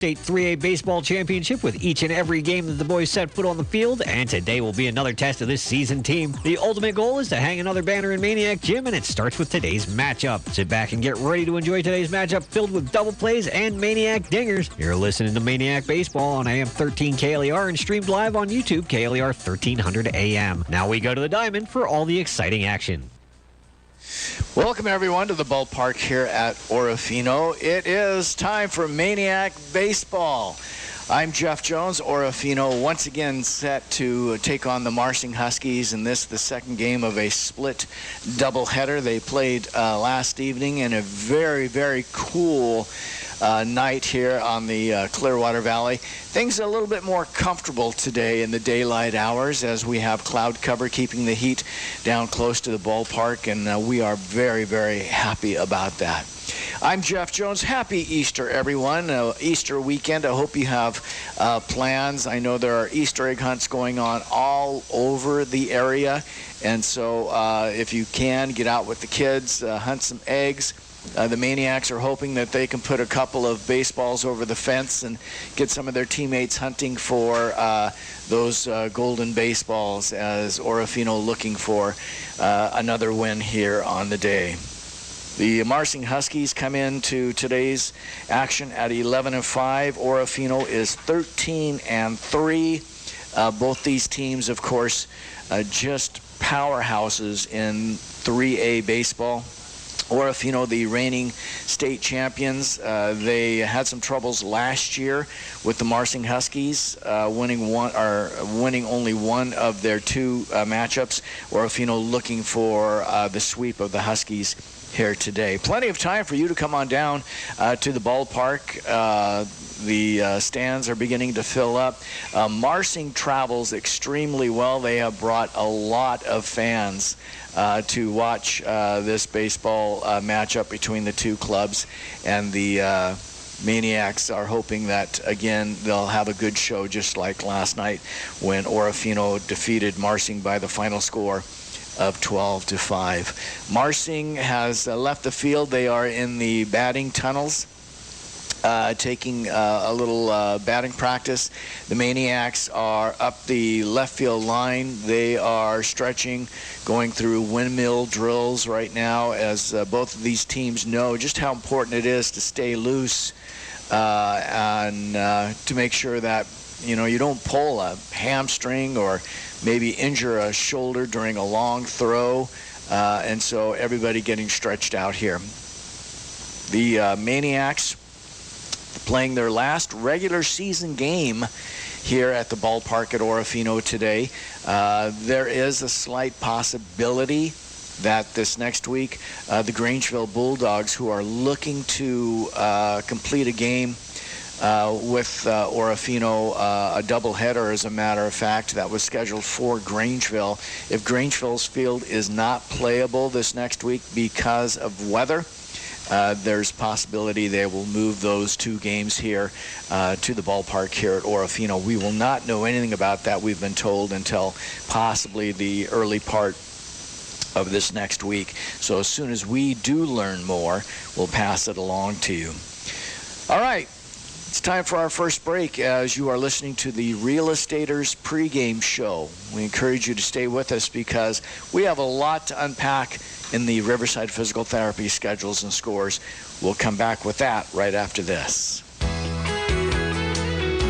State 3A Baseball Championship with each and every game that the boys set foot on the field, and today will be another test of this seasoned team. The ultimate goal is to hang another banner in Maniac Gym, and it starts with today's matchup. Sit back and get ready to enjoy today's matchup filled with double plays and Maniac dingers. You're listening to Maniac Baseball on AM 13 KLER and streamed live on YouTube, KLER 1300 AM. Now we go to the diamond for all the exciting action. Welcome everyone to the ballpark here at Orofino. It is time for Maniac Baseball. I'm Jeff Jones. Orofino once again set to take on the Marsing Huskies in this, the second game of a split doubleheader. They played last evening in a very, very cool night here on the Clearwater Valley. Things are a little bit more comfortable today in the daylight hours as we have cloud cover keeping the heat down close to the ballpark, and we are very, very happy about that. I'm Jeff Jones. Happy Easter, everyone. Easter weekend. I hope you have plans. I know there are Easter egg hunts going on all over the area, and so if you can, get out with the kids, hunt some eggs. The Maniacs are hoping that they can put a couple of baseballs over the fence and get some of their teammates hunting for those golden baseballs, as Orofino looking for another win here on the day. The Marsing Huskies come into today's action at 11-5. Orofino is 13-3. Both these teams, of course, just powerhouses in 3A baseball. Orofino, the reigning state champions, they had some troubles last year with the Marsing Huskies, winning only one of their two matchups. Orofino looking for the sweep of the Huskies here today. Plenty of time for you to come on down to the ballpark. The stands are beginning to fill up. Marsing travels extremely well. They have brought a lot of fans to watch this baseball matchup between the two clubs, and the Maniacs are hoping that, again, they'll have a good show just like last night when Orofino defeated Marsing by the final score of 12-5. Marsing has left the field. They are in the batting tunnels, taking a little batting practice. The Maniacs are up the left field line. They are stretching, going through windmill drills right now, as both of these teams know just how important it is to stay loose and to make sure that you don't pull a hamstring or maybe injure a shoulder during a long throw, and so everybody getting stretched out here. The Maniacs playing their last regular season game here at the ballpark at Orofino today. There is a slight possibility that this next week the Grangeville Bulldogs, who are looking to complete a game with Orofino, a doubleheader, as a matter of fact, that was scheduled for Grangeville. If Grangeville's field is not playable this next week because of weather, there's possibility they will move those two games here to the ballpark here at Orofino. We will not know anything about that, we've been told, until possibly the early part of this next week. So as soon as we do learn more, we'll pass it along to you. All right. It's time for our first break as you are listening to the Real Estaters pregame show. We encourage you to stay with us because we have a lot to unpack in the Riverside Physical Therapy schedules and scores. We'll come back with that right after this.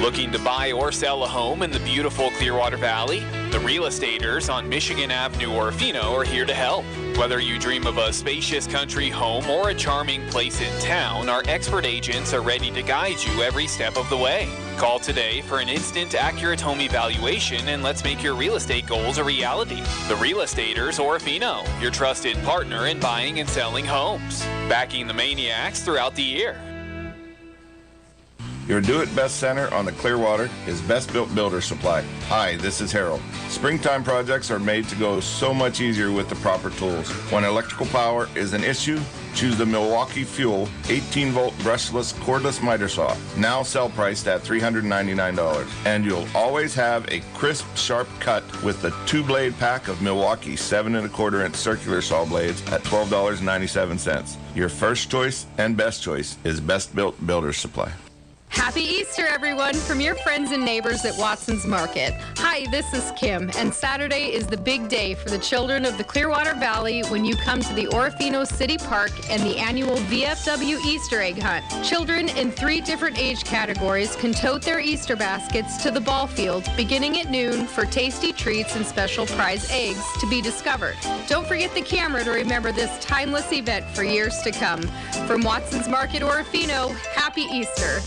Looking to buy or sell a home in the beautiful Clearwater Valley? The Real Estaters on Michigan Avenue, Orofino are here to help. Whether you dream of a spacious country home or a charming place in town, our expert agents are ready to guide you every step of the way. Call today for an instant, accurate home evaluation, and let's make your real estate goals a reality. The Real Estaters Orofino, your trusted partner in buying and selling homes. Backing the Maniacs throughout the year. Your do-it-best center on the Clearwater is Best Built Builder Supply. Hi, this is Harold. Springtime projects are made to go so much easier with the proper tools. When electrical power is an issue, choose the Milwaukee Fuel 18-volt brushless cordless miter saw, now sell priced at $399. And you'll always have a crisp, sharp cut with the 2-blade pack of Milwaukee 7 1/4-inch circular saw blades at $12.97. Your first choice and best choice is Best Built Builder Supply. Happy Easter, everyone, from your friends and neighbors at Watson's Market. Hi, this is Kim, and Saturday is the big day for the children of the Clearwater Valley when you come to the Orofino City Park and the annual VFW Easter egg hunt. Children in 3 different age categories can tote their Easter baskets to the ball field beginning at noon for tasty treats and special prize eggs to be discovered. Don't forget the camera to remember this timeless event for years to come. From Watson's Market, Orofino, happy Easter.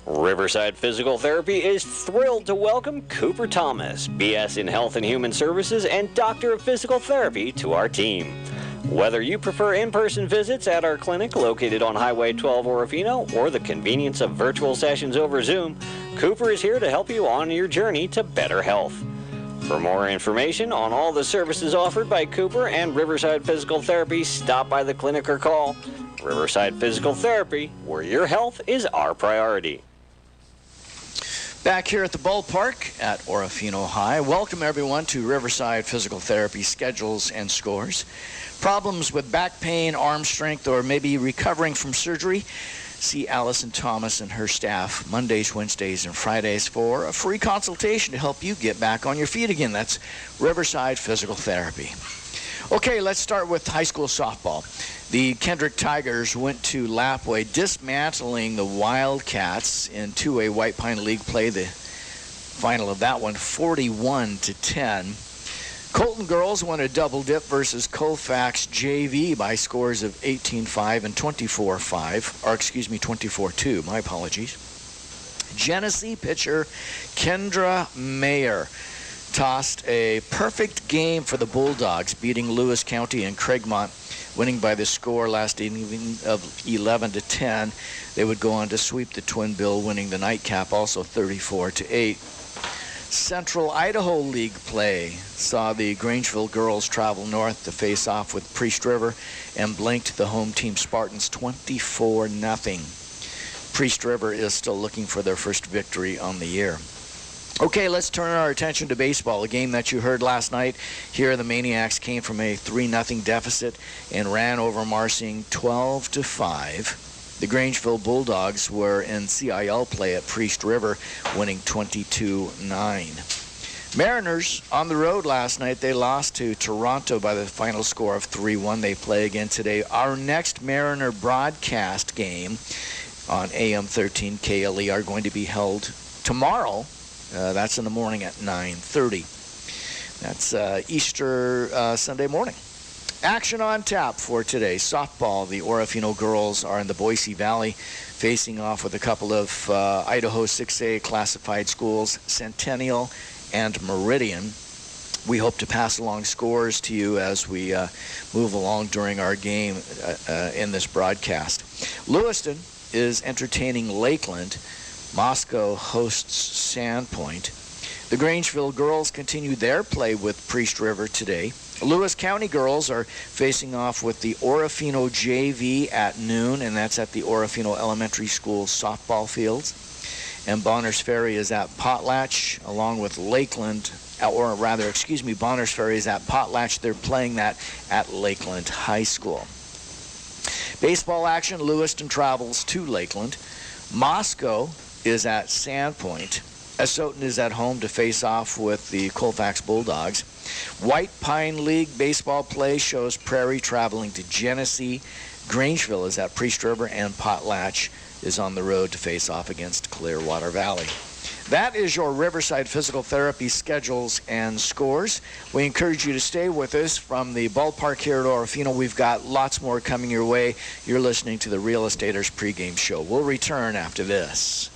Riverside Physical Therapy is thrilled to welcome Cooper Thomas, BS in Health and Human Services and Doctor of Physical Therapy, to our team. Whether you prefer in-person visits at our clinic located on Highway 12 Orofino or the convenience of virtual sessions over Zoom, Cooper is here to help you on your journey to better health. For more information on all the services offered by Cooper and Riverside Physical Therapy, stop by the clinic or call Riverside Physical Therapy, where your health is our priority. Back here at the ballpark at Orofino High. Welcome everyone to Riverside Physical Therapy schedules and scores. Problems with back pain, arm strength, or maybe recovering from surgery? See Allison Thomas and her staff Mondays, Wednesdays, and Fridays for a free consultation to help you get back on your feet again. That's Riverside Physical Therapy. Okay, let's start with high school softball. The Kendrick Tigers went to Lapway, dismantling the Wildcats in 2A White Pine League play. The final of that one, 41-10. Colton girls won a double dip versus Colfax JV by scores of 18-5 and 24-5, or excuse me, 24-2. My apologies. Genesee pitcher Kendra Mayer tossed a perfect game for the Bulldogs, beating Lewis County and Craigmont, winning by the score last evening of 11-10. They would go on to sweep the Twin Bill, winning the nightcap also 34-8. Central Idaho League play saw the Grangeville girls travel north to face off with Priest River and blanked the home team Spartans 24-0. Priest River is still looking for their first victory on the year. Okay, let's turn our attention to baseball. A game that you heard last night here, the Maniacs came from a 3-0 deficit and ran over Marsing 12-5. The Grangeville Bulldogs were in CIL play at Priest River, winning 22-9. Mariners on the road last night. They lost to Toronto by the final score of 3-1. They play again today. Our next Mariner broadcast game on AM 13 KLE are going to be held tomorrow. That's in the morning at 9:30. That's Easter Sunday morning. Action on tap for today. Softball, the Orofino girls are in the Boise Valley, facing off with a couple of Idaho 6A classified schools, Centennial and Meridian. We hope to pass along scores to you as we move along during our game in this broadcast. Lewiston is entertaining Lakeland. Moscow hosts Sandpoint. The Grangeville girls continue their play with Priest River today. Lewis County girls are facing off with the Orofino JV at noon, and that's at the Orofino Elementary School softball fields. And Bonners Ferry is at Potlatch, along with Lakeland, or rather, excuse me, Bonners Ferry is at Potlatch. They're playing that at Lakeland High School. Baseball action, Lewiston travels to Lakeland. Moscow is at Sandpoint. Asotin is at home to face off with the Colfax Bulldogs. White Pine League baseball play shows Prairie traveling to Genesee. Grangeville is at Priest River, and Potlatch is on the road to face off against Clearwater Valley. That is your Riverside Physical Therapy schedules and scores. We encourage you to stay with us from the ballpark here at Orofino. We've got lots more coming your way. You're listening to the Real Estaters pregame show. We'll return after this.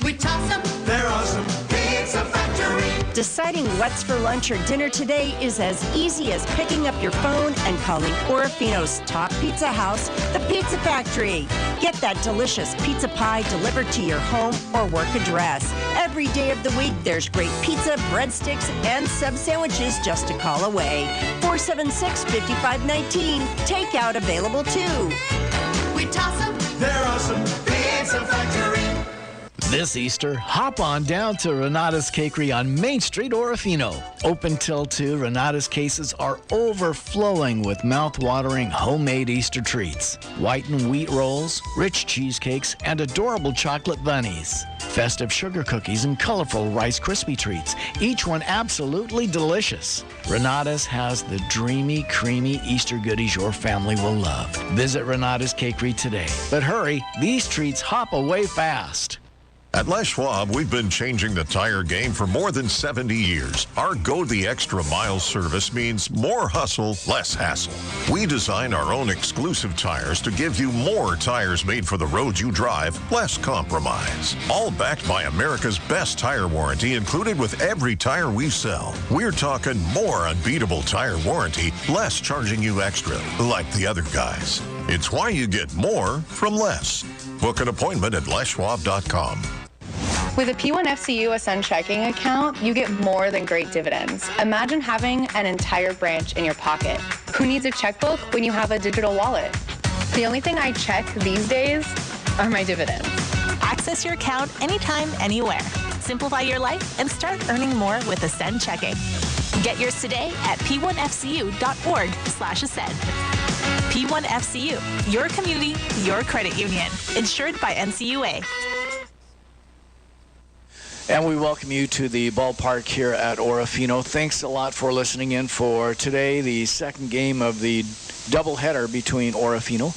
We toss them, they're awesome. Pizza Factory. Deciding what's for lunch or dinner today is as easy as picking up your phone and calling Orofino's top pizza house, the Pizza Factory. Get that delicious pizza pie delivered to your home or work address. Every day of the week, there's great pizza, breadsticks, and sub sandwiches just a call away. 476-5519. Takeout available too. We toss them, they're awesome. Pizza Factory. This Easter, hop on down to Renata's Cakery on Main Street, Orofino. Open till 2, Renata's cases are overflowing with mouth-watering homemade Easter treats. White and wheat rolls, rich cheesecakes, and adorable chocolate bunnies. Festive sugar cookies and colorful Rice Krispie treats, each one absolutely delicious. Renata's has the dreamy, creamy Easter goodies your family will love. Visit Renata's Cakery today. But hurry, these treats hop away fast. At Les Schwab, we've been changing the tire game for more than 70 years. Our Go the Extra Mile service means more hustle, less hassle. We design our own exclusive tires to give you more tires made for the road you drive, less compromise. All backed by America's best tire warranty included with every tire we sell. We're talking more unbeatable tire warranty, less charging you extra, like the other guys. It's why you get more from less. Book an appointment at leschwab.com. With a P1FCU Ascend checking account, you get more than great dividends. Imagine having an entire branch in your pocket. Who needs a checkbook when you have a digital wallet? The only thing I check these days are my dividends. Access your account anytime, anywhere. Simplify your life and start earning more with Ascend checking. Get yours today at p1fcu.org/ascend. P1FCU, your community, your credit union. Insured by NCUA. And we welcome you to the ballpark here at Orofino. Thanks a lot for listening in for today, the second game of the doubleheader between Orofino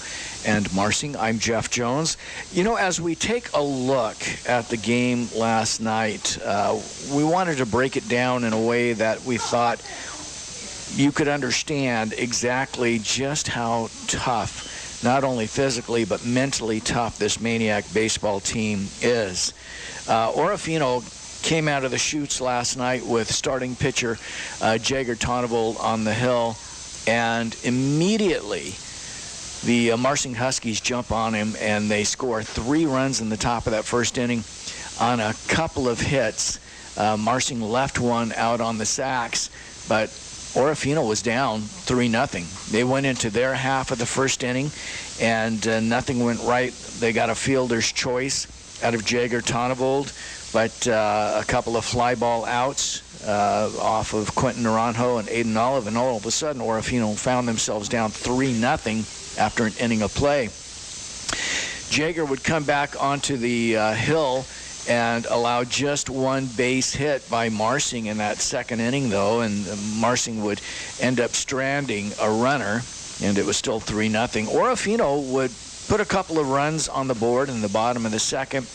and Marsing. I'm Jeff Jones. You know, as we take a look at the game last night, we wanted to break it down in a way that we thought you could understand exactly just how tough, not only physically, but mentally tough this Maniac baseball team is. Orofino came out of the chutes last night with starting pitcher Jagger Tonnevold on the hill, and immediately the Marsing Huskies jump on him, and they score 3 runs in the top of that first inning on a couple of hits. Marsing left one out on the sacks, but Orofino was down 3-0. They went into their half of the first inning, and nothing went right. They got a fielder's choice out of Jagger Tonnevold, but a couple of fly ball outs off of Quentin Naranjo and Aiden Olive, and all of a sudden Orofino found themselves down 3-0 after an inning of play. Jagger would come back onto the hill and allow just one base hit by Marsing in that second inning, though, and Marsing would end up stranding a runner, and it was still 3-0. Orofino would put a couple of runs on the board in the bottom of the second.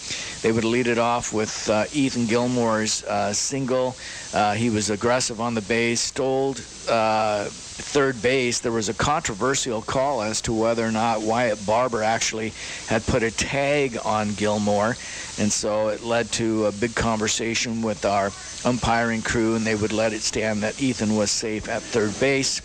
They would lead it off with Ethan Gilmore's single. He was aggressive on the base, stole third base. There was a controversial call as to whether or not Wyatt Barber actually had put a tag on Gilmore, and so it led to a big conversation with our umpiring crew, and they would let it stand that Ethan was safe at third base.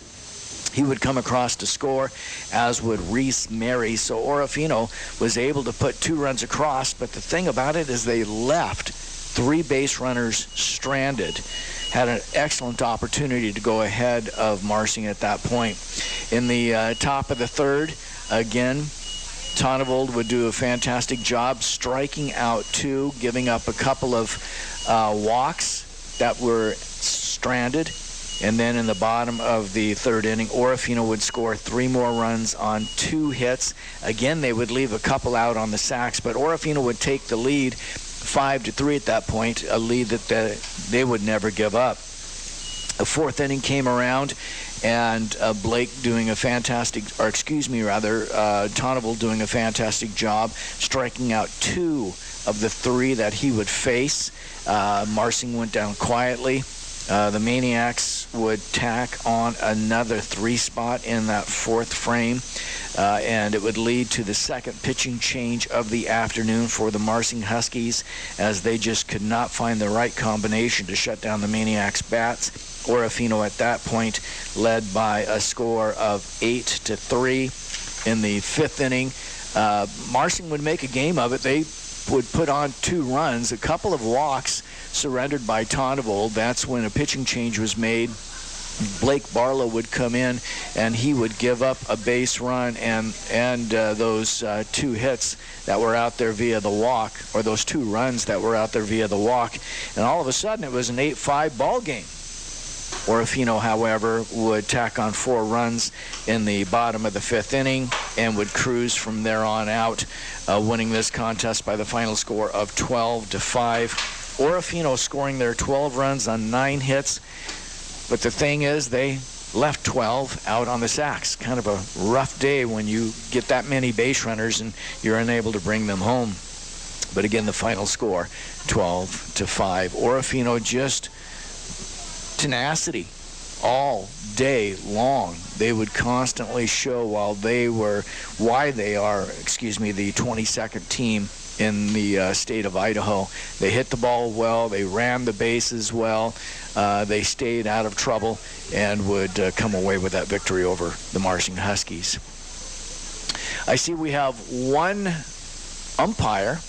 He would come across to score, as would Reese Mary. So Orofino was able to put 2 runs across, but the thing about it is they left 3 base runners stranded. Had an excellent opportunity to go ahead of Marsing at that point. In the top of the third, again, Tonnevold would do a fantastic job striking out 2, giving up a couple of walks that were stranded. And then in the bottom of the third inning, Orofino would score 3 more runs on 2 hits. Again, they would leave a couple out on the sacks, but Orofino would take the lead 5-3 at that point, a lead that they would never give up. The fourth inning came around, and Blake doing a fantastic, or excuse me, rather, Tonnevold doing a fantastic job, striking out 2 of the 3 that he would face. Marsing went down quietly. The Maniacs would tack on another 3 spot in that 4th frame, and it would lead to the second pitching change of the afternoon for the Marsing Huskies, as they just could not find the right combination to shut down the Maniacs' bats. Orofino at that point led by a score of 8-3 in the 5th inning. Marsing would make a game of it. They would put on 2 runs, a couple of walks surrendered by Tonnevold. That's when a pitching change was made, Blake Barlow would come in, and he would give up a base run and those 2 hits that were out there via the walk, or those 2 runs that were out there via the walk, and all of a sudden it was an 8-5 ball game. Orofino, however, would tack on 4 runs in the bottom of the 5th inning and would cruise from there on out, winning this contest by the final score of 12-5. Orofino scoring their 12 runs on 9 hits. But the thing is, they left 12 out on the sacks. Kind of a rough day when you get that many base runners and you're unable to bring them home. But again, the final score, 12-5. Orofino just tenacity all day long. They would constantly show why they are, the 22nd team in the state of Idaho. They hit the ball well, they ran the bases well, they stayed out of trouble, and would come away with that victory over the Marsing Huskies. I see we have one umpire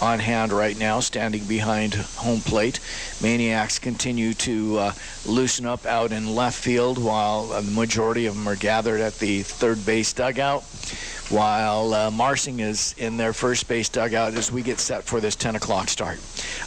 on hand right now, standing behind home plate. Maniacs continue to loosen up out in left field, while the majority of them are gathered at the third base dugout, while Marsing is in their first base dugout as we get set for this 10 o'clock start.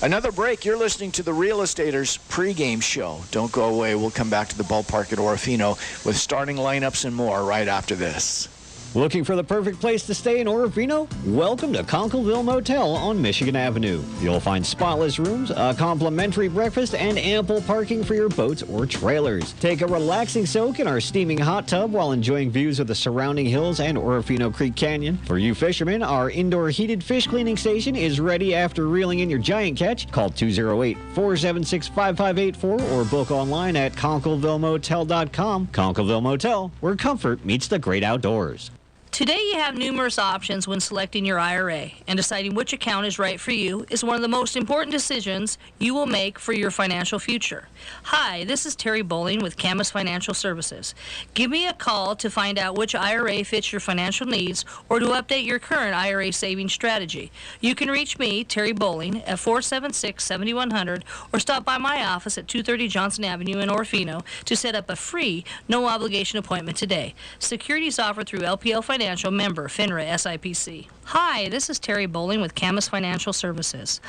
Another break. You're listening to the Real Estaters pregame show. Don't go away. We'll come back to the ballpark at Orofino with starting lineups and more right after this. Looking for the perfect place to stay in Orofino? Welcome to Conkleville Motel on Michigan Avenue. You'll find spotless rooms, a complimentary breakfast, and ample parking for your boats or trailers. Take a relaxing soak in our steaming hot tub while enjoying views of the surrounding hills and Orofino Creek Canyon. For you fishermen, our indoor heated fish cleaning station is ready after reeling in your giant catch. Call 208-476-5584 or book online at ConklevilleMotel.com. Conkleville Motel, where comfort meets the great outdoors. Today you have numerous options when selecting your IRA, and deciding which account is right for you is one of the most important decisions you will make for your financial future. Hi, this is Terry Bowling with Camus Financial Services. Give me a call to find out which IRA fits your financial needs or to update your current IRA savings strategy. You can reach me, Terry Bowling, at 476-7100 or stop by my office at 230 Johnson Avenue in Orofino to set up a free, no-obligation appointment today. Securities offered through LPL Financial, member FINRA SIPC. Hi, this is Terry Bowling with Camus Financial Services.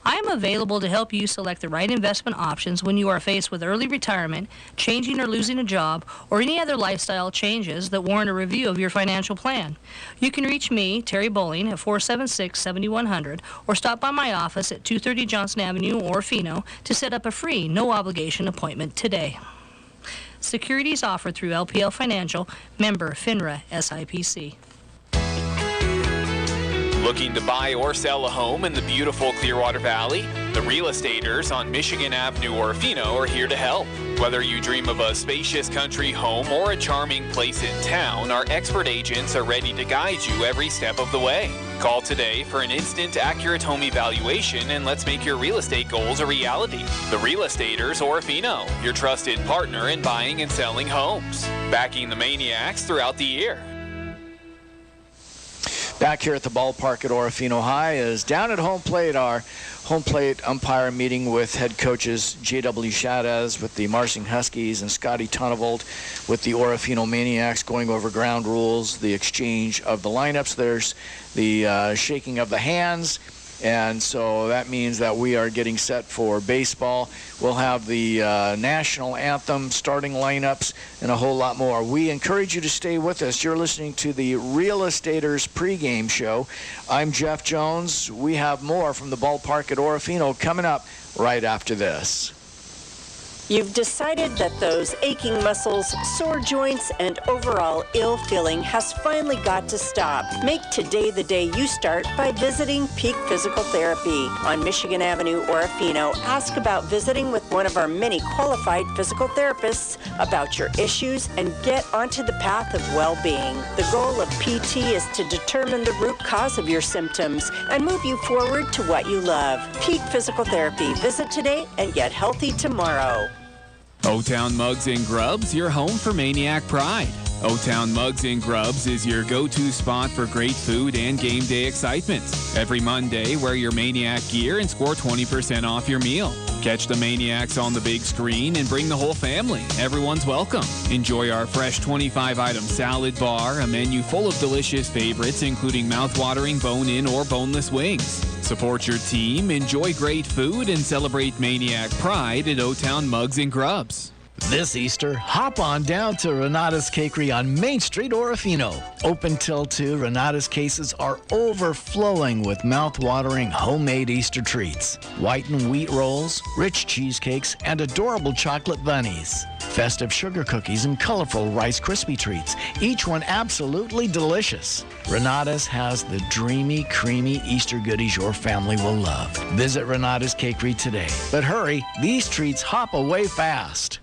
I am available to help you select the right investment options when you are faced with early retirement, changing or losing a job, or any other lifestyle changes that warrant a review of your financial plan. You can reach me, Terry Bowling, at 476-7100 or stop by my office at 230 Johnson Avenue, Orofino, to set up a free, no-obligation appointment today. Securities offered through LPL Financial, member FINRA SIPC. Looking to buy or sell a home in the beautiful Clearwater Valley? The Real Estaters on Michigan Avenue, Orofino are here to help. Whether you dream of a spacious country home or a charming place in town, our expert agents are ready to guide you every step of the way. Call today for an instant, accurate home evaluation, and let's make your real estate goals a reality. The Real Estaters Orofino, your trusted partner in buying and selling homes. Backing the Maniacs throughout the year. Back here at the ballpark at Orofino High is down at home plate, our home plate umpire meeting with head coaches J.W. Shadez with the Marsing Huskies and Scotty Tonnevold with the Orofino Maniacs, going over ground rules, the exchange of the lineups. There's the shaking of the hands. And so that means that we are getting set for baseball. We'll have the national anthem, starting lineups, and a whole lot more. We encourage you to stay with us. You're listening to the Real Estaters pregame show. I'm Jeff Jones. We have more from the ballpark at Orofino coming up right after this. You've decided that those aching muscles, sore joints, and overall ill feeling has finally got to stop. Make today the day you start by visiting Peak Physical Therapy on Michigan Avenue, Orofino. Ask about visiting with one of our many qualified physical therapists about your issues and get onto the path of well-being. The goal of PT is to determine the root cause of your symptoms and move you forward to what you love. Peak Physical Therapy. Visit today and get healthy tomorrow. O-Town Mugs and Grubs, your home for Maniac pride. O-Town Mugs and Grubs is your go-to spot for great food and game day excitement. Every Monday, wear your Maniac gear and score 20% off your meal. Catch the Maniacs on the big screen and bring the whole family. Everyone's welcome. Enjoy our fresh 25-item salad bar, a menu full of delicious favorites, including mouth-watering bone-in or boneless wings. Support your team, enjoy great food, and celebrate Maniac pride at O-Town Mugs and Grubs. This Easter, hop on down to Renata's Cakery on Main Street, Orofino. Open till 2, Renata's cases are overflowing with mouth-watering homemade Easter treats. White and wheat rolls, rich cheesecakes, and adorable chocolate bunnies. Festive sugar cookies and colorful Rice Krispie treats, each one absolutely delicious. Renata's has the dreamy, creamy Easter goodies your family will love. Visit Renata's Cakery today. But hurry, these treats hop away fast.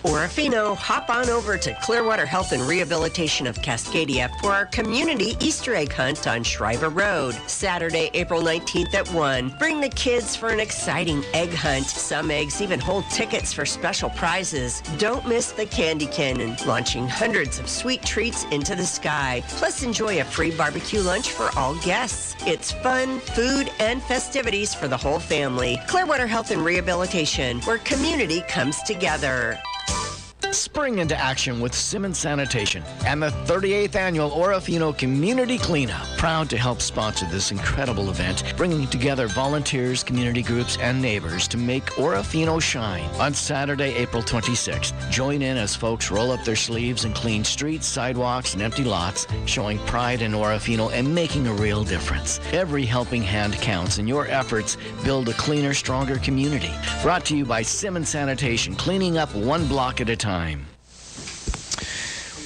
Orofino, hop on over to Clearwater Health and Rehabilitation of Cascadia for our community Easter egg hunt on Shriver Road, Saturday, April 19th at 1. Bring the kids for an exciting egg hunt. Some eggs even hold tickets for special prizes. Don't miss the candy cannon, launching hundreds of sweet treats into the sky. Plus, enjoy a free barbecue lunch for all guests. It's fun, food, and festivities for the whole family. Clearwater Health and Rehabilitation, where community comes together. Spring into action with Simmons Sanitation and the 38th Annual Orofino Community Cleanup. Proud to help sponsor this incredible event, bringing together volunteers, community groups, and neighbors to make Orofino shine. On Saturday, April 26th, join in as folks roll up their sleeves and clean streets, sidewalks, and empty lots, showing pride in Orofino and making a real difference. Every helping hand counts, and your efforts build a cleaner, stronger community. Brought to you by Simmons Sanitation, cleaning up one block at a time.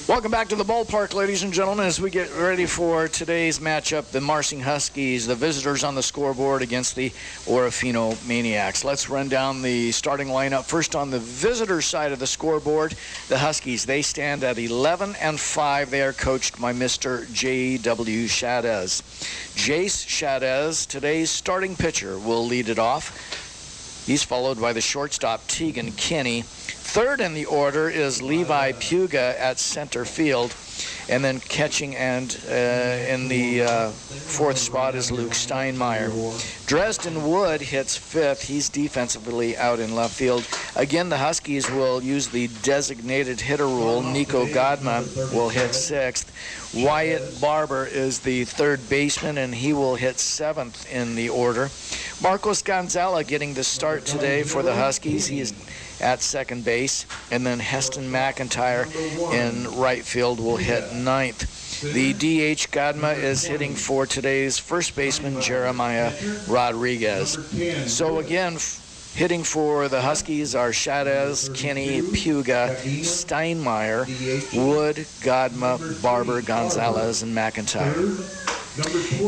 Welcome back to the ballpark, ladies and gentlemen, as we get ready for today's matchup, the Marsing Huskies, the visitors on the scoreboard against the Orofino Maniacs. Let's run down the starting lineup. First on the visitor side of the scoreboard, the Huskies. They stand at 11-5. They are coached by Mr. J.W. Shadez. Jace Shadez, today's starting pitcher, will lead it off. He's followed by the shortstop, Tegan Kinney. Third in the order is Levi Puga at center field. And then catching and in the fourth spot is Luke Steinmeier. Dresden Wood hits fifth. He's defensively out in left field. Again, the Huskies will use the designated hitter rule. Nico Godma will hit sixth. Wyatt Barber is the third baseman, and he will hit seventh in the order. Marcos Gonzala getting the start today for the Huskies. He is at second base, and then Heston McIntyre in right field will hit ninth. The DH Godma is hitting for today's first baseman, Jeremiah Rodriguez. So again, hitting for the Huskies are Shadez, Kinney, Puga, Steinmeier, Wood, Godma, Barber, Gonzalez, and McIntyre.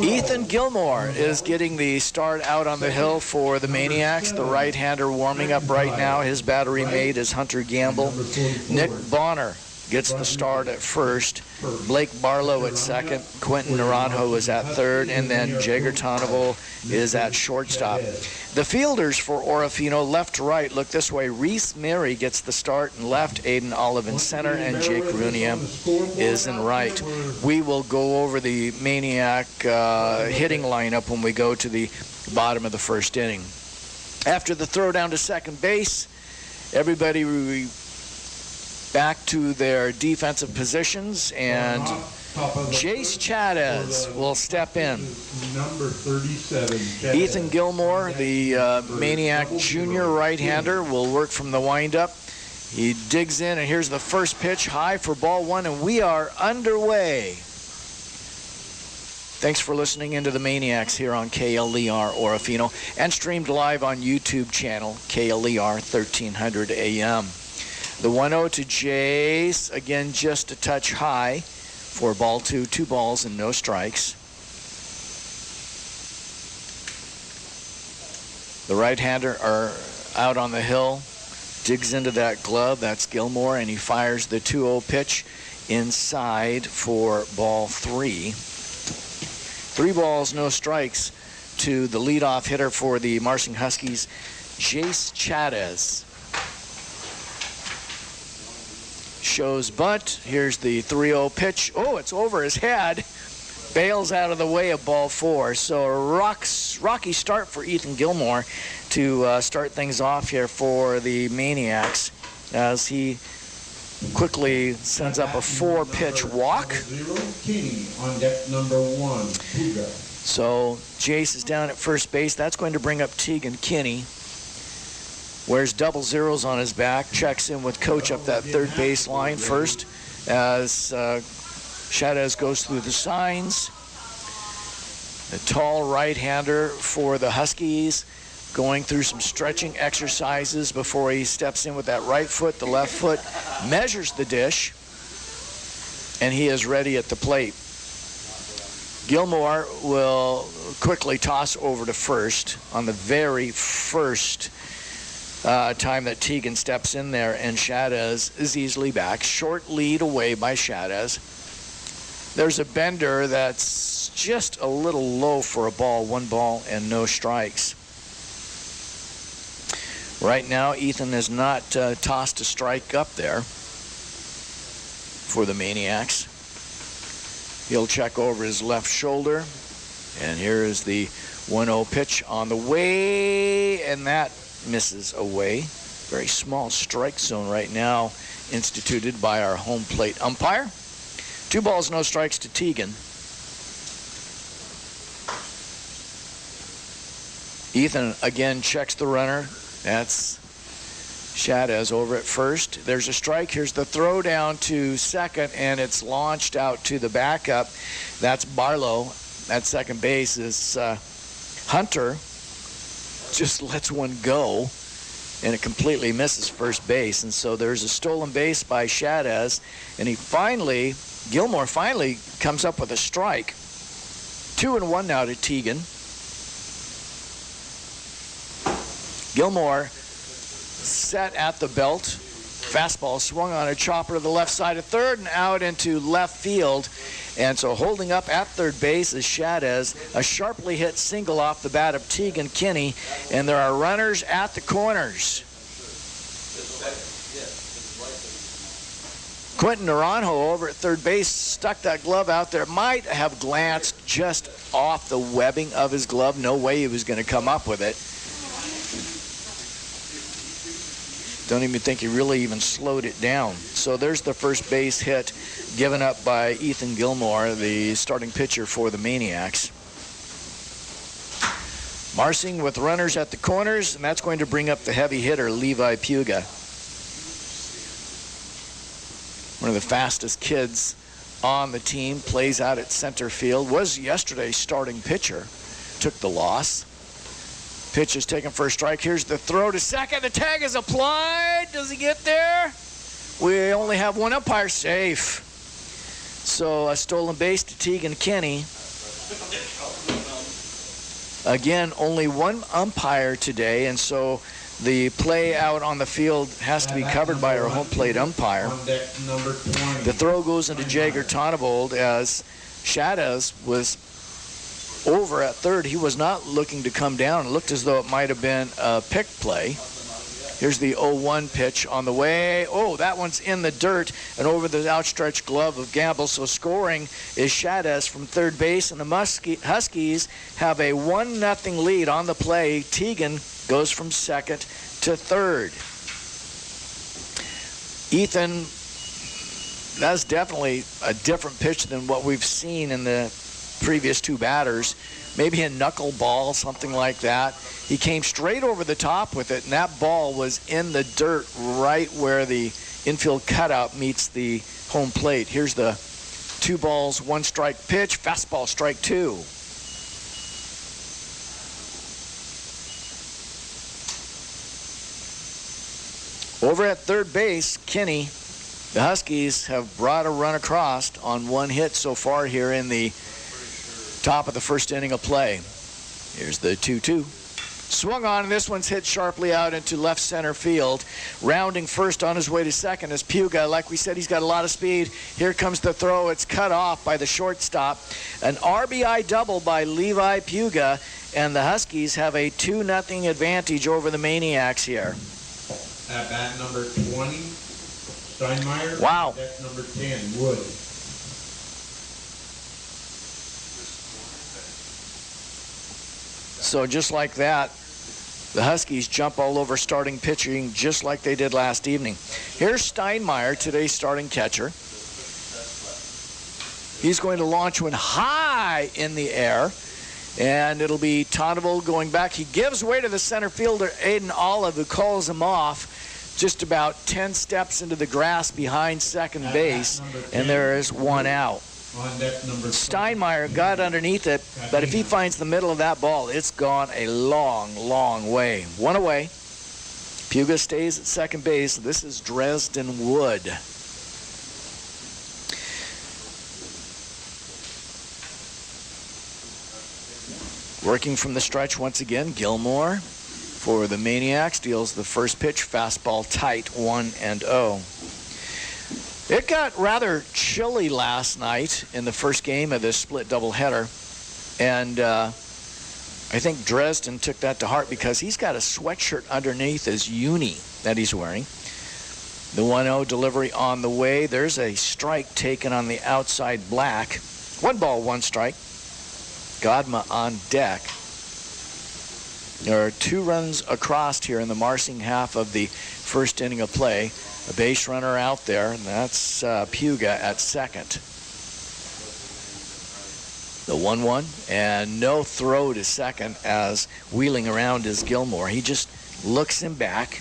Ethan Gilmore is getting the start out on the hill for the Maniacs. The right-hander warming up right now. His battery mate is Hunter Gamble. Nick Bonner gets the start at first. Blake Barlow at second. Quentin Naranjo is at third. And then Jager Tonneval is at shortstop. The fielders for Orofino, left to right, look this way. Reese Mary gets the start in left. Aiden Olive in center. And Jake Runia is in right. We will go over the Maniac hitting lineup when we go to the bottom of the first inning. After the throw down to second base, everybody back to their defensive positions, and Jace Chavez will step in. Number 37. Ethan Gilmore, the Maniac junior right-hander, will work from the windup. He digs in, and here's the first pitch, high for ball one, and we are underway. Thanks for listening into the Maniacs here on KLER Orofino, and streamed live on YouTube channel KLER 1300 AM. The 1-0 to Jace, again just a touch high for ball two, 2 balls and no strikes. The right-hander are out on the hill, digs into that glove, that's Gilmore, and he fires the 2-0 pitch inside for ball 3. 3 balls, no strikes to the leadoff hitter for the Marsing Huskies, Jace Chavez. Shows bunt. Here's the 3-0 pitch. Oh, it's over his head. bails out of the way of ball 4. So a rocky start for Ethan Gilmore to start things off here for the Maniacs as he quickly sends up a 4-pitch walk. Kenny on deck number 1. So Jace is down at first base. That's going to bring up Tegan Kinney. Wears double zeros on his back. Checks in with coach up that third base line first as Shadez goes through the signs. The tall right-hander for the Huskies going through some stretching exercises before he steps in with that right foot. The left foot measures the dish, and he is ready at the plate. Gilmore will quickly toss over to first on the very first time that Tegan steps in there, and Shadez is easily back. Short lead away by Shadez. There's a bender that's just a little low for a ball. 1 ball and no strikes. Right now, Ethan has not tossed a strike up there for the Maniacs. He'll check over his left shoulder. And here is the 1-0 pitch on the way, and that misses away. Very small strike zone right now instituted by our home plate umpire. 2 balls, no strikes to Tegan. Ethan again checks the runner. That's Shadez over at first. There's a strike. Here's the throw down to second, and it's launched out to the backup. That's Barlow. At second base is Hunter. Just lets one go, and it completely misses first base. And so there's a stolen base by Shadez, and Gilmore finally comes up with a strike. 2-1 now to Tegan. Gilmore set at the belt. Fastball swung on a chopper to the left side of third and out into left field. And so holding up at third base is Shadez. A sharply hit single off the bat of Tegan Kinney. And there are runners at the corners. Quentin Naranjo over at third base stuck that glove out there. Might have glanced just off the webbing of his glove. No way he was going to come up with it. Don't even think he really even slowed it down. So there's the first base hit given up by Ethan Gilmore, the starting pitcher for the Maniacs. Marsing with runners at the corners, and that's going to bring up the heavy hitter, Levi Puga. One of the fastest kids on the team, plays out at center field, was yesterday's starting pitcher, took the loss. Pitch is taken for a strike. Here's the throw to second. The tag is applied. Does he get there? We only have one umpire safe. So a stolen base to Tegan Kinney. Again, only one umpire today, and so the play out on the field has to be covered by our home plate umpire. The throw goes into Jagger Tonavold as Shadez was over at third. He was not looking to come down. It looked as though it might have been a pick play. Here's the 0-1 pitch on the way. Oh, that one's in the dirt and over the outstretched glove of Gamble. So scoring is Shadez from third base, and the Huskies have a 1-0 lead on the play. Tegan goes from second to third. Ethan, that's definitely a different pitch than what we've seen in the previous 2 batters. Maybe a knuckleball, something like that. He came straight over the top with it, and that ball was in the dirt right where the infield cutout meets the home plate. Here's the 2 balls, 1 strike pitch. Fastball, strike 2. Over at third base, Kinney, the Huskies have brought a run across on 1 hit so far here in the top of the first inning of play. Here's the 2-2. Swung on, and this one's hit sharply out into left center field. Rounding first on his way to second is Puga. Like we said, he's got a lot of speed. Here comes the throw. It's cut off by the shortstop. An RBI double by Levi Puga, and the Huskies have a 2-0 advantage over the Maniacs here. At bat number 20, Steinmeier. Wow. Deck number 10, Wood. So just like that, the Huskies jump all over starting pitching just like they did last evening. Here's Steinmeier, today's starting catcher. He's going to launch one high in the air, and it'll be Tondeval going back. He gives way to the center fielder, Aiden Olive, who calls him off just about 10 steps into the grass behind second base, and there is one out. Steinmeier got underneath it, but if he finds the middle of that ball, it's gone a long, long way. One away. Puga stays at second base. This is Dresden Wood. Working from the stretch once again, Gilmore for the Maniacs deals the first pitch, fastball tight, 1-0. It got rather chilly last night in the first game of this split doubleheader, and I think Dresden took that to heart because he's got a sweatshirt underneath his uni that he's wearing. The 1-0 delivery on the way. There's a strike taken on the outside black. 1 ball, 1 strike. Godma on deck. There are 2 runs across here in the Marsing half of the first inning of play. A base runner out there, and that's Puga at second. The 1-1, and no throw to second as wheeling around is Gilmore. He just looks him back,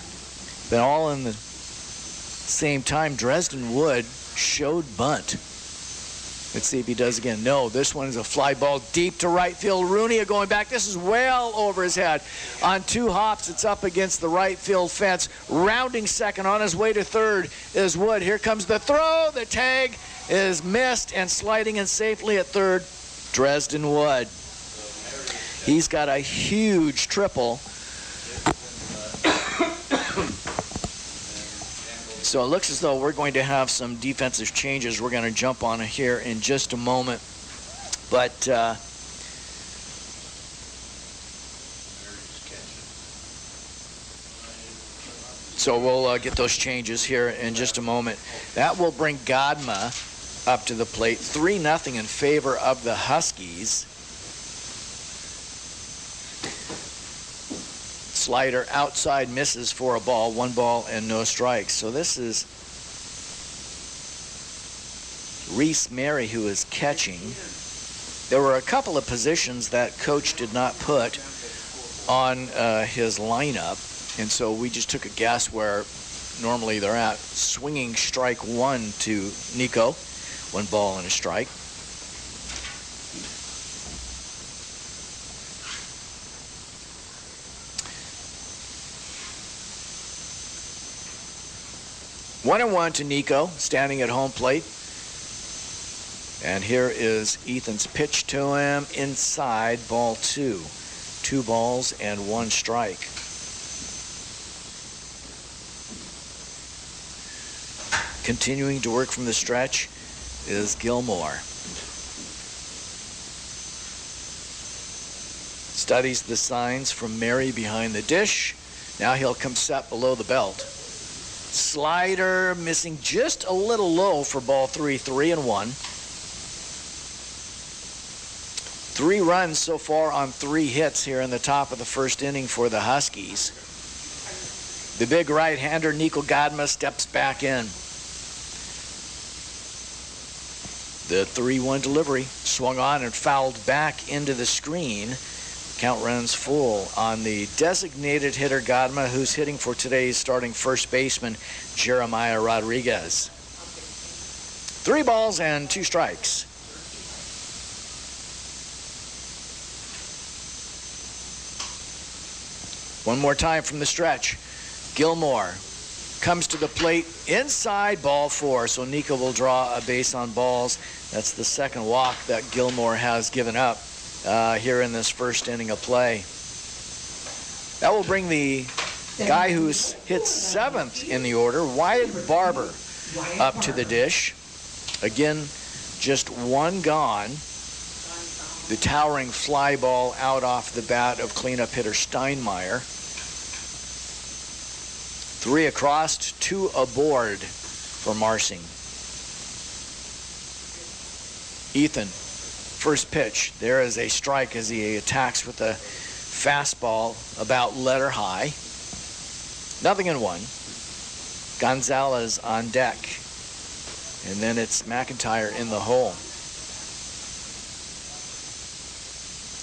but all in the same time, Dresden Wood showed bunt. Let's see if he does again. No, this one is a fly ball deep to right field. Rooney going back. This is well over his head. On 2 hops, it's up against the right field fence. Rounding second on his way to third is Wood. Here comes the throw. The tag is missed, and sliding in safely at third, Dresden Wood. He's got a huge triple. So it looks as though we're going to have some defensive changes. We're going to jump on here in just a moment. But so we'll get those changes here in just a moment. That will bring Godma up to the plate. 3-0 in favor of the Huskies. Slider outside misses for a ball. 1 ball and no strikes. So this is Reese Mary who is catching. There were a couple of positions that coach did not put on his lineup, and so we just took a guess where normally they're at. Swinging strike 1 to Nico. 1 ball and a strike. One and 1 to Nico, standing at home plate. And here is Ethan's pitch to him inside, ball 2. 2 balls and 1 strike. Continuing to work from the stretch is Gilmore. Studies the signs from Mary behind the dish. Now he'll come set below the belt. Slider missing just a little low for ball 3, 3-1. 3 runs so far on 3 hits here in the top of the first inning for the Huskies. The big right-hander, Nico Godma, steps back in. The 3-1 delivery swung on and fouled back into the screen. Count runs full on the designated hitter Godma, who's hitting for today's starting first baseman, Jeremiah Rodriguez. 3 balls and 2 strikes. One more time from the stretch. Gilmore comes to the plate inside, ball 4. So Nico will draw a base on balls. That's the second walk that Gilmore has given up here in this first inning of play. That will bring the guy who's hit 7th in the order, Wyatt Barber, up to the dish. Again, just 1 gone. The towering fly ball out off the bat of cleanup hitter Steinmeier. 3 across, 2 aboard for Marsing. Ethan, first pitch. There is a strike as he attacks with a fastball about letter high. 0-1. Gonzalez on deck. And then it's McIntyre in the hole.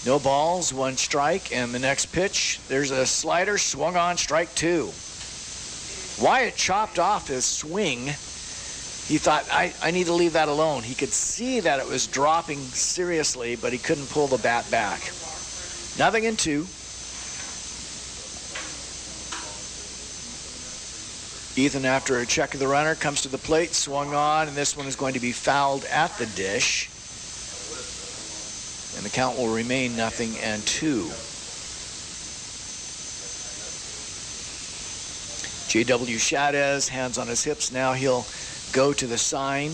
No balls, 1 strike, and the next pitch, there's a slider, swung on, strike 2. Wyatt chopped off his swing. He thought, I need to leave that alone. He could see that it was dropping seriously, but he couldn't pull the bat back. 0-2. Ethan, after a check of the runner, comes to the plate, swung on, and this one is going to be fouled at the dish. And the count will remain 0-2. J.W. Shadez, hands on his hips. Now he'll go to the sign.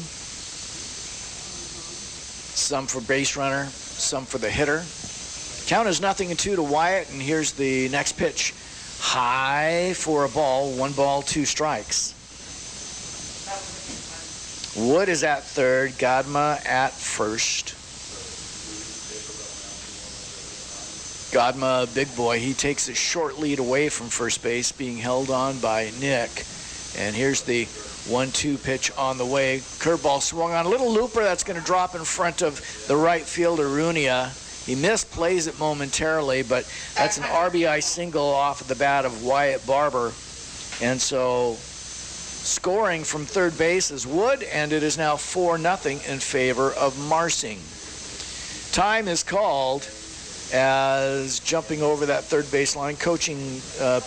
Some for base runner, some for the hitter. Count is 0-2 to Wyatt, and here's the next pitch. High for a ball, 1 ball, 2 strikes. Wood is at third, Godma at first. Godma, big boy, he takes a short lead away from first base, being held on by Nick. And here's the 1-2 pitch on the way. Curveball swung on, a little looper that's going to drop in front of the right fielder, Runia. He misplays it momentarily, but that's an RBI single off of the bat of Wyatt Barber. And so scoring from third base is Wood, and it is now 4-0 in favor of Marsing. Time is called as jumping over that third baseline,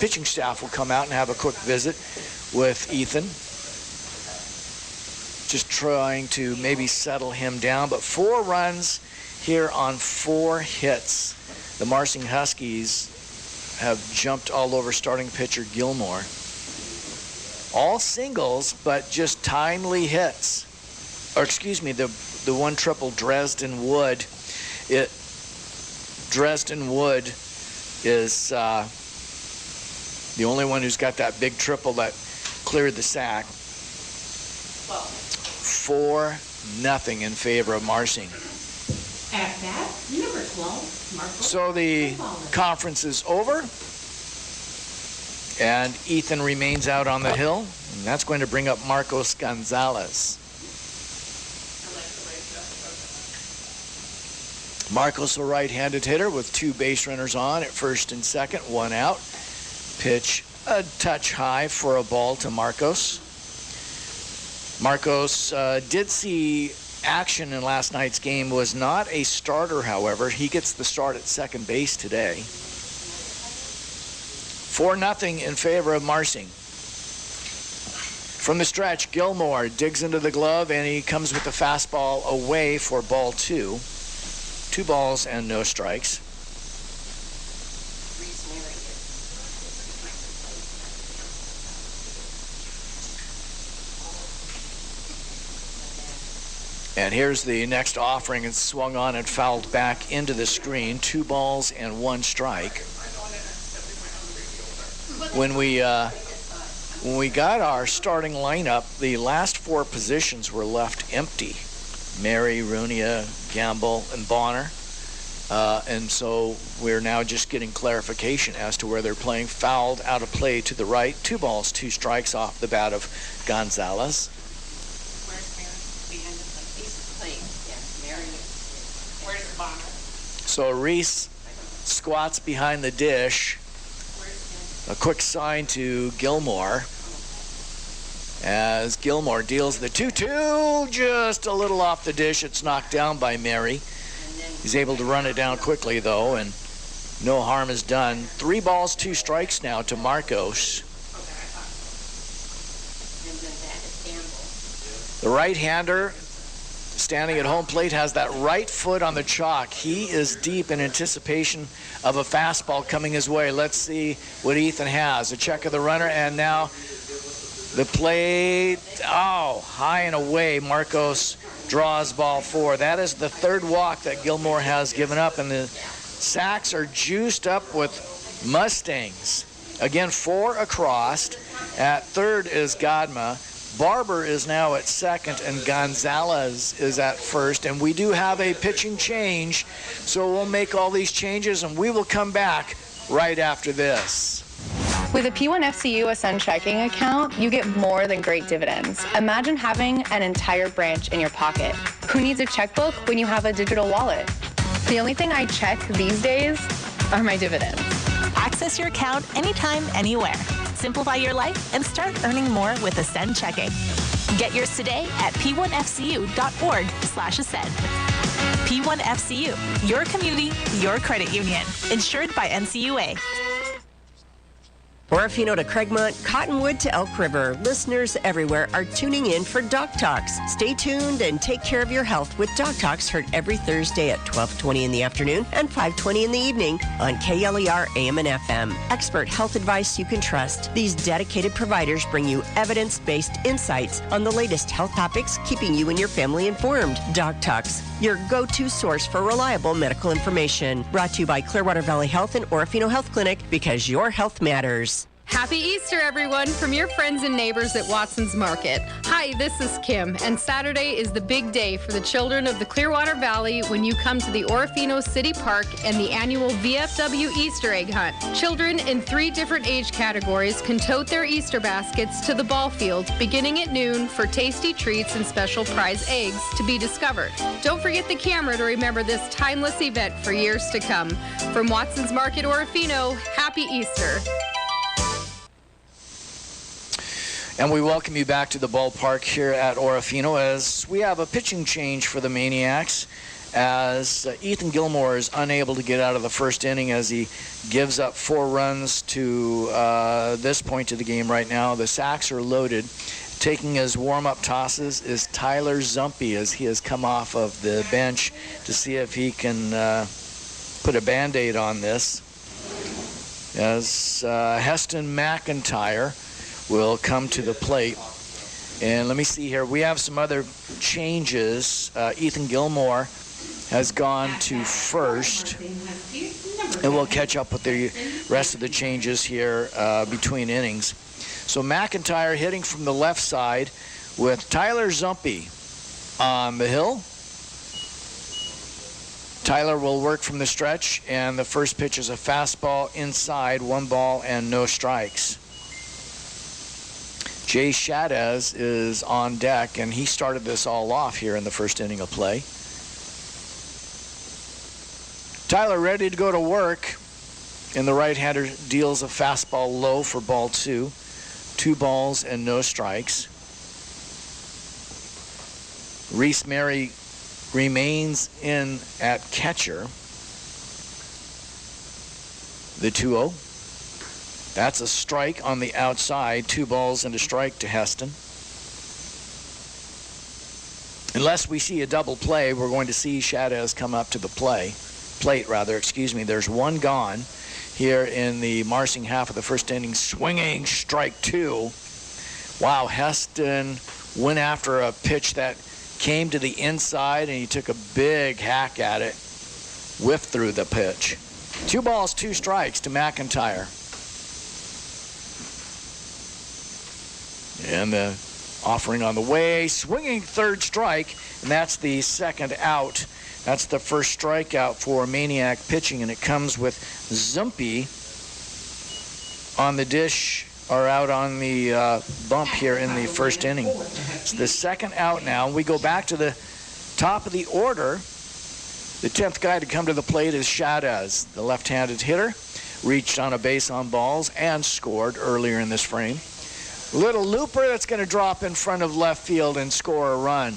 pitching staff will come out and have a quick visit with Ethan. Just trying to maybe settle him down, but 4 runs here on 4 hits. The Marsing Huskies have jumped all over starting pitcher Gilmore. All singles, but just timely hits. Or excuse me, the 1 triple Dresden Wood. Dresden Wood is the only one who's got that big triple that cleared the sack. 4-0 in favor of Marsing. At bat, number 12, Marco. So the conference is over, and Ethan remains out on the hill, and that's going to bring up Marcos Gonzalez. Marcos, a right-handed hitter with 2 base runners on at first and second, 1 out. Pitch a touch high for a ball to Marcos. Marcos did see action in last night's game, was not a starter, however. He gets the start at second base today. 4-0 in favor of Marsing. From the stretch, Gilmore digs into the glove, and he comes with the fastball away for ball 2. 2 balls and no strikes. And here's the next offering. It's swung on and fouled back into the screen. 2 balls and 1 strike. When we got our starting lineup, the last 4 positions were left empty. Mary, Runia, Gamble, and Bonner. And so we're now just getting clarification as to where they're playing. Fouled out of play to the right. 2 balls, 2 strikes off the bat of Gonzalez. So Reese squats behind the dish. A quick sign to Gilmore. As Gilmore deals the 2-2, just a little off the dish. It's knocked down by Mary. He's able to run it down quickly, though, and no harm is done. 3 balls, 2 strikes now to Marcos. The right-hander standing at home plate has that right foot on the chalk. He is deep in anticipation of a fastball coming his way. Let's see what Ethan has. A check of the runner, and now the plate. Oh, high and away. Marcos draws ball 4. That is the 3rd walk that Gilmore has given up, and the sacks are juiced up with Mustangs. Again, 4 across. At third is Godma. Barber is now at second, and Gonzalez is at first. And we do have a pitching change, so we'll make all these changes, and we will come back right after this. With a P1FCU Ascend checking account, you get more than great dividends. Imagine having an entire branch in your pocket. Who needs a checkbook when you have a digital wallet? The only thing I check these days are my dividends. Access your account anytime, anywhere. Simplify your life and start earning more with Ascend checking. Get yours today at p1fcu.org/ascend. P1FCU, your community, your credit union. Insured by NCUA. Orofino to Craigmont, Cottonwood to Elk River. Listeners everywhere are tuning in for Doc Talks. Stay tuned and take care of your health with Doc Talks, heard every Thursday at 12:20 in the afternoon and 5:20 in the evening on KLER AM and FM. Expert health advice you can trust. These dedicated providers bring you evidence-based insights on the latest health topics, keeping you and your family informed. Doc Talks, your go-to source for reliable medical information. Brought to you by Clearwater Valley Health and Orofino Health Clinic, because your health matters. Happy Easter, everyone, from your friends and neighbors at Watson's Market. Hi, this is Kim, and Saturday is the big day for the children of the Clearwater Valley when you come to the Orofino City Park and the annual VFW Easter egg hunt. Children in 3 different age categories can tote their Easter baskets to the ball field beginning at noon for tasty treats and special prize eggs to be discovered. Don't forget the camera to remember this timeless event for years to come. From Watson's Market, Orofino, happy Easter. And we welcome you back to the ballpark here at Orofino as we have a pitching change for the Maniacs, as Ethan Gilmore is unable to get out of the first inning as he gives up 4 runs to this point of the game right now. The sacks are loaded. Taking his warm-up tosses is Tyler Zumpy as he has come off of the bench to see if he can put a Band-Aid on this. As Heston McIntyre will come to the plate. And let me see here. We have some other changes. Ethan Gilmore has gone to first. And we'll catch up with the rest of the changes here between innings. So McIntyre hitting from the left side with Tyler Zumpy on the hill. Tyler will work from the stretch, and the first pitch is a fastball inside, 1 ball and no strikes. Jay Shadez is on deck, and he started this all off here in the first inning of play. Tyler ready to go to work, and the right-hander deals a fastball low for ball 2. 2 balls and no strikes. Reese Mary remains in at catcher. The 2-0. That's a strike on the outside. 2 balls and a strike to Heston. Unless we see a double play, we're going to see Shadez come up to the plate. There's 1 gone here in the Marsing half of the first inning. Swinging strike 2. Wow, Heston went after a pitch that came to the inside, and he took a big hack at it. Whiffed through the pitch. 2 balls, 2 strikes to McIntyre. And the offering on the way, swinging 3rd strike, and that's the 2nd out. That's the first strikeout for Maniac pitching, and it comes with Zumpy on the dish, or out on the bump here in the first inning. It's the 2nd out now. We go back to the top of the order. The 10th guy to come to the plate is Shadez, the left-handed hitter. Reached on a base on balls and scored earlier in this frame. Little looper that's going to drop in front of left field and score a run.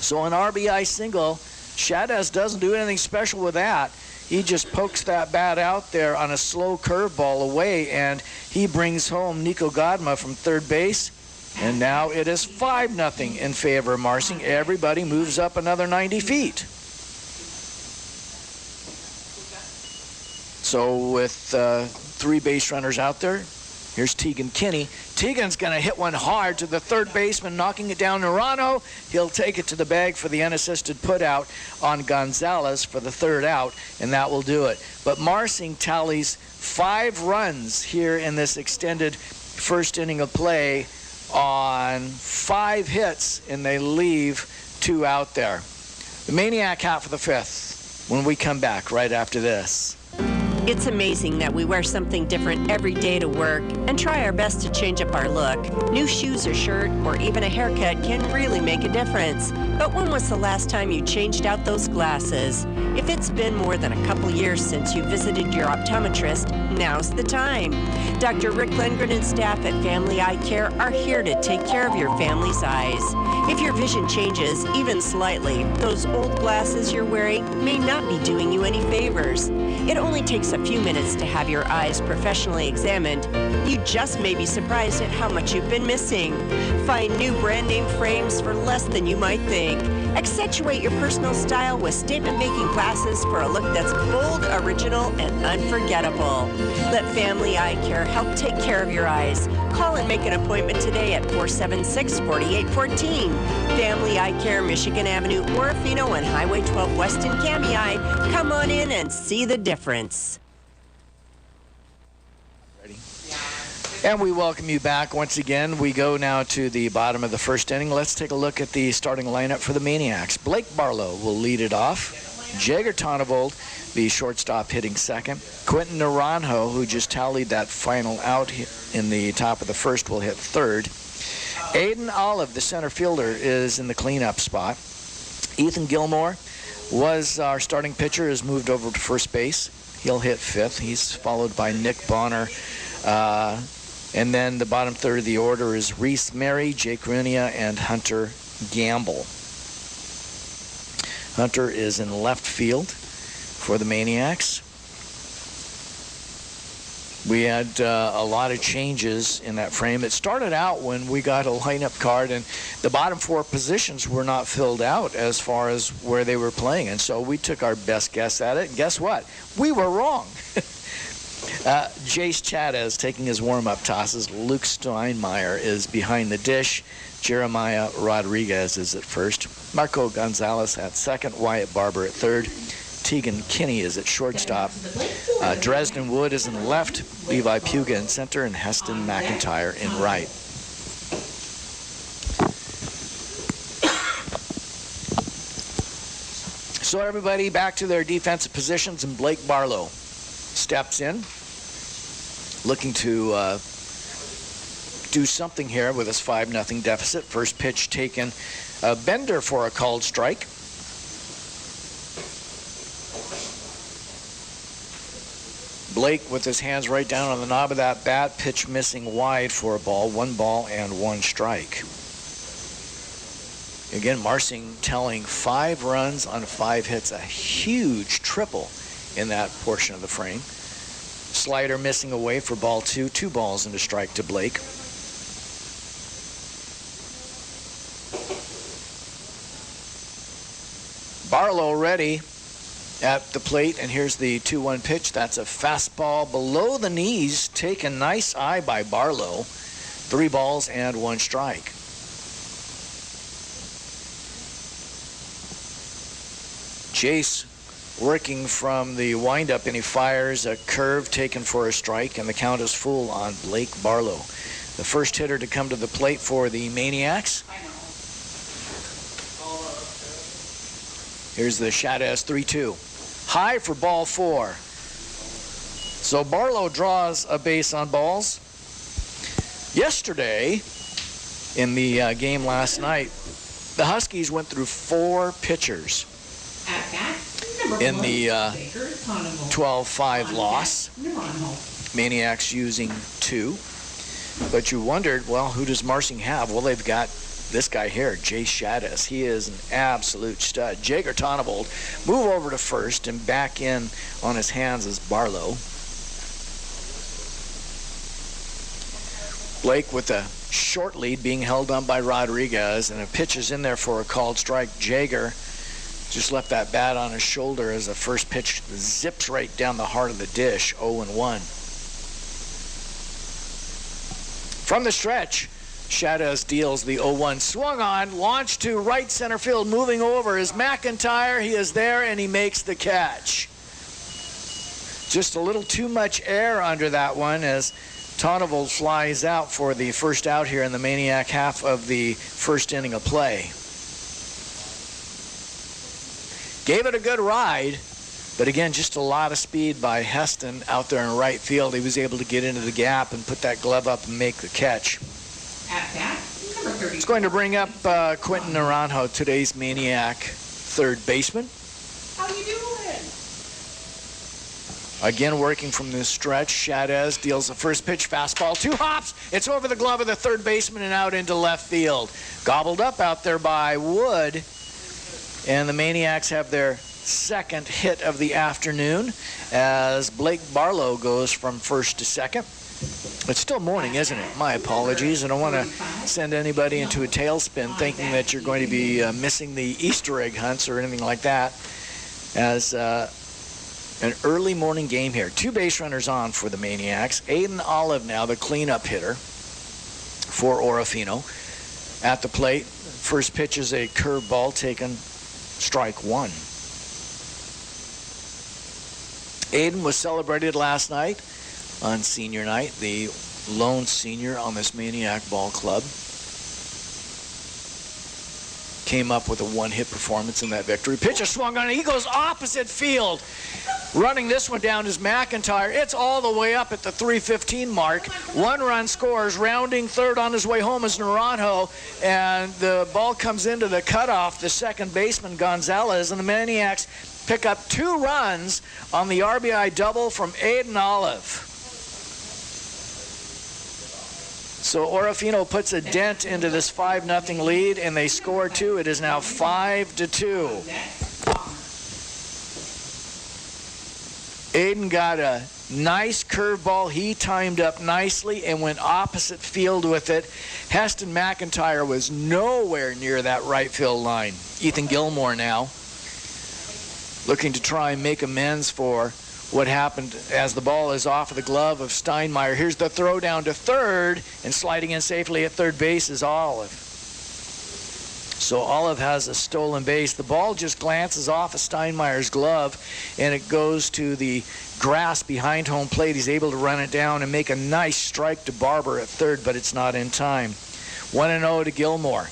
So an RBI single. Shadez doesn't do anything special with that. He just pokes that bat out there on a slow curveball away, and he brings home Nico Godma from 3rd base. And now it is 5-0 in favor of Marsing. Everybody moves up another 90 feet. So with 3 base runners out there, here's Tegan Kinney. Tegan's going to hit one hard to the 3rd baseman, knocking it down Nerano. He'll take it to the bag for the unassisted putout on Gonzalez for the 3rd out, and that will do it. But Marsing tallies 5 runs here in this extended first inning of play on 5 hits, and they leave 2 out there. The Maniac hat for the 5th when we come back right after this. It's amazing that we wear something different every day to work and try our best to change up our look. New shoes or shirt or even a haircut can really make a difference. But when was the last time you changed out those glasses? If it's been more than a couple years since you visited your optometrist, now's the time. Dr. Rick Lindgren and staff at Family Eye Care are here to take care of your family's eyes. If your vision changes, even slightly, those old glasses you're wearing may not be doing you any favors. It only takes a few minutes to have your eyes professionally examined. You just may be surprised at how much you've been missing. Find new brand name frames for less than you might think. Accentuate your personal style with statement-making glasses for a look that's bold, original, and unforgettable. Let Family Eye Care help take care of your eyes. Call and make an appointment today at 476-4814. Family Eye Care, Michigan Avenue, Orofino, and Highway 12 West in Kamei. Come on in and see the difference. And we welcome you back once again. We go now to the bottom of the 1st inning. Let's take a look at the starting lineup for the Maniacs. Blake Barlow will lead it off. Jager Tonnevold, the shortstop, hitting 2nd. Quentin Naranjo, who just tallied that final out in the top of the 1st, will hit 3rd. Aiden Olive, the center fielder, is in the cleanup spot. Ethan Gilmore was our starting pitcher, has moved over to first base. He'll hit 5th. He's followed by Nick Bonner. And then the bottom 3rd of the order is Reese Mary, Jake Runia, and Hunter Gamble. Hunter is in left field for the Maniacs. We had a lot of changes in that frame. It started out when we got a lineup card, and the bottom 4 positions were not filled out as far as where they were playing. And so we took our best guess at it. And guess what? We were wrong. Jace Chavez taking his warm-up tosses. Luke Steinmeier is behind the dish. Jeremiah Rodriguez is at first. Marco Gonzalez at 2nd. Wyatt Barber at 3rd. Tegan Kinney is at shortstop. Dresden Wood is in left. Levi Puga in center. And Heston McIntyre in right. So everybody back to their defensive positions, and Blake Barlow steps in, looking to do something here with his 5-0 deficit. First pitch taken, Bender for a called strike. Blake with his hands right down on the knob of that bat, pitch missing wide for a ball, 1 ball and 1 strike. Again, Marsing telling 5 runs on 5 hits, a huge triple in that portion of the frame. Slider missing away for ball 2, 2 balls and a strike to Blake. Barlow ready at the plate, and here's the 2-1 pitch. That's a fastball below the knees, taken nice eye by Barlow. 3 balls and 1 strike. Jace working from the windup, and he fires a curve taken for a strike, and the count is full on Blake Barlow. The first hitter to come to the plate for the Maniacs. Here's the Chavez 3-2. High for ball 4. So Barlow draws a base on balls. Yesterday, in the game last night, the Huskies went through 4 pitchers in the 12-5 loss. Maniacs using 2. But you wondered, well, who does Marsing have? Well, they've got this guy here, Jace Chavez. He is an absolute stud. Jager Tonnevold move over to first, and back in on his hands is Barlow. Blake with a short lead being held on by Rodriguez, and a pitch is in there for a called strike. Jager just left that bat on his shoulder as the first pitch zips right down the heart of the dish, 0-1. From the stretch, Chavez deals the 0-1. Swung on, launched to right center field, moving over is McIntyre. He is there, and he makes the catch. Just a little too much air under that one as Tonneval flies out for the first out here in the Maniac half of the first inning of play. Gave it a good ride, but again, just a lot of speed by Heston out there in right field. He was able to get into the gap and put that glove up and make the catch. At bat, number 30. It's going to bring up Quentin Naranjo, today's Maniac third baseman. How you doing? Again, working from this stretch, Chavez deals the first pitch, fastball, 2 hops. It's over the glove of the third baseman and out into left field. Gobbled up out there by Wood. And the Maniacs have their second hit of the afternoon as Blake Barlow goes from first to second. It's still morning, isn't it? My apologies. I don't want to send anybody into a tailspin thinking that you're going to be missing the Easter egg hunts or anything like that. As an early morning game here. 2 base runners on for the Maniacs. Aiden Olive now, the cleanup hitter for Orofino. At the plate, first pitch is a curveball taken, strike 1. Aiden was celebrated last night on senior night, the lone senior on this Maniac ball club. Came up with a 1-hit performance in that victory. Pitcher swung on it. He goes opposite field. Running this one down is McIntyre. It's all the way up at the 3:15 mark. 1 run scores. Rounding third on his way home is Naranjo. And the ball comes into the cutoff. The second baseman, Gonzalez. And the Maniacs pick up 2 runs on the RBI double from Aiden Olive. So Orofino puts a dent into this 5-0 lead, and they score 2. It is now 5-2. Aiden got a nice curveball. He timed up nicely and went opposite field with it. Heston McIntyre was nowhere near that right field line. Ethan Gilmore now looking to try and make amends for what happened as the ball is off of the glove of Steinmeier. Here's the throw down to third, and sliding in safely at third base is Olive. So Olive has a stolen base. The ball just glances off of Steinmeier's glove, and it goes to the grass behind home plate. He's able to run it down and make a nice strike to Barber at third, but it's not in time. 1-0 to Gilmore.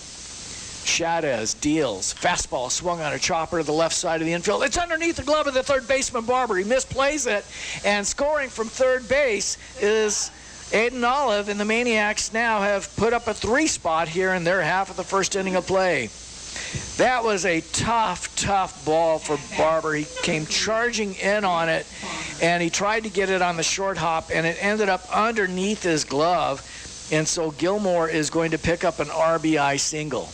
Chavez deals. Fastball swung on a chopper to the left side of the infield. It's underneath the glove of the third baseman, Barber. He misplays it, and scoring from third base is Aiden Olive, and the Maniacs now have put up a 3 spot here in their half of the first inning of play. That was a tough ball for Barber. He came charging in on it, and he tried to get it on the short hop, and it ended up underneath his glove, and so Gilmore is going to pick up an RBI single.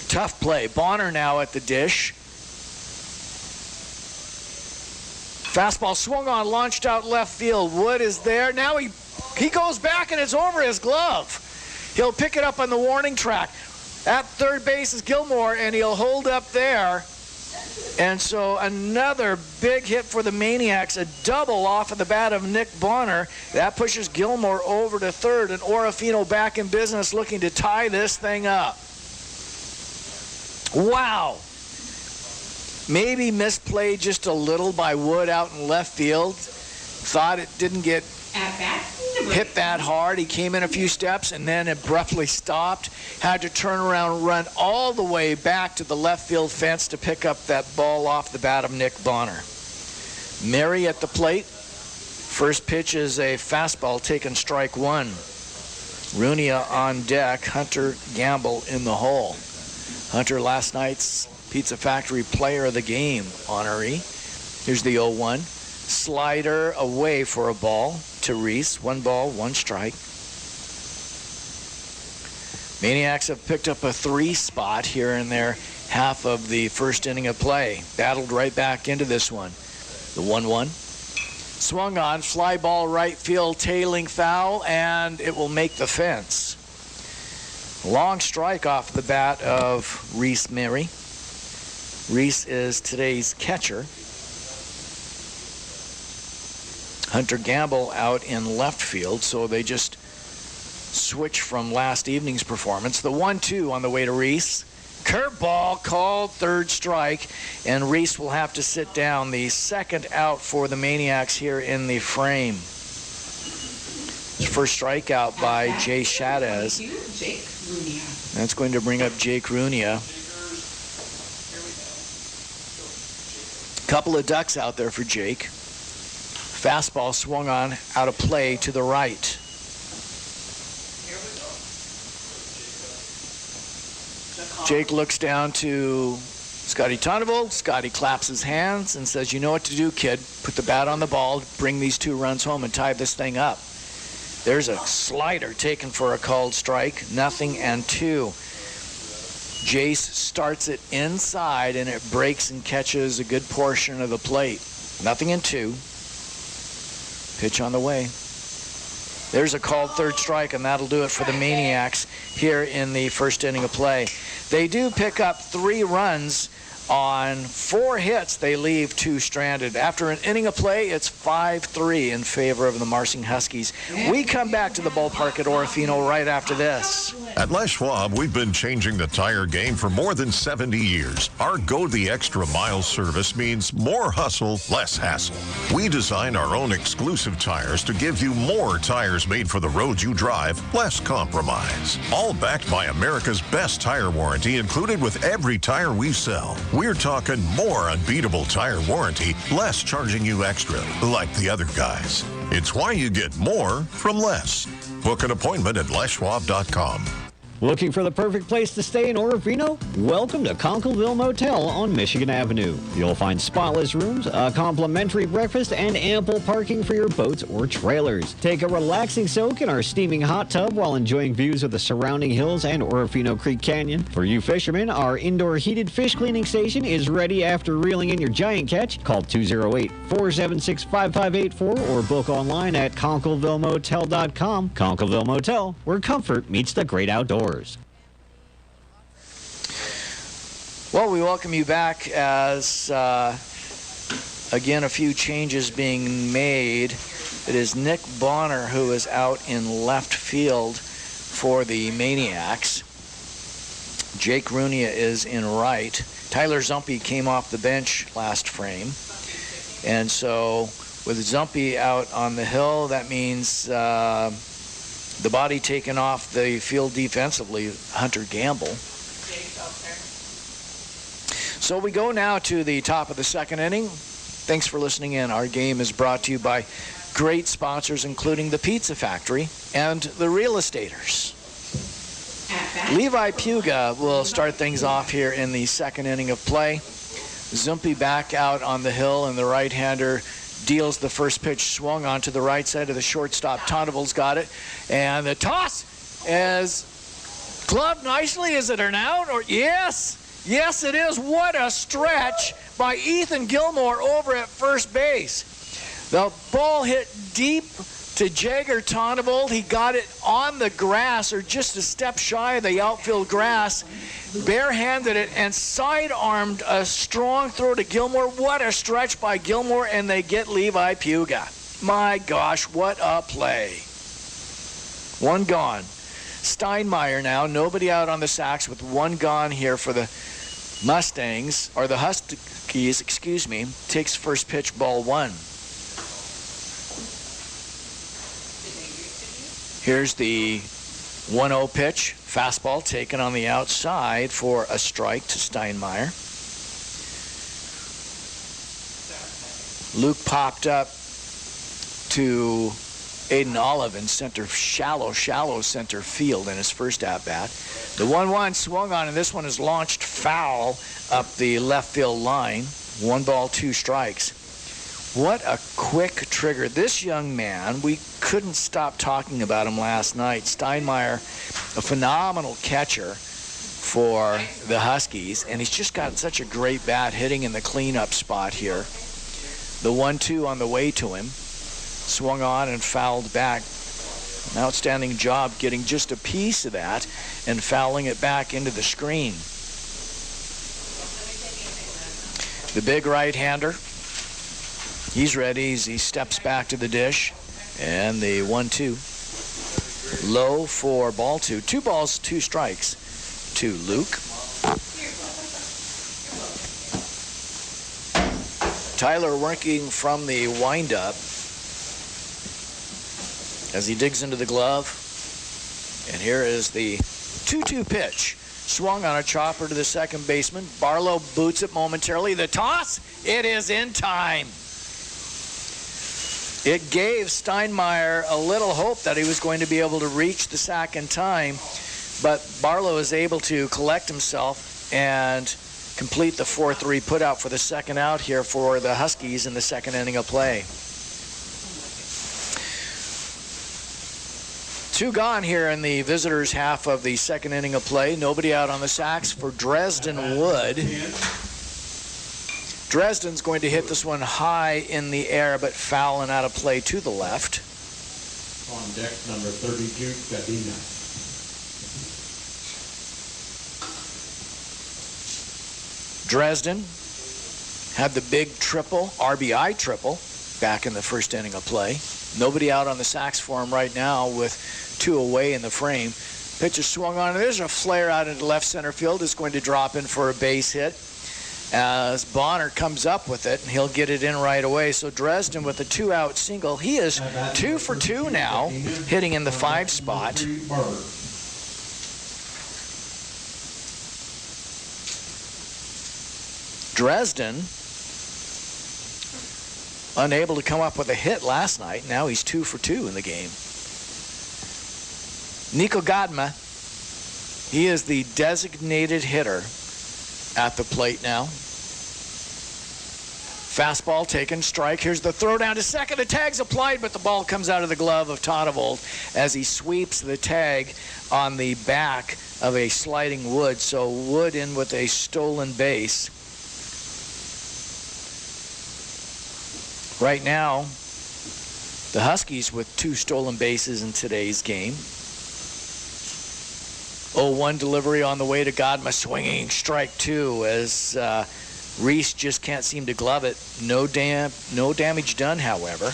Tough play. Bonner now at the dish. Fastball swung on, launched out left field. Wood is there. Now he goes back, and it's over his glove. He'll pick it up on the warning track. At third base is Gilmore, and he'll hold up there. And so another big hit for the Maniacs, a double off of the bat of Nick Bonner. That pushes Gilmore over to third, and Orofino back in business looking to tie this thing up. Wow. Maybe misplayed just a little by Wood out in left field. Thought it didn't get hit that hard. He came in a few steps and then abruptly stopped. Had to turn around, run all the way back to the left field fence to pick up that ball off the bat of Nick Bonner. Mary at the plate. First pitch is a fastball taken, strike 1. Runia on deck. Hunter Gamble in the hole. Hunter, last night's Pizza Factory Player of the Game honoree. Here's the 0-1. Slider away for a ball to Reese. 1 ball, 1 strike. Maniacs have picked up a 3 spot here in their half of the first inning of play. Battled right back into this one. The 1-1. Swung on, fly ball right field, tailing foul, and it will make the fence. Long strike off the bat of Reese Mary. Reese is today's catcher. Hunter Gamble out in left field, so they just switch from last evening's performance. The 1-2 on the way to Reese. Curveball called, third strike, and Reese will have to sit down. The second out for the Maniacs here in the frame. First strikeout by Jay Chavez. That's going to bring up Jake Runia. Couple of ducks out there for Jake. Fastball swung on out of play to the right. Jake looks down to Scotty Tondeval. Scotty claps his hands and says, "You know what to do, kid. Put the bat on the ball, bring these 2 runs home and tie this thing up." There's a slider taken for a called strike. 0-2. Jace starts it inside, and it breaks and catches a good portion of the plate. 0-2. Pitch on the way. There's a called third strike, and that'll do it for the Maniacs here in the first inning of play. They do pick up 3 runs on 4 hits. They leave 2 stranded. After an inning of play, it's 5-3 in favor of the Marsing Huskies. We come back to the ballpark at Orofino right after this. At Les Schwab, we've been changing the tire game for more than 70 years. Our Go the Extra Mile service means more hustle, less hassle. We design our own exclusive tires to give you more tires made for the road you drive, less compromise. All backed by America's best tire warranty included with every tire we sell. We're talking more unbeatable tire warranty, less charging you extra, like the other guys. It's why you get more from less. Book an appointment at leschwab.com. Looking for the perfect place to stay in Orofino? Welcome to Conkleville Motel on Michigan Avenue. You'll find spotless rooms, a complimentary breakfast, and ample parking for your boats or trailers. Take a relaxing soak in our steaming hot tub while enjoying views of the surrounding hills and Orofino Creek Canyon. For you fishermen, our indoor heated fish cleaning station is ready after reeling in your giant catch. Call 208-476-5584 or book online at ConklevilleMotel.com. Conkleville Motel, where comfort meets the great outdoors. Well, we welcome you back as, again, a few changes being made. It is Nick Bonner who is out in left field for the Maniacs. Jake Runia is in right. Tyler Zumpy came off the bench last frame. And so with Zumpy out on the hill, that means the body taken off the field defensively, Hunter Gamble. So we go now to the top of the second inning. Thanks for listening in. Our game is brought to you by great sponsors, including the Pizza Factory and the Real Estaters. Levi Puga will start things off here in the second inning of play. Zumpy back out on the hill, and the right-hander deals the first pitch, swung onto the right side of the shortstop. Tondeval's got it, and the toss is gloved nicely. Is it an out? Or yes, it is. What a stretch by Ethan Gilmore over at first base. The ball hit deep to Jagger Tondeval. He got it on the grass, or just a step shy of the outfield grass, barehanded it and sidearmed a strong throw to Gilmore. What a stretch by Gilmore, and they get Levi Puga. My gosh, what a play. One gone. Steinmeier now, nobody out on the sacks with one gone here for the Mustangs, or the Huskies, excuse me, takes first pitch, ball 1. Here's the 1-0 pitch. Fastball taken on the outside for a strike to Steinmeier. Luke popped up to Aiden Olive in center, shallow center field in his first at-bat. The 1-1 swung on, and this one is launched foul up the left field line. 1 ball, 2 strikes. What a quick trigger. This young man, we couldn't stop talking about him last night. Steinmeier, a phenomenal catcher for the Huskies, and he's just got such a great bat hitting in the cleanup spot here. The 1-2 on the way to him, swung on and fouled back. An outstanding job getting just a piece of that and fouling it back into the screen. The big right-hander, he's ready as he steps back to the dish. And the 1-2. Low for ball 2. 2 balls, 2 strikes to Luke. Tyler working from the windup. as he digs into the glove. And here is the 2-2 pitch. Swung on a chopper to the second baseman. Barlow boots it momentarily. The toss, it is in time. It gave Steinmeier a little hope that he was going to be able to reach the sack in time, but Barlow is able to collect himself and complete the 4-3 putout for the second out here for the Huskies in the second inning of play. 2 gone here in the visitors' half of the second inning of play. Nobody out on the sacks for Dresden Wood. Dresden's going to hit this one high in the air, but foul and out of play to the left. On deck, number 32, Kadina. Dresden had the big triple, RBI triple, back in the first inning of play. Nobody out on the sacks for him right now with 2 away in the frame. Pitch is swung on. There's a flare out into left center field. It's going to drop in for a base hit as Bonner comes up with it, and he'll get it in right away. So Dresden with a 2-out single. He is 2 for 2 now, hitting in the 5 spot. Dresden unable to come up with a hit last night. Now he's 2 for 2 in the game. Nico Godma, he is the designated hitter at the plate now. Fastball taken, strike. Here's the throw down to second. The tag's applied, but the ball comes out of the glove of Tonnavold as he sweeps the tag on the back of a sliding Wood. So Wood in with a stolen base. Right now, the Huskies with 2 stolen bases in today's game. 0-1 delivery on the way to Godma, swinging strike 2 as Reese just can't seem to glove it. No damage done, however.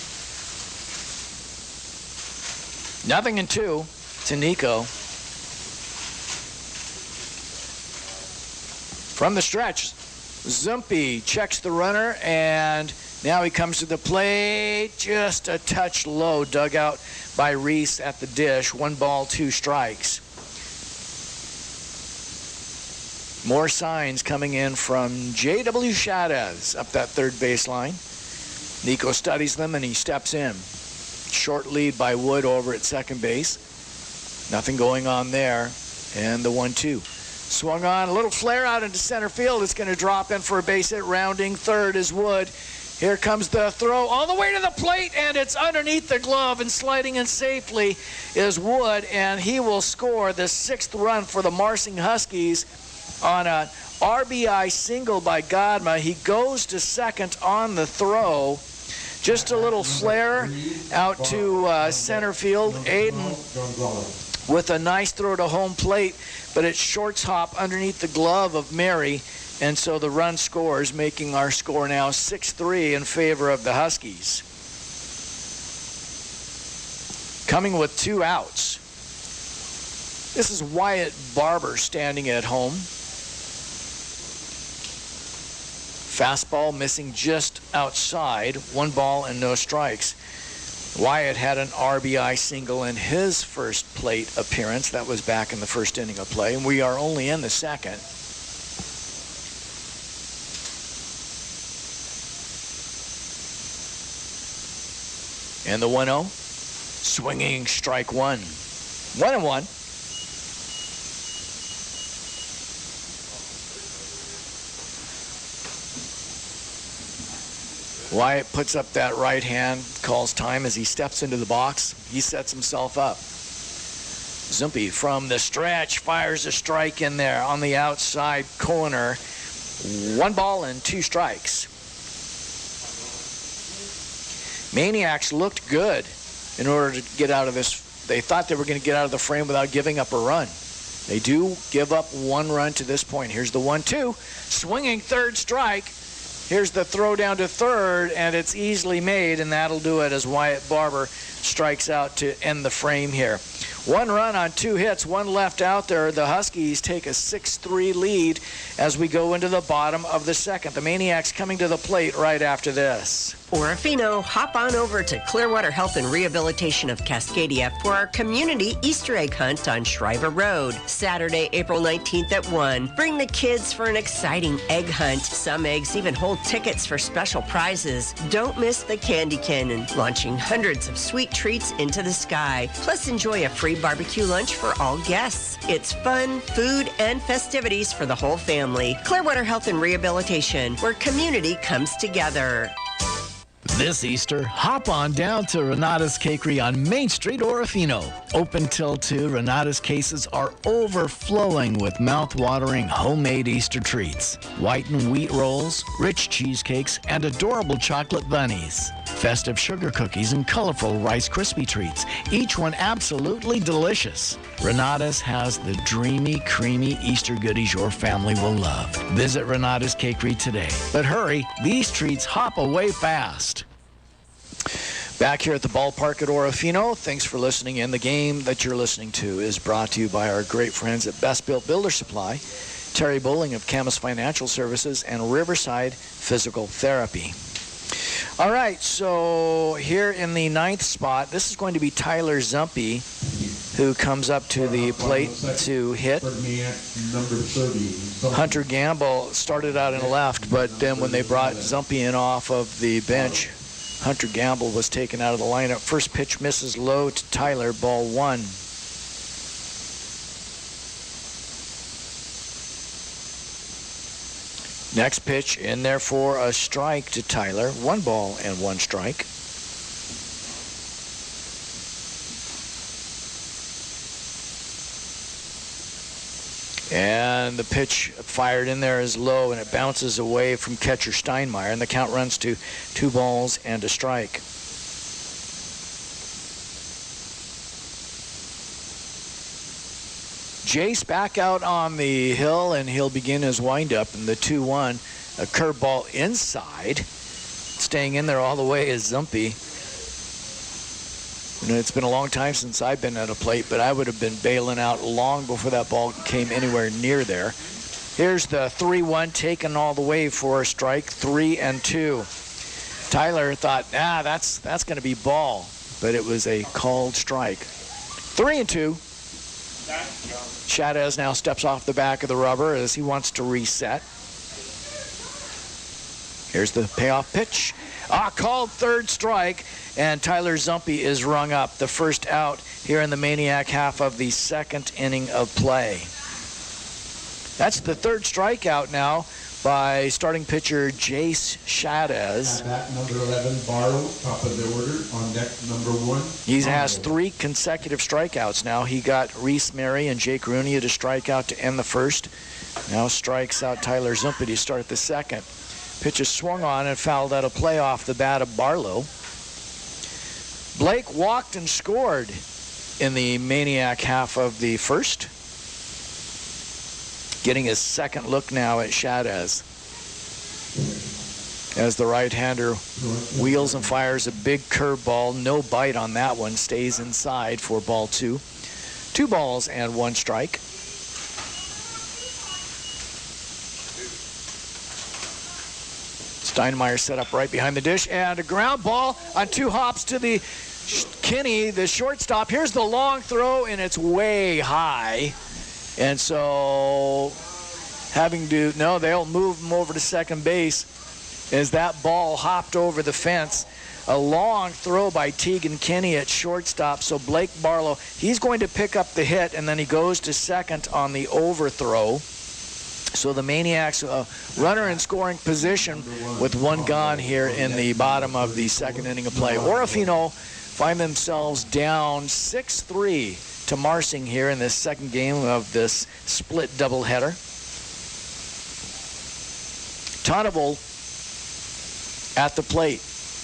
0-2 to Nico. From the stretch, Zumpy checks the runner, and now he comes to the plate, just a touch low, dug out by Reese at the dish. 1 ball, 2 strikes. More signs coming in from J.W. Shadez up that third baseline. Nico studies them and he steps in. Short lead by Wood over at second base. Nothing going on there. And the 1-2. Swung on, a little flare out into center field. It's going to drop in for a base hit. Rounding third is Wood. Here comes the throw all the way to the plate, and it's underneath the glove, and sliding in safely is Wood, and he will score the 6th run for the Marsing Huskies on an RBI single by Godma. He goes to second on the throw. Just a little flare out to center field. Aiden with a nice throw to home plate, but it shorts hop underneath the glove of Mary. And so the run scores, making our score now 6-3 in favor of the Huskies. Coming with 2 outs. This is Wyatt Barber standing at home. Fastball missing just outside. 1 ball and no strikes. Wyatt had an RBI single in his first plate appearance. That was back in the first inning of play, and we are only in the second. And the 1-0, swinging strike 1. 1-1. Wyatt puts up that right hand, calls time as he steps into the box. He sets himself up. Zumpy from the stretch fires a strike in there on the outside corner. 1 ball and 2 strikes. Maniacs looked good in order to get out of this. They thought they were going to get out of the frame without giving up a run. They do give up 1 run to this point. Here's the 1-2, swinging third strike. Here's the throw down to third, and it's easily made, and that'll do it as Wyatt Barber strikes out to end the frame here. 1 run on 2 hits, 1 left out there. The Huskies take a 6-3 lead as we go into the bottom of the second. The Maniacs coming to the plate right after this. Orofino, hop on over to Clearwater Health and Rehabilitation of Cascadia for our community Easter egg hunt on Shriver Road, Saturday, April 19th at 1. Bring the kids for an exciting egg hunt. Some eggs even hold tickets for special prizes. Don't miss the Candy Cannon, launching hundreds of sweet treats into the sky. Plus, enjoy a free barbecue lunch for all guests. It's fun, food, and festivities for the whole family. Clearwater Health and Rehabilitation, where community comes together. This Easter, hop on down to Renata's Cakery on Main Street, Orofino. Open till 2, Renata's cases are overflowing with mouth-watering homemade Easter treats. White and wheat rolls, rich cheesecakes, and adorable chocolate bunnies. Festive sugar cookies and colorful Rice Krispie treats, each one absolutely delicious. Renata's has the dreamy, creamy Easter goodies your family will love. Visit Renata's Cakery today. But hurry, these treats hop away fast. Back here at the ballpark at Orofino, thanks for listening in. The game that you're listening to is brought to you by our great friends at Best Built Builder Supply, Terry Bowling of Camus Financial Services, and Riverside Physical Therapy. All right, so here in the 9th spot, this is going to be Tyler Zumpy, who comes up to the plate to hit. Hunter Gamble started out in left, but then when they brought Zumpy in off of the bench, Hunter Gamble was taken out of the lineup. First pitch misses low to Tyler, ball 1. Next pitch in there for a strike to Tyler. 1 ball and 1 strike. And the pitch fired in there is low, and it bounces away from catcher Steinmeier, and the count runs to 2 balls and a strike. Jace back out on the hill, and he'll begin his windup in the 2-1. A curveball inside. Staying in there all the way is Zumpy. You know, it's been a long time since I've been at a plate, but I would have been bailing out long before that ball came anywhere near there. Here's the 3-1 taken all the way for a strike, 3-2. Tyler thought, that's going to be ball, but it was a called strike. 3-2. Chavez now steps off the back of the rubber as he wants to reset. Here's the payoff pitch. Called third strike, and Tyler Zumpy is rung up. The first out here in the Maniac half of the 2nd inning of play. That's the 3rd strikeout now by starting pitcher Jace Chavez. At number 11, Barlow, top of the order on deck number 1. He has 3 consecutive strikeouts now. He got Reese Mary and Jake Rooney to strike out to end the 1st. Now strikes out Tyler Zumpy to start the 2nd. Pitch is swung on and fouled out of play off the bat of Barlow. Blake walked and scored in the Maniac half of the 1st. Getting his 2nd look now at Chavez. As the right-hander wheels and fires a big curveball. No bite on that one. Stays inside for ball 2. 2 balls and 1 strike. Steinmeier set up right behind the dish, and a ground ball on 2 hops to the Kinney, the shortstop. Here's the long throw, and it's way high. And so they'll move him over to second base as that ball hopped over the fence. A long throw by Tegan Kinney at shortstop. So Blake Barlow, he's going to pick up the hit, and then he goes to second on the overthrow. So the Maniacs, runner in scoring position with 1 gone here in the bottom of the 2nd inning of play. Orofino find themselves down 6-3 to Marsing here in this 2nd game of this split doubleheader. Tonable at the plate.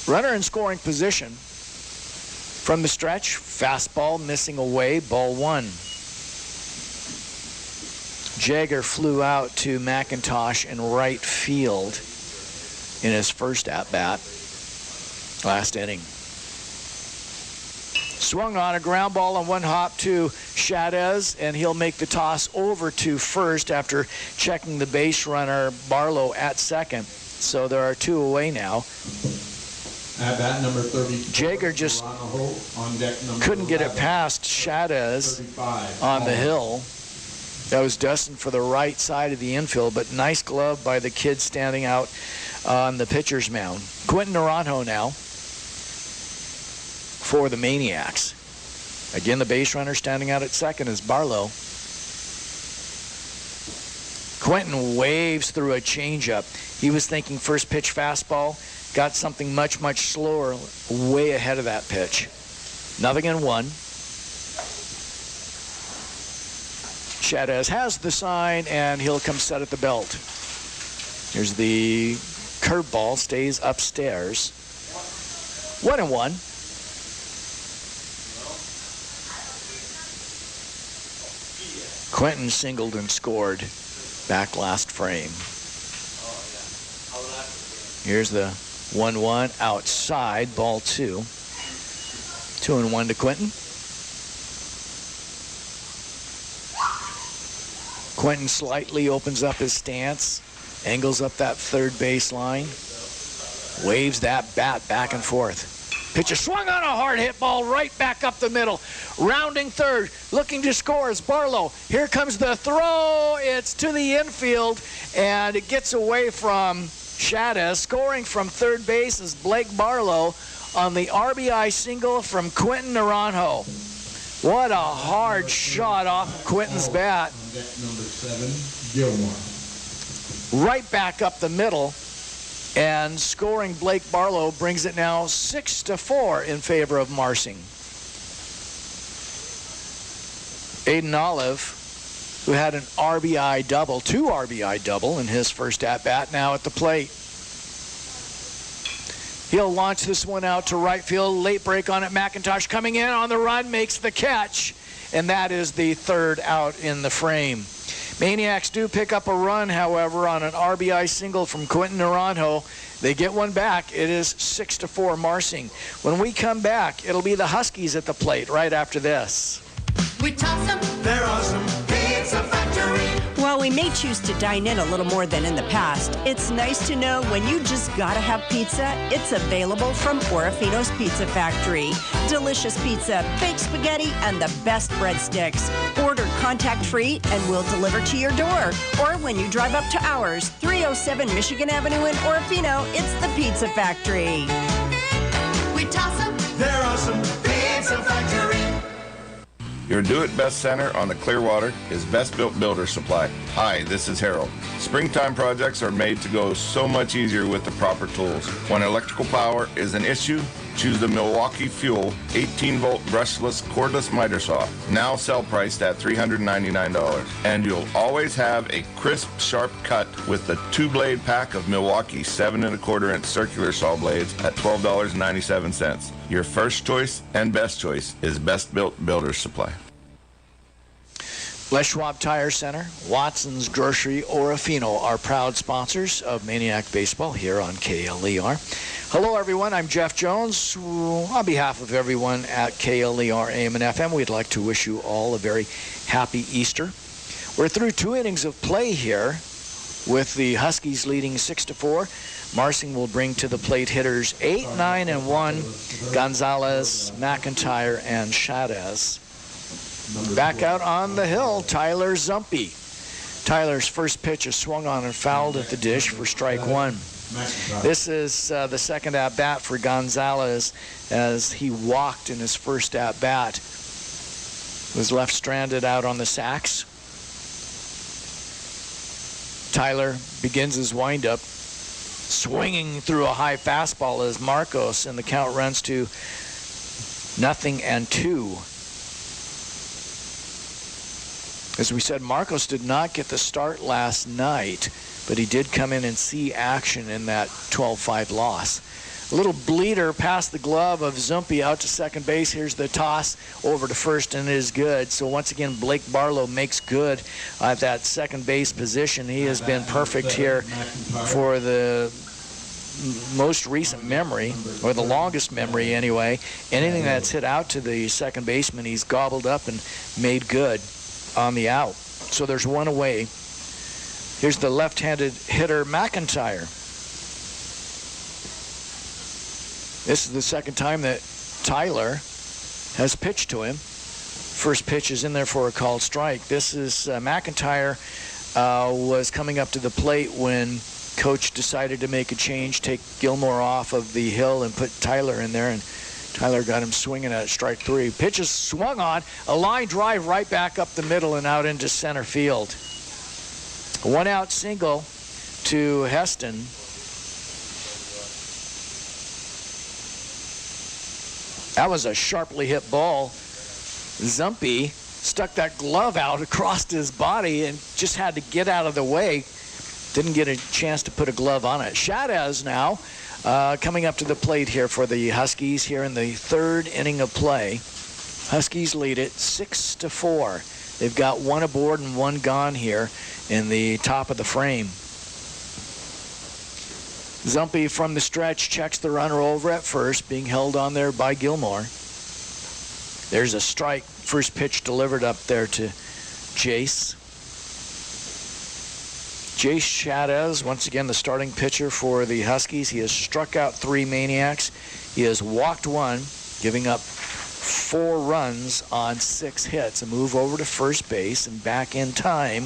Runner in scoring position. From the stretch, fastball missing away, ball 1. Jagger flew out to McIntosh in right field in his first at-bat last inning. Swung on a ground ball on 1 hop to Chavez, and he'll make the toss over to first after checking the base runner Barlow at second. So there are 2 away now. At bat number 30. Jager just on deck number couldn't get it 11. past Shadez 35. on the hill. That was destined for the right side of the infield, but nice glove by the kid standing out on the pitcher's mound. Quentin Naranjo now for the Maniacs. Again, the base runner standing out at second is Barlow. Quentin waves through a changeup. He was thinking first pitch fastball, got something much, much slower, way ahead of that pitch. 0-1. Shadez has the sign, and he'll come set at the belt. Here's the curveball, stays upstairs. 1-1. Quentin singled and scored back last frame. Here's the 1-1 outside, ball 2. 2-1 to Quentin. Quentin slightly opens up his stance, angles up that third baseline, waves that bat back and forth. Pitcher swung on a hard hit ball right back up the middle. Rounding third, looking to score is Barlow. Here comes the throw. It's to the infield, and it gets away from Shadez. Scoring from third base is Blake Barlow on the RBI single from Quentin Naranjo. What a hard shot off Quentin's bat. On deck number 7, Gilmore. Right back up the middle. And scoring Blake Barlow brings it now 6-4 in favor of Marsing. Aiden Olive, who had an RBI double, 2 RBI double in his first at-bat, now at the plate. He'll launch this one out to right field. Late break on it. McIntosh coming in on the run, makes the catch. And that is the third out in the frame. Maniacs do pick up a run, however, on an RBI single from Quentin Naranjo. They get one back. It is 6-4 Marsing. When we come back, it'll be the Huskies at the plate right after this. We toss them, they're awesome. Pizza Factory. While we may choose to dine in a little more than in the past, it's nice to know when you just gotta have pizza, it's available from Orofino's Pizza Factory. Delicious pizza, baked spaghetti, and the best breadsticks. Order contact-free and we'll deliver to your door. Or when you drive up to ours, 307 Michigan Avenue in Orofino, it's the Pizza Factory. We toss them, they're awesome. Pizza Factory. Your do-it-best center on the Clearwater is Best Built Builder Supply. Hi, this is Harold. Springtime projects are made to go so much easier with the proper tools. When electrical power is an issue, choose the Milwaukee Fuel 18-volt brushless cordless miter saw, now sell priced at $399. And you'll always have a crisp, sharp cut with the 2-blade pack of Milwaukee 7 1/4-inch circular saw blades at $12.97. Your first choice and best choice is Best Built Builder's Supply. Les Schwab Tire Center, Watson's Grocery, Orofino are proud sponsors of Maniac Baseball here on KLER. Hello, everyone. I'm Jeff Jones. On behalf of everyone at KLER AM and FM, we'd like to wish you all a very happy Easter. We're through 2 innings of play here with the Huskies leading 6-4. Marsing will bring to the plate hitters 8, 9, and 1, Gonzalez, McIntyre, and Shadez. Back out on the hill, Tyler Zumpy. Tyler's first pitch is swung on and fouled at the dish for strike 1. This is the second at-bat for Gonzalez as he walked in his first at-bat. Was left stranded out on the sacks. Tyler begins his windup, swinging through a high fastball as Marcos, and the count runs to 0-2. As we said, Marcos did not get the start last night, but he did come in and see action in that 12-5 loss. A little bleeder past the glove of Zumpy out to second base. Here's the toss over to first, and it is good. So once again, Blake Barlow makes good at that second base position. He has been perfect here for the most recent memory, or the longest memory anyway. Anything that's hit out to the second baseman, he's gobbled up and made good on the out. So there's one away. Here's the left-handed hitter, McIntyre. This is the second time that Tyler has pitched to him. First pitch is in there for a called strike. This is McIntyre was coming up to the plate when coach decided to make a change, take Gilmore off of the hill and put Tyler in there, and Tyler got him swinging at strike 3. Pitch is swung on, a line drive right back up the middle and out into center field. A 1-out single to Heston. That was a sharply hit ball. Zumpy stuck that glove out across his body and just had to get out of the way. Didn't get a chance to put a glove on it. Chavez now coming up to the plate here for the Huskies here in the 3rd inning of play. Huskies lead it 6-4. They've got 1 aboard and 1 gone here in the top of the frame. Zumpy from the stretch checks the runner over at first, being held on there by Gilmore. There's a strike. First pitch delivered up there to Jace. Jace Chavez, once again the starting pitcher for the Huskies. He has struck out 3 Maniacs. He has walked 1, giving up 4 runs on 6 hits. A move over to first base, and back in time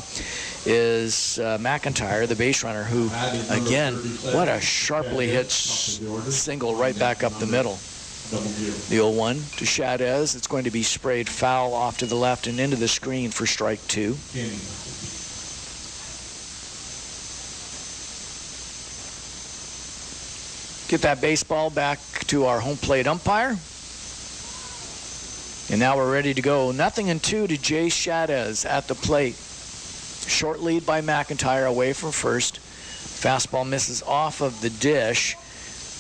is McIntyre, the base runner, who, again, what a sharply hit single right back up the middle. The 0-1 to Chavez. It's going to be sprayed foul off to the left and into the screen for strike 2. Get that baseball back to our home plate umpire. And now we're ready to go. 0-2 to Jace Chavez at the plate. Short lead by McIntyre away from first. Fastball misses off of the dish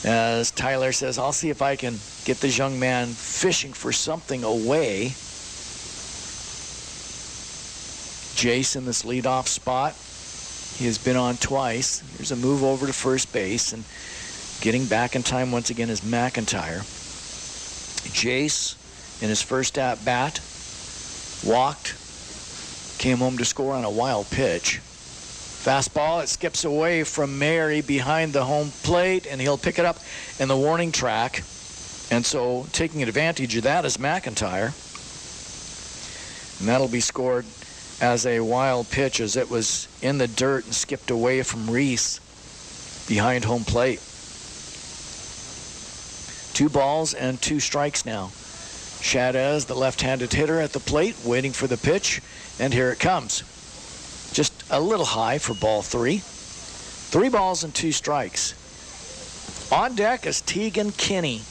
as Tyler says, I'll see if I can get this young man fishing for something away. Jace in this leadoff spot. He has been on twice. Here's a move over to first base, and getting back in time once again is McIntyre. Jace in his first at bat walked, came home to score on a wild pitch. Fastball, it skips away from Mary behind the home plate, and he'll pick it up in the warning track. And so taking advantage of that is McIntyre. And that'll be scored as a wild pitch as it was in the dirt and skipped away from Reese behind home plate. 2 balls and 2 strikes now. Chavez, the left-handed hitter at the plate, waiting for the pitch, and here it comes. Just a little high for ball 3. 3 balls and 2 strikes. On deck is Tegan Kinney.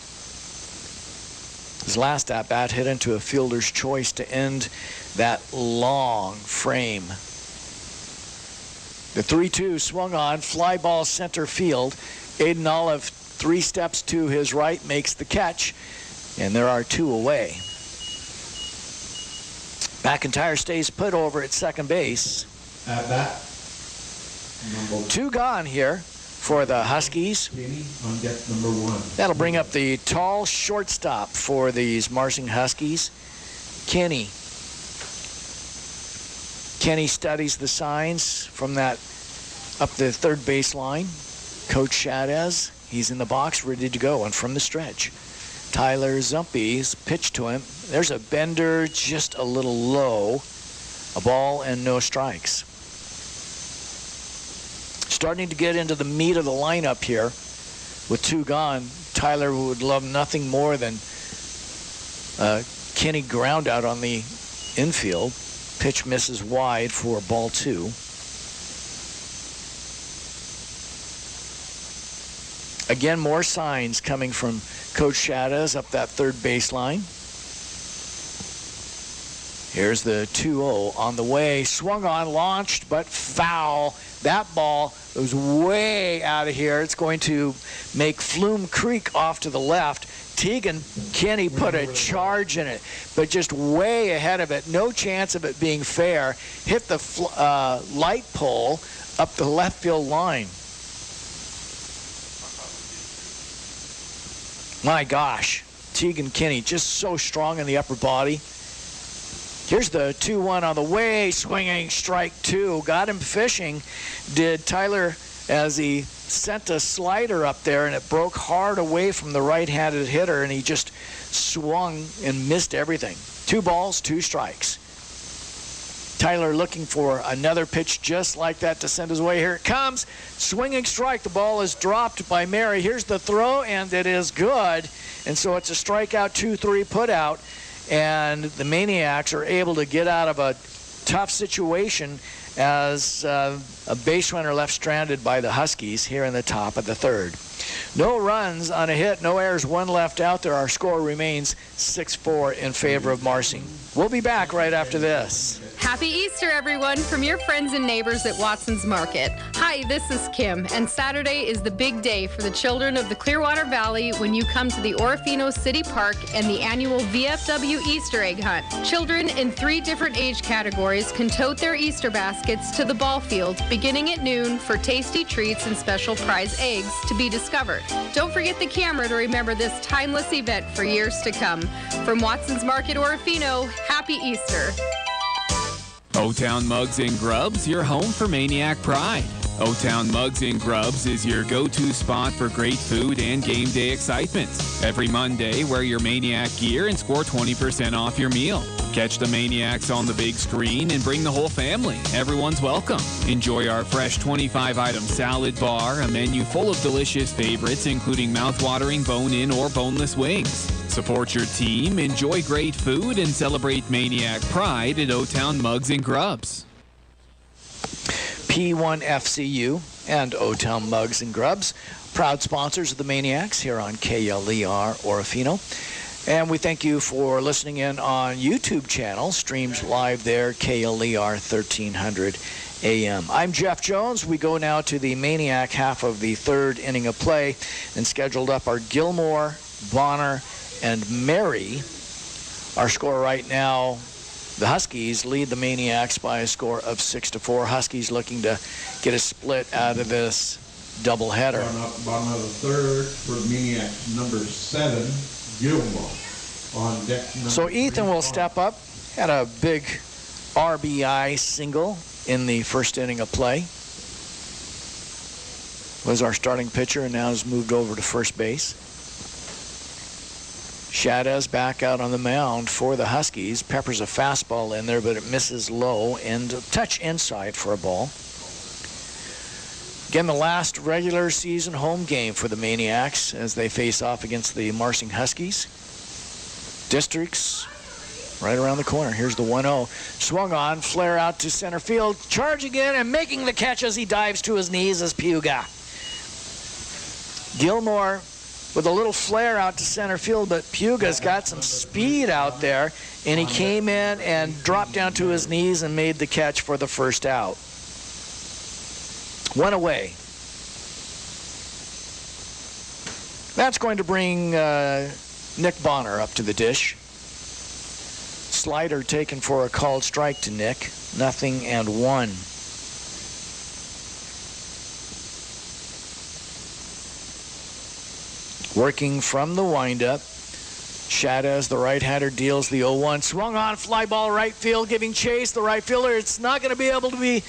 His last at-bat hit into a fielder's choice to end that long frame. The 3-2 swung on, fly ball center field. Aiden Olive 3 steps to his right, makes the catch, and there are 2 away. McIntyre stays put over at second base. At bat. 2 gone here for the Huskies. On deck number 1. That'll bring up the tall shortstop for these Marsing Huskies, Kenny. Kenny studies the signs from that up the third baseline. Coach Chavez, he's in the box ready to go, and from the stretch, Tyler Zumpy's pitch to him. There's a bender just a little low. A ball and no strikes. Starting to get into the meat of the lineup here with 2 gone. Tyler would love nothing more than Kenny ground out on the infield. Pitch misses wide for ball 2. Again, more signs coming from Coach Chavez up that third baseline. Here's the 2-0 on the way. Swung on, launched, but foul. That ball was way out of here. It's going to make Flume Creek off to the left. Tegan Kinney put a charge in it, but just way ahead of it. No chance of it being fair. Hit the light pole up the left field line. My gosh, Tegan Kinney just so strong in the upper body. Here's the 2-1 on the way, swinging strike 2. Got him fishing. Did Tyler as he sent a slider up there, and it broke hard away from the right-handed hitter, and he just swung and missed everything. 2 balls, 2 strikes. Tyler looking for another pitch just like that to send his way. Here it comes. Swinging strike. The ball is dropped by Mary. Here's the throw, and it is good. And so it's a strikeout, 2-3 put out. And the Maniacs are able to get out of a tough situation as a base runner left stranded by the Huskies here in the top of the 3rd. No runs on a hit, no errors, 1 left out there. Our score remains 6-4 in favor of Marsing. We'll be back right after this. Happy Easter, everyone, from your friends and neighbors at Watson's Market. Hi, this is Kim, and Saturday is the big day for the children of the Clearwater Valley when you come to the Orofino City Park and the annual VFW Easter egg hunt. Children in 3 different age categories can tote their Easter baskets to the ball field beginning at noon for tasty treats and special prize eggs to be discovered. Don't forget the camera to remember this timeless event for years to come. From Watson's Market, Orofino, happy Easter. O-Town Mugs and Grubs, your home for Maniac Pride. O-Town Mugs and Grubs is your go-to spot for great food and game day excitement. Every Monday, wear your Maniac gear and score 20% off your meal. Catch the Maniacs on the big screen and bring the whole family. Everyone's welcome. Enjoy our fresh 25-item salad bar, a menu full of delicious favorites, including mouth-watering bone-in or boneless wings. Support your team, enjoy great food, and celebrate Maniac Pride at O-Town Mugs and Grubs. P1FCU and O-Town Mugs and Grubs, proud sponsors of the Maniacs here on KLER Orofino. And we thank you for listening in on YouTube channel, streams live there, KLER 1300 AM. I'm Jeff Jones. We go now to the Maniac half of the 3rd inning of play, and scheduled up are Gilmore, Bonner, and Mary. Our score right now, the Huskies lead the Maniacs by a score of 6-4. Huskies looking to get a split out of this doubleheader. Bottom of the 3rd for Maniacs, number 7, Gilmore. On deck number So Ethan will step up. Had a big RBI single in the 1st inning of play. Was our starting pitcher and now has moved over to first base. Shadez back out on the mound for the Huskies. Peppers a fastball in there, but it misses low and a touch inside for a ball. Again, the last regular season home game for the Maniacs as they face off against the Marsing Huskies. Districts right around the corner. Here's the 1-0. Swung on, flare out to center field. Charging in and making the catch as he dives to his knees is Puga. Gilmore with a little flare out to center field, but Puga's got some speed out there, and he came in and dropped down to his knees and made the catch for the 1st out. 1 away. That's going to bring Nick Bonner up to the dish. Slider taken for a called strike to Nick. 0-1. Working from the windup. Shadez, the right-hander, deals the 0-1. Swung on, fly ball right field, giving chase. The right fielder, it's not going to be able to be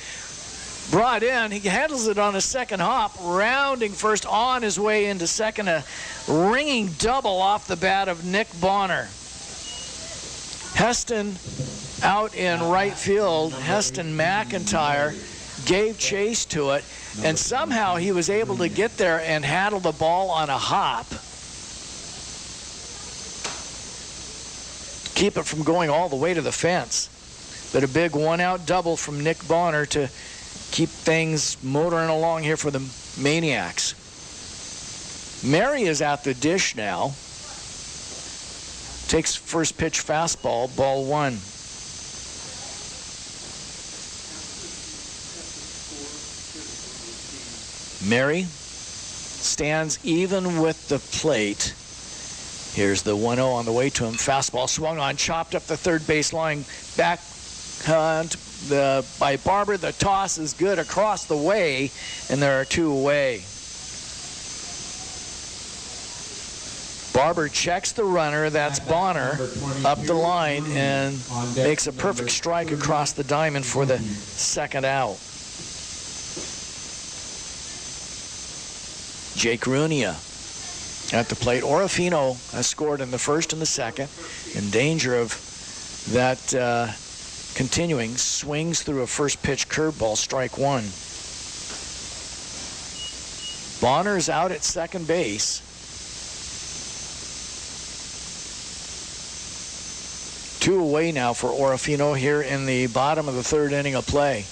brought in. He handles it on a 2nd hop, rounding first on his way into 2nd. A ringing double off the bat of Nick Bonner. Heston out in right field. Heston McIntyre gave chase to it, and somehow he was able to get there and handle the ball on a hop. Keep it from going all the way to the fence. But a big 1-out double from Nick Bonner to keep things motoring along here for the Maniacs. Mary is at the dish now. Takes first pitch fastball, ball 1. Mary stands even with the plate. Here's the 1-0 on the way to him. Fastball swung on, chopped up the 3rd base line. Back hunt by Barber. The toss is good across the way, and there are 2 away. Barber checks the runner, that's Bonner, up the line and makes a perfect strike across the diamond for the 2nd out. Jake Runia at the plate. Orofino has scored in the first and the second. In danger of that continuing. Swings through a first pitch curveball, strike one. Bonner is out at second base. 2 away now for Orofino here in the bottom of the third inning of play.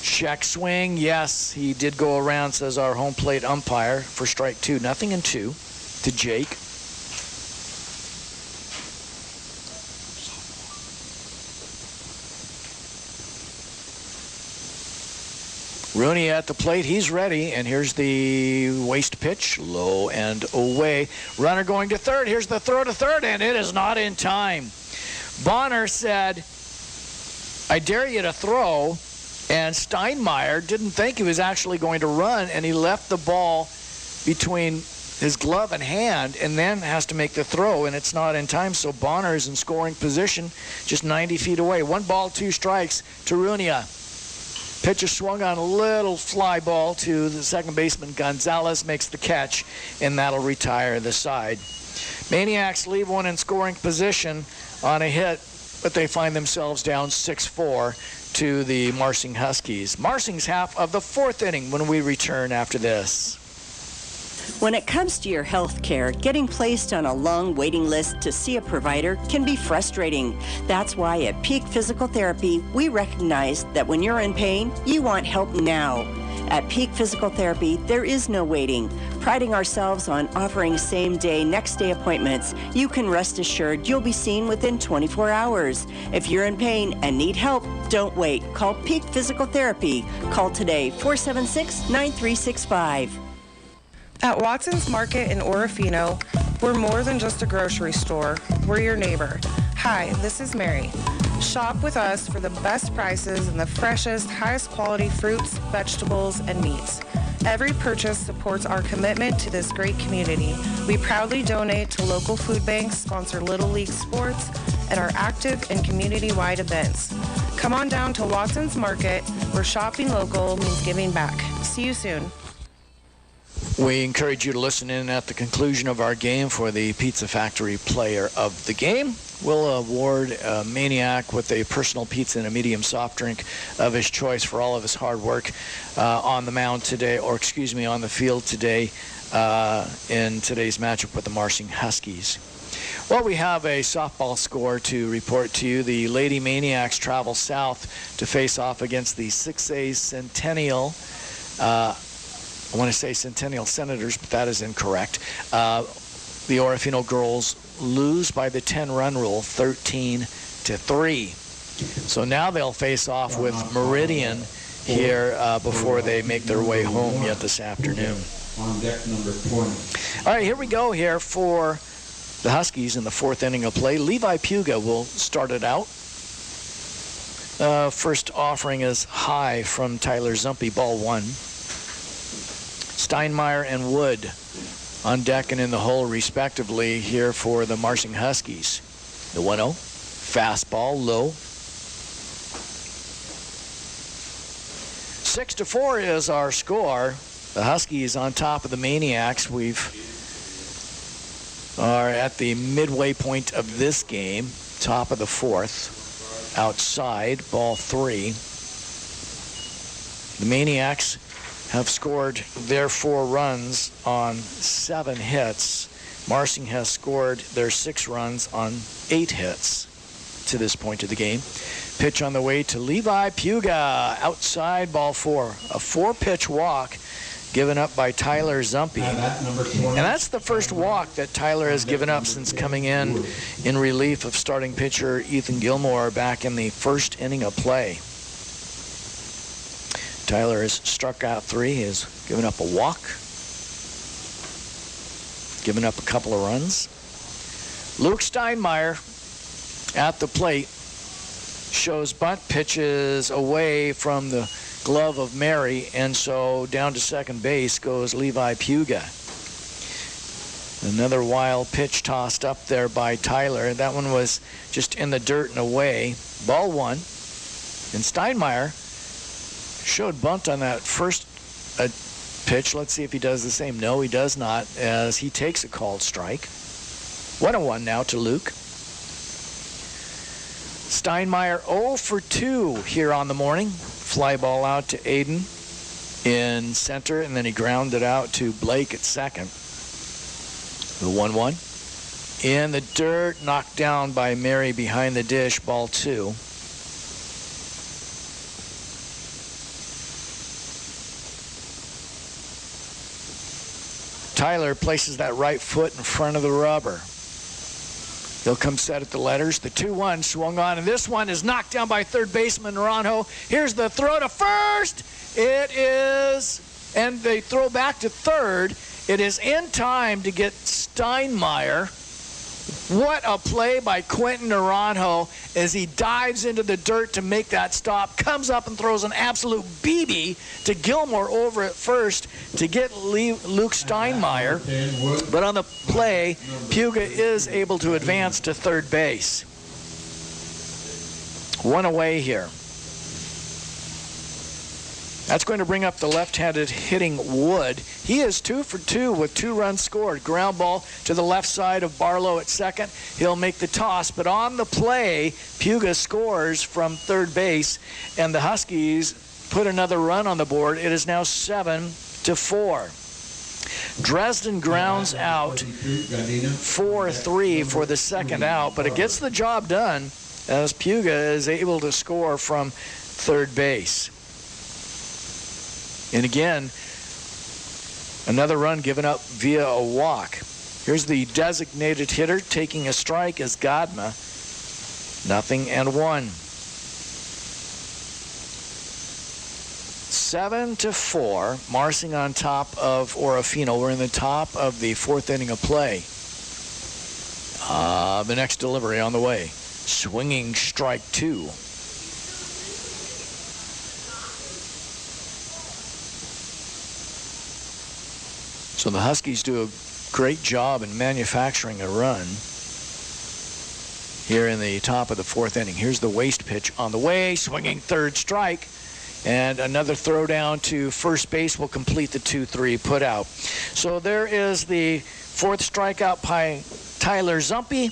Check swing, yes, he did go around, says our home plate umpire, for strike 2. 0-2 to Jake. Rooney at the plate, he's ready, and here's the waste pitch, low and away. Runner going to third, here's the throw to third, and it is not in time. Bonner said, I dare you to throw, and Steinmeier didn't think he was actually going to run, and he left the ball between his glove and hand, and then has to make the throw, and it's not in time, so Bonner is in scoring position, just 90 feet away. 1 ball, 2 strikes to Runia. Pitcher swung on a little fly ball to the second baseman. Gonzalez makes the catch, and that'll retire the side. Maniacs leave one in scoring position on a hit, but they find themselves down 6-4 to the Marsing Huskies. Marsing's half of the 4th inning when we return after this. When it comes to your health care, getting placed on a long waiting list to see a provider can be frustrating. That's why at Peak Physical Therapy, we recognize that when you're in pain, you want help now. At Peak Physical Therapy, there is no waiting. Priding ourselves on offering same-day, next-day appointments, you can rest assured you'll be seen within 24 hours. If you're in pain and need help, don't wait. Call Peak Physical Therapy. Call today, 476-9365. At Watson's Market in Orofino, we're more than just a grocery store. We're your neighbor. Hi, this is Mary. Shop with us for the best prices and the freshest, highest quality fruits, vegetables, and meats. Every purchase supports our commitment to this great community. We proudly donate to local food banks, sponsor Little League sports, and are active in community-wide events. Come on down to Watson's Market, where shopping local means giving back. See you soon. We encourage you to listen in at the conclusion of our game for the Pizza Factory Player of the Game. We'll award a Maniac with a personal pizza and a medium soft drink of his choice for all of his hard work on the mound today, or excuse me, on the field today in today's matchup with the Marsing Huskies. Well, we have a softball score to report to you. The Lady Maniacs travel south to face off against the 6A Centennial. I want to say Centennial Senators, but that is incorrect. The Orofino girls lose by the 10-run rule, 13-3. So now they'll face off with Meridian here before they make their way home yet this afternoon. On deck number 20. All right, here we go here for the Huskies in the 4th inning of play. Levi Puga will start it out. First offering is high from Tyler Zumpy, ball 1. Steinmeier and Wood on deck and in the hole respectively here for the Marsing Huskies. The 1-0, fastball low. 6-4 is our score. The Huskies on top of the Maniacs. We are at the midway point of this game, top of the 4th. Outside, ball 3. The Maniacs have scored their 4 runs on 7 hits. Marsing has scored their 6 runs on 8 hits to this point of the game. Pitch on the way to Levi Puga. Outside, ball 4. A 4-pitch walk given up by Tyler Zumpy. And that's the first walk that Tyler has given up since coming in relief of starting pitcher Ethan Gilmore back in the 1st inning of play. Tyler has struck out 3. He has given up a walk, given up a couple of runs. Luke Steinmeier at the plate shows bunt pitches away from the glove of Mary, and so down to second base goes Levi Puga. Another wild pitch tossed up there by Tyler. That one was just in the dirt and away. Ball 1. And Steinmeier showed bunt on that first pitch. Let's see if he does the same. No, he does not, as he takes a called strike. 1-1 now to Luke. Steinmeier 0 for 2 here on the morning. Fly ball out to Aiden in center, and then he grounded out to Blake at second. The 1-1. In the dirt, knocked down by Mary behind the dish, ball 2. Tyler places that right foot in front of the rubber. He'll come set at the letters. The 2-1 swung on, and this one is knocked down by third baseman Naranjo. Here's the throw to first. It is, and they throw back to third. It is in time to get Steinmeier. What a play by Quentin Naranjo as he dives into the dirt to make that stop, comes up and throws an absolute BB to Gilmore over at first to get Luke Steinmeier. But on the play, Puga is able to advance to third base. One away here. That's going to bring up the left-handed hitting Wood. He is 2 for 2 with 2 runs scored. Ground ball to the left side of Barlow at second. He'll make the toss, but on the play, Puga scores from third base, and the Huskies put another run on the board. It is now 7-4. Dresden grounds out 4-3 for the second out, but it gets the job done as Puga is able to score from third base. And again, another run given up via a walk. Here's the designated hitter taking a strike as Godma. 0-1. 7-4. Marsing on top of Orofino. We're in the top of the fourth inning of play. The next delivery on the way. Swinging strike 2. So the Huskies do a great job in manufacturing a run here in the top of the fourth inning. Here's the waste pitch on the way, swinging third strike, and another throw down to first base will complete the 2-3 put out. So there is the fourth strikeout by Tyler Zumpe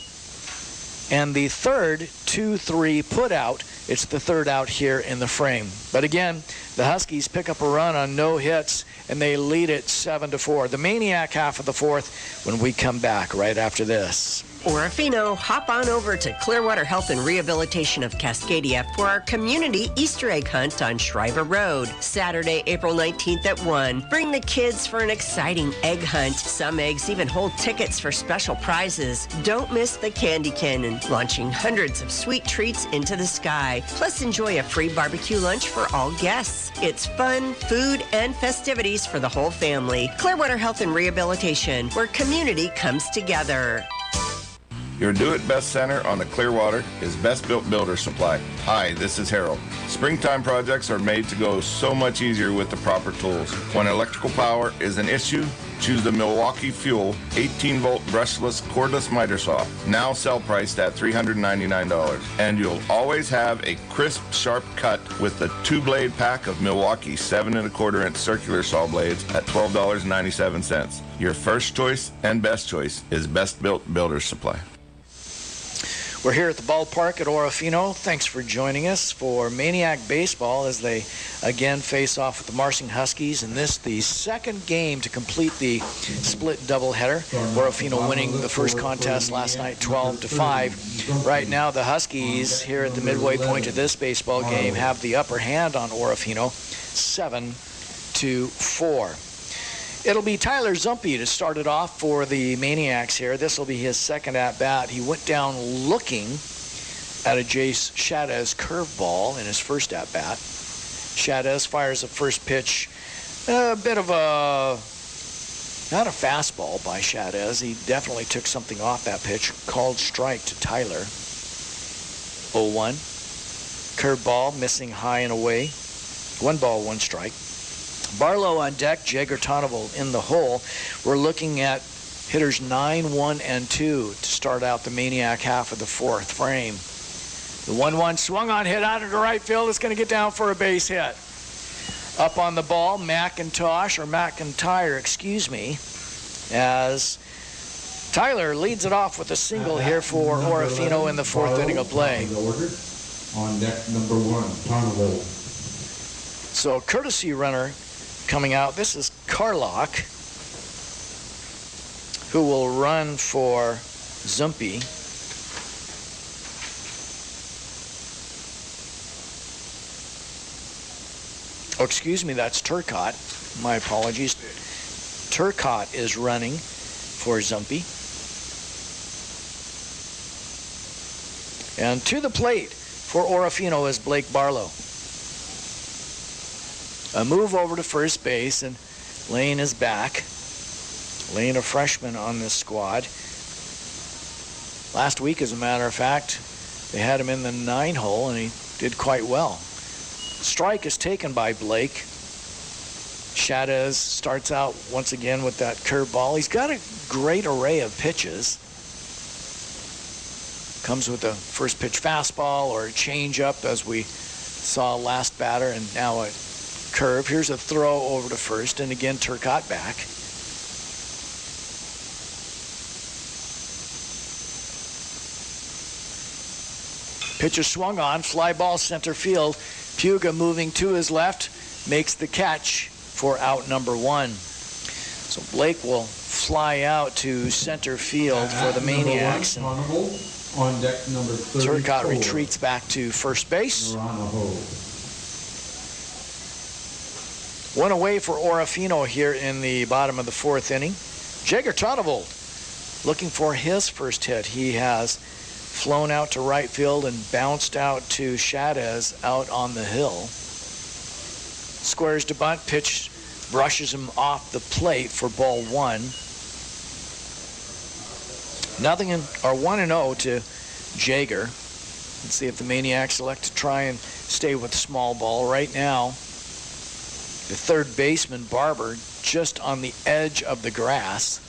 and the third 2-3 put out. It's the third out here in the frame. But again, the Huskies pick up a run on no hits, and they lead it 7-4. The Maniac half of the fourth when we come back right after this. Orofino, hop on over to Clearwater Health and Rehabilitation of Cascadia for our community Easter egg hunt on Shriver Road, Saturday, April 19th at 1. Bring the kids for an exciting egg hunt. Some eggs even hold tickets for special prizes. Don't miss the candy cannon, launching hundreds of sweet treats into the sky. Plus, enjoy a free barbecue lunch for all guests. It's fun, food, and festivities for the whole family. Clearwater Health and Rehabilitation, where community comes together. Your do-it-best center on the Clearwater is Best Built Builder Supply. Hi, this is Harold. Springtime projects are made to go so much easier with the proper tools. When electrical power is an issue, choose the Milwaukee Fuel 18-volt brushless cordless miter saw, now sell priced at $399. And you'll always have a crisp, sharp cut with the 2-blade pack of Milwaukee 7¼ inch circular saw blades at $12.97. Your first choice and best choice is Best Built Builder Supply. We're here at the ballpark at Orofino. Thanks for joining us for Maniac Baseball as they again face off with the Marsing Huskies. And this, the second game to complete the split doubleheader. Orofino winning the first contest last night 12-5. Right now, the Huskies here at the midway point of this baseball game have the upper hand on Orofino, 7-4. It'll be Tyler Zumpe to start it off for the Maniacs here. This will be his second at-bat. He went down looking at a Jace Chavez curveball in his first at-bat. Chavez fires a first pitch. A bit of a, not a fastball by Chavez. He definitely took something off that pitch. Called strike to Tyler. 0-1. Curveball missing high and away. 1 ball, 1 strike. Barlow on deck, Jagger Tonneval in the hole. We're looking at hitters 9, 1, and 2 to start out the Maniac half of the fourth frame. The 1-1 swung on, hit out into right field. It's going to get down for a base hit. Up on the ball, McIntyre, excuse me, as Tyler leads it off with a single here for Orofino in the fourth inning of play. On deck number 1, Tonaville. So courtesy runner coming out. This is Carlock, who will run for Zumpy. Oh, excuse me, that's Turcotte. My apologies. Turcotte is running for Zumpy. And to the plate for Orofino is Blake Barlow. A move over to first base, and Lane is back. Lane, a freshman on this squad. Last week, as a matter of fact, they had him in the 9-hole, and he did quite well. Strike is taken by Blake. Shadez starts out once again with that curveball. He's got a great array of pitches. Comes with a first pitch fastball or a changeup, as we saw last batter, and now a curve. Here's a throw over to first, and again Turcotte back. Pitch is swung on, fly ball center field. Puga moving to his left, makes the catch for out number 1. So Blake will fly out to center field for the Maniacs. And on deck number 34. Turcotte retreats back to first base. One away for Orofino here in the bottom of the fourth inning. Jager Tonavold looking for his first hit. He has flown out to right field and bounced out to Shadez out on the hill. Squares to bunt, pitch brushes him off the plate for ball 1. 1-0 to Jager. Let's see if the Maniacs elect to try and stay with small ball. Right now, the third baseman, Barber, just on the edge of the grass,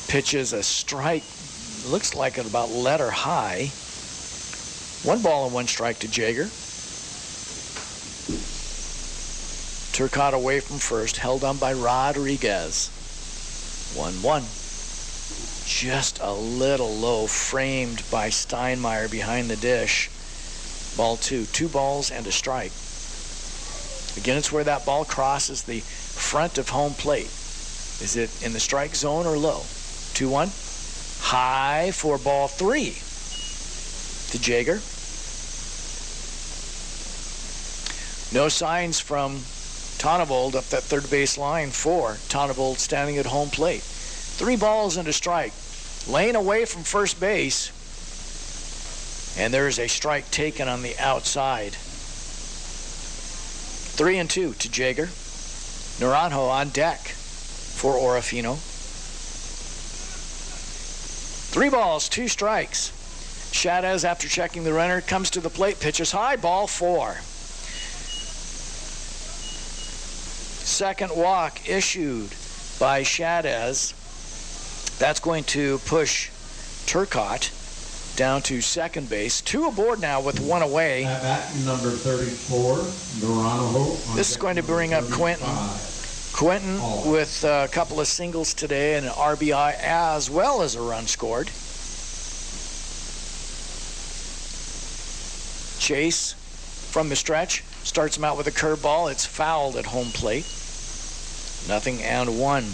pitches a strike. Looks like at about letter high. 1 ball and 1 strike to Jager. Turcotte away from first, held on by Rodriguez. 1-1. Just a little low, framed by Steinmeier behind the dish. Ball 2. 2 balls and a strike. Again, it's where that ball crosses the front of home plate. Is it in the strike zone or low? 2-1. High for ball 3 to Jager. No signs from Tonavold up that third base line for Tonavold standing at home plate. 3 balls and a strike. Lane away from first base. And there's a strike taken on the outside. 3-2 to Jager. Naranjo on deck for Orofino. 3 balls, 2 strikes. Shadez, after checking the runner, comes to the plate, pitches high, ball 4. Second walk issued by Shadez. That's going to push Turcotte down to second base. 2 aboard now with 1 away. At number 34, Naranjo. This is going to bring up Quentin. Quentin with a couple of singles today and an RBI as well as a run scored. Chase from the stretch starts him out with a curveball. It's fouled at home plate. 0-1.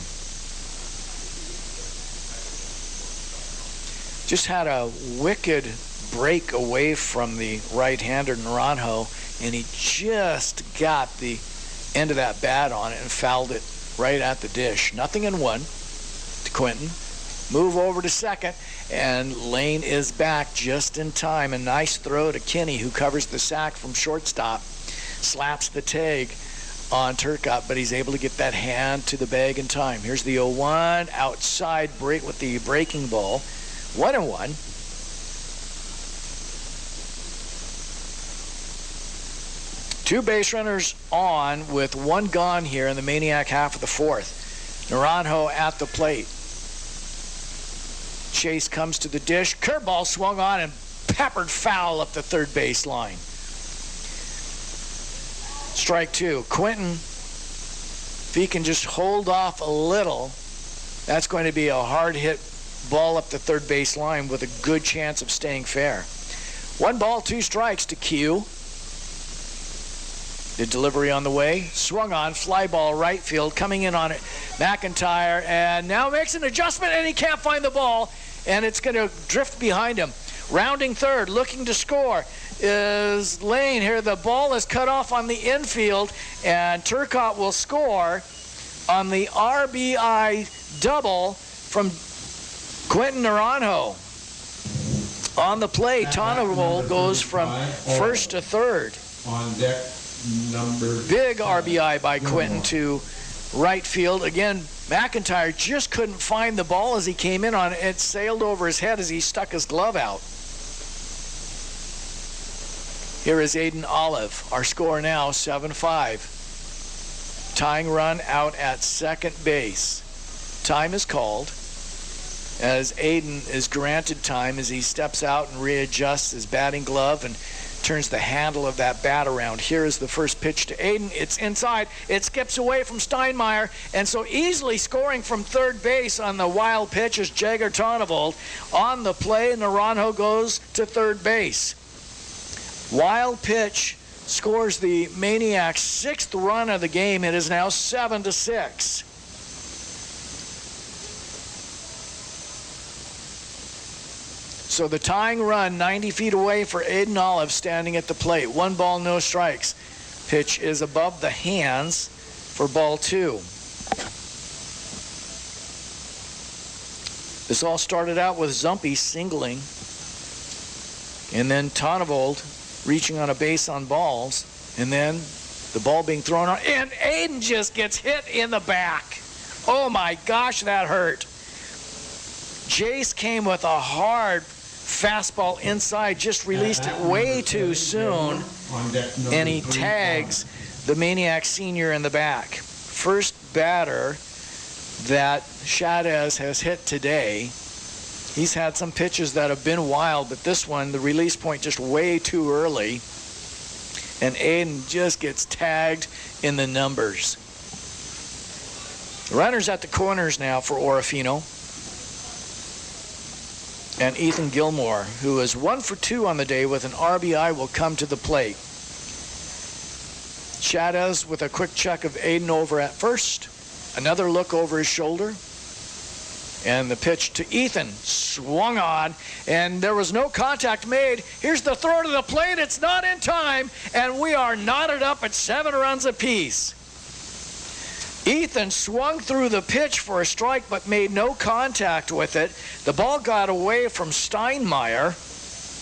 Just had a wicked break away from the right-hander Naranjo, and he just got the end of that bat on it and fouled it right at the dish. 0-1 to Quentin. Move over to second, and Lane is back just in time. A nice throw to Kinney, who covers the sack from shortstop. Slaps the tag on Turcotte, but he's able to get that hand to the bag in time. Here's the 0-1 outside break with the breaking ball. 1-1. Two base runners on with 1 gone here in the Maniac half of the fourth. Naranjo at the plate. Chase comes to the dish. Curveball swung on and peppered foul up the third base line. Strike two. Quentin, if he can just hold off a little, that's going to be a hard hit ball up the third base line with a good chance of staying fair. 1 ball, 2 strikes to Q. The delivery on the way, swung on, fly ball right field, coming in on it. McIntyre, and now makes an adjustment, and he can't find the ball, and it's going to drift behind him. Rounding third, looking to score, is Lane here. The ball is cut off on the infield, and Turcotte will score on the RBI double from Quentin Naranjo. On the play, Tonnevold goes from first to third. On deck, number... Big RBI by Quentin to right field. Again, McIntyre just couldn't find the ball as he came in on it. It sailed over his head as he stuck his glove out. Here is Aiden Olive. Our score now, 7-5. Tying run out at second base. Time is called as Aiden is granted time as he steps out and readjusts his batting glove and turns the handle of that bat around. Here is the first pitch to Aiden. It's inside. It skips away from Steinmeier, and so easily scoring from third base on the wild pitch is Jagger Tonnevold. On the play, Naranjo goes to third base. Wild pitch scores the Maniacs' 6th run of the game. It is now 7-6. So the tying run 90 feet away for Aiden Olive standing at the plate. 1 ball, no strikes. Pitch is above the hands for ball 2. This all started out with Zumpy singling, and then Tonnevold reaching on a base on balls, and then the ball being thrown on, and Aiden just gets hit in the back. Oh my gosh, that hurt. Jace came with a hard fastball inside, just released it way too soon, and he tags the Maniac senior in the back. First batter that Chavez has hit today. He's had some pitches that have been wild, but this one, the release point just way too early, and Aiden just gets tagged in the numbers. Runners at the corners now for Orofino. And Ethan Gilmore, who is 1 for 2 on the day with an RBI, will come to the plate. Chavez with a quick check of Aiden over at first. Another look over his shoulder. And the pitch to Ethan, swung on, and there was no contact made. Here's the throw to the plate. It's not in time, and we are knotted up at 7 runs apiece. Ethan swung through the pitch for a strike but made no contact with it. The ball got away from Steinmeier,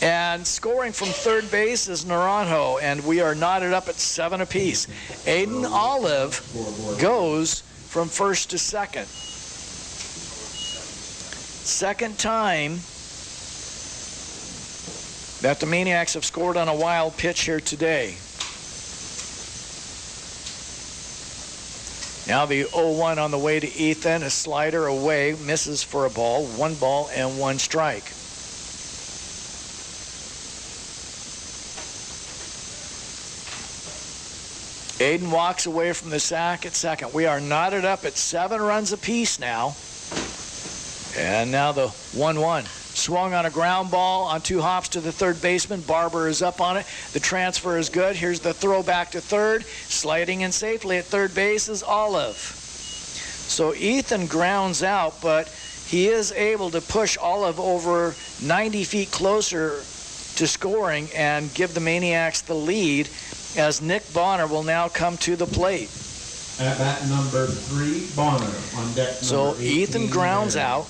and scoring from third base is Naranjo, and we are knotted up at 7 apiece. Aiden Olive goes from first to second. Second time that the Maniacs have scored on a wild pitch here today. Now the 0-1 on the way to Ethan. A slider away, misses for a ball. 1 ball and 1 strike. Aiden walks away from the sack at second. We are knotted up at 7 runs apiece now. And now the 1-1. Swung on a ground ball on 2 hops to the third baseman. Barber is up on it. The transfer is good. Here's the throw back to third. Sliding in safely at third base is Olive. So Ethan grounds out, but he is able to push Olive over 90 feet closer to scoring and give the Maniacs the lead as Nick Bonner will now come to the plate. At bat number 3, Bonner on deck number So Ethan grounds out.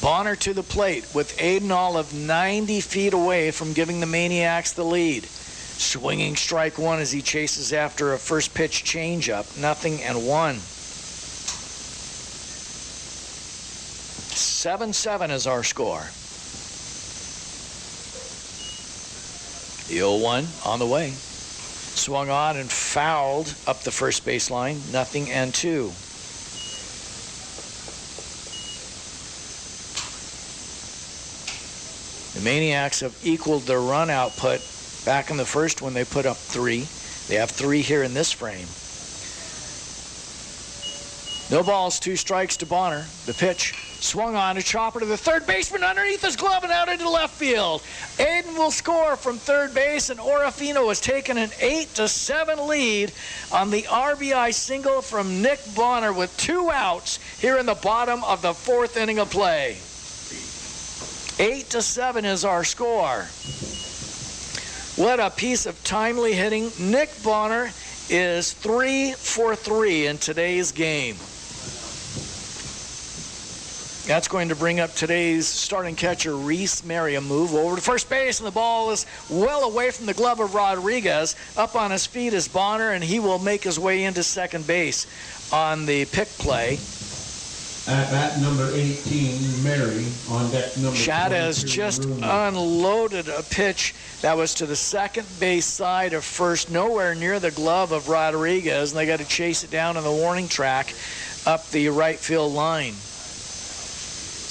Bonner to the plate with Aiden Olive 90 feet away from giving the Maniacs the lead. Swinging strike 1 as he chases after a first pitch changeup. 0-1. 7-7 is our score. The 0-1 on the way. Swung on and fouled up the first baseline. 0-2. The Maniacs have equaled their run output back in the first when they put up 3. They have 3 here in this frame. No balls, 2 strikes to Bonner. The pitch swung on, a chopper to the third baseman underneath his glove and out into left field. Aiden will score from third base, and Orofino has taken an 8-7 lead on the RBI single from Nick Bonner with 2 outs here in the bottom of the 4th inning of play. 8-7 is our score. What a piece of timely hitting. Nick Bonner is 3 for 3 in today's game. That's going to bring up today's starting catcher, Reese Mary. A move over to first base, and the ball is well away from the glove of Rodriguez. Up on his feet is Bonner, and he will make his way into second base on the pick play. At bat number 18, Mary, on deck number Chavez just unloaded a pitch that was to the second base side of first, nowhere near the glove of Rodriguez, and they got to chase it down on the warning track up the right field line.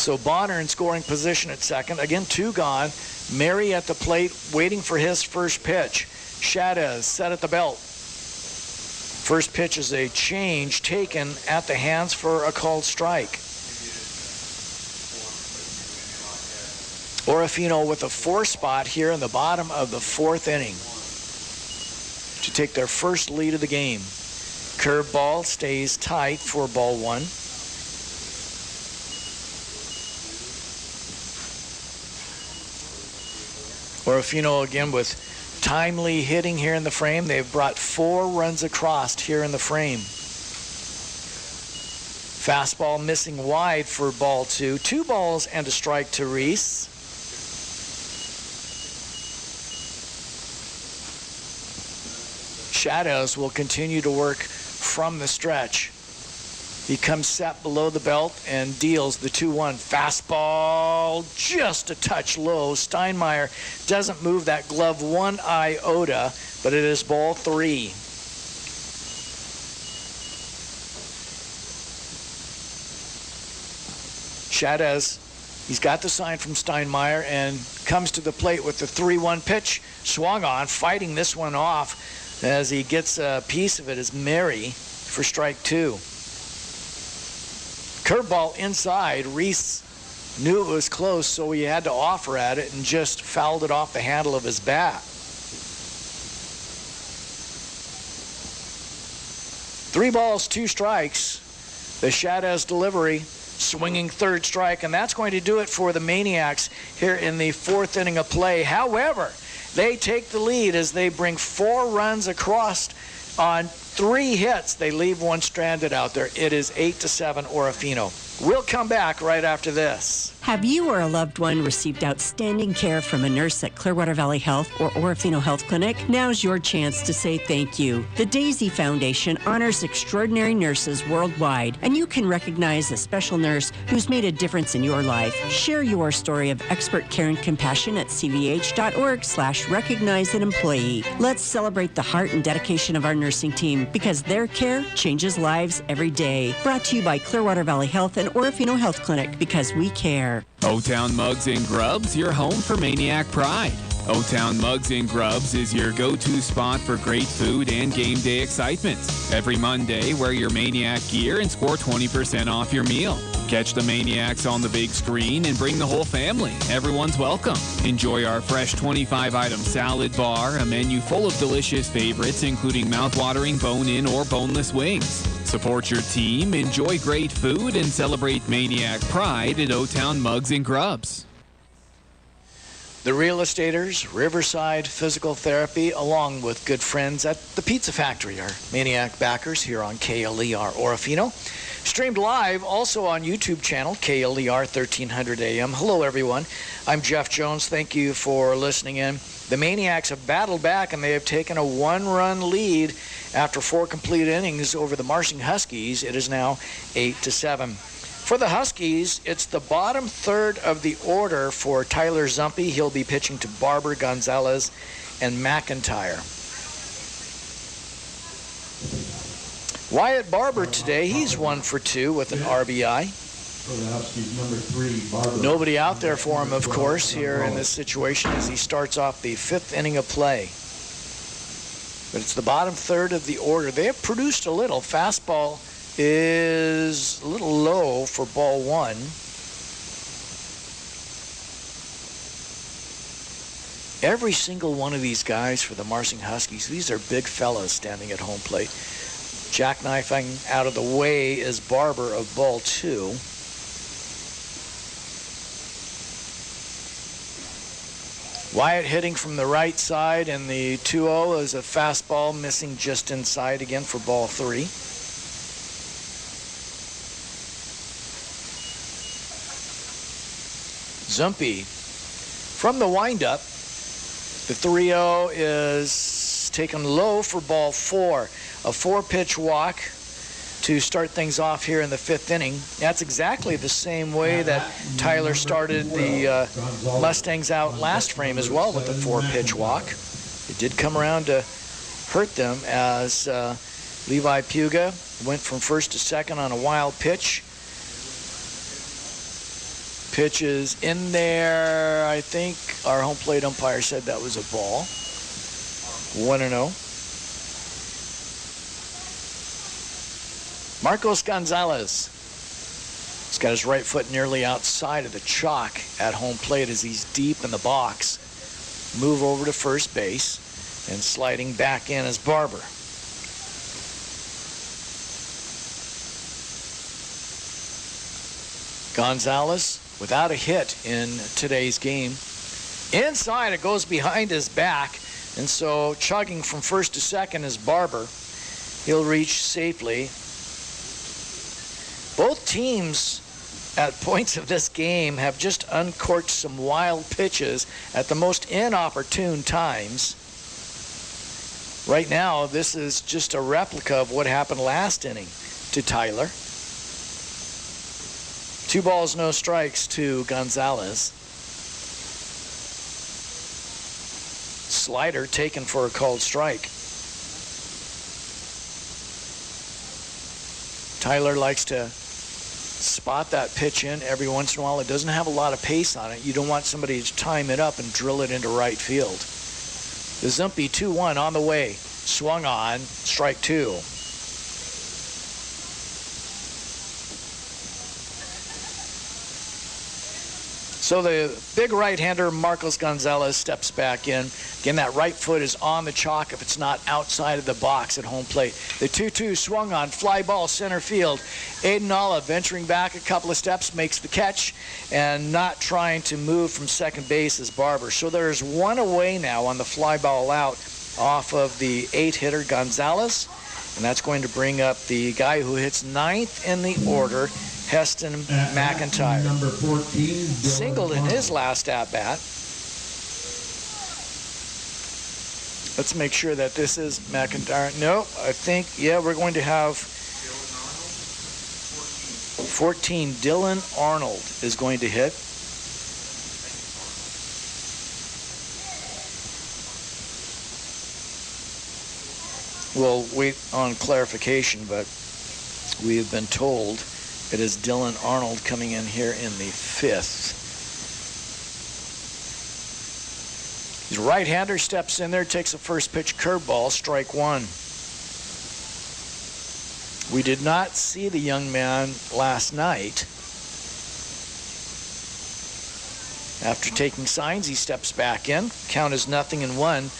So Bonner in scoring position at second. Again, 2 gone. Mary at the plate waiting for his first pitch. Chavez set at the belt. First pitch is a change taken at the hands for a called strike. Orofino with a 4 spot here in the bottom of the 4th inning to take their first lead of the game. Curveball stays tight for ball 1. Orofino again with timely hitting here in the frame. They've brought 4 runs across here in the frame. Fastball missing wide for ball 2. 2 balls and a strike to Reese. Shadows will continue to work from the stretch. He comes set below the belt and deals the 2-1. Fastball just a touch low. Steinmeier doesn't move that glove 1 iota, but it is ball 3. Chavez, he's got the sign from Steinmeier and comes to the plate with the 3-1 pitch. Swung on, fighting this one off as he gets a piece of it is Mary for strike 2. Curveball inside. Reese knew it was close, so he had to offer at it and just fouled it off the handle of his bat. 3 balls, 2 strikes. The Chavez delivery, swinging third strike, and that's going to do it for the Maniacs here in the 4th inning of play. However, they take the lead as they bring 4 runs across on 3 hits. They leave 1 stranded out there. It is 8-7 Orofino. We'll come back right after this. Have you or a loved one received outstanding care from a nurse at Clearwater Valley Health or Orofino Health Clinic? Now's your chance to say thank you. The Daisy Foundation honors extraordinary nurses worldwide, and you can recognize a special nurse who's made a difference in your life. Share your story of expert care and compassion at cvh.org/recognize an employee. Let's celebrate the heart and dedication of our nursing team, because their care changes lives every day. Brought to you by Clearwater Valley Health and Orofino Health Clinic, because we care. O-Town Mugs and Grubs, your home for Maniac Pride. O-Town Mugs and Grubs is your go-to spot for great food and game day excitement. Every Monday, wear your Maniac gear and score 20% off your meal. Catch the Maniacs on the big screen and bring the whole family. Everyone's welcome. Enjoy our fresh 25-item salad bar, a menu full of delicious favorites, including mouth-watering bone-in or boneless wings. Support your team, enjoy great food, and celebrate Maniac Pride at O-Town Mugs and Grubs. The Real Estaters, Riverside Physical Therapy, along with good friends at the Pizza Factory, are Maniac backers here on KLER Orofino. Streamed live also on YouTube channel, KLER 1300 AM. Hello, everyone. I'm Jeff Jones. Thank you for listening in. The Maniacs have battled back, and they have taken a 1-run lead after 4 complete innings over the Marsing Huskies. It is now 8-7. For the Huskies, it's the bottom third of the order for Tyler Zumpy. He'll be pitching to Barber, Gonzalez, and McIntyre. Wyatt Barber today, he's 1 for 2 with an RBI. For the Huskies, number 3, Barber. Nobody out there for him, of course, here in this situation as he starts off the 5th inning of play. but it's the bottom third of the order. They have produced a little. Fastball is a little low for ball one. Every single one of these guys for the Marsing Huskies, these are big fellas standing at home plate. Jackknifing out of the way is Barber of ball two. Wyatt hitting from the right side, and the 2-0 is a fastball missing just inside again for ball three. Zumpy from the windup. The 3-0 is taken low for ball four. A 4-pitch walk to start things off here in the fifth inning. That's exactly the same way that Tyler started the Mustangs out last frame as well, with a 4-pitch walk. It did come around to hurt them as Levi Puga went from first to second on a wild pitch. Pitch is in there. I think our home plate umpire said that was a ball. 1-0. Marcos Gonzalez. He's got his right foot nearly outside of the chalk at home plate as he's deep in the box. Move over to first base, and sliding back in is Barber. Gonzalez without a hit in today's game. Inside, it goes behind his back, and so chugging from first to second is Barber. He'll reach safely. Both teams at points of this game have just uncorked some wild pitches at the most inopportune times. Right now, this is just a replica of what happened last inning to Tyler. 2 balls, no strikes to Gonzalez. Slider taken for a called strike. Tyler likes to spot that pitch in every once in a while. It doesn't have a lot of pace on it. You don't want somebody to time it up and drill it into right field. The Zumpy 2-1 on the way. Swung on, strike two. So the big right-hander, Marcos Gonzalez, steps back in. Again, that right foot is on the chalk if it's not outside of the box at home plate. The 2-2 swung on, fly ball center field. Aiden Olive venturing back a couple of steps, makes the catch, and not trying to move from second base is Barber. So there's one away now on the fly ball out off of the 8-hitter Gonzalez, and that's going to bring up the guy who hits 9th in the order, Heston McIntyre. Number 14, singled in his last at-bat. Let's make sure that this is McIntyre. No, I think, yeah, we're going to have 14. Dylan Arnold is going to hit. We'll wait on clarification, but we have been told it is Dylan Arnold coming in here in the 5th. His right-hander steps in there, takes a first pitch curveball, strike one. We did not see the young man last night. After taking signs, he steps back in. Count is 0-1.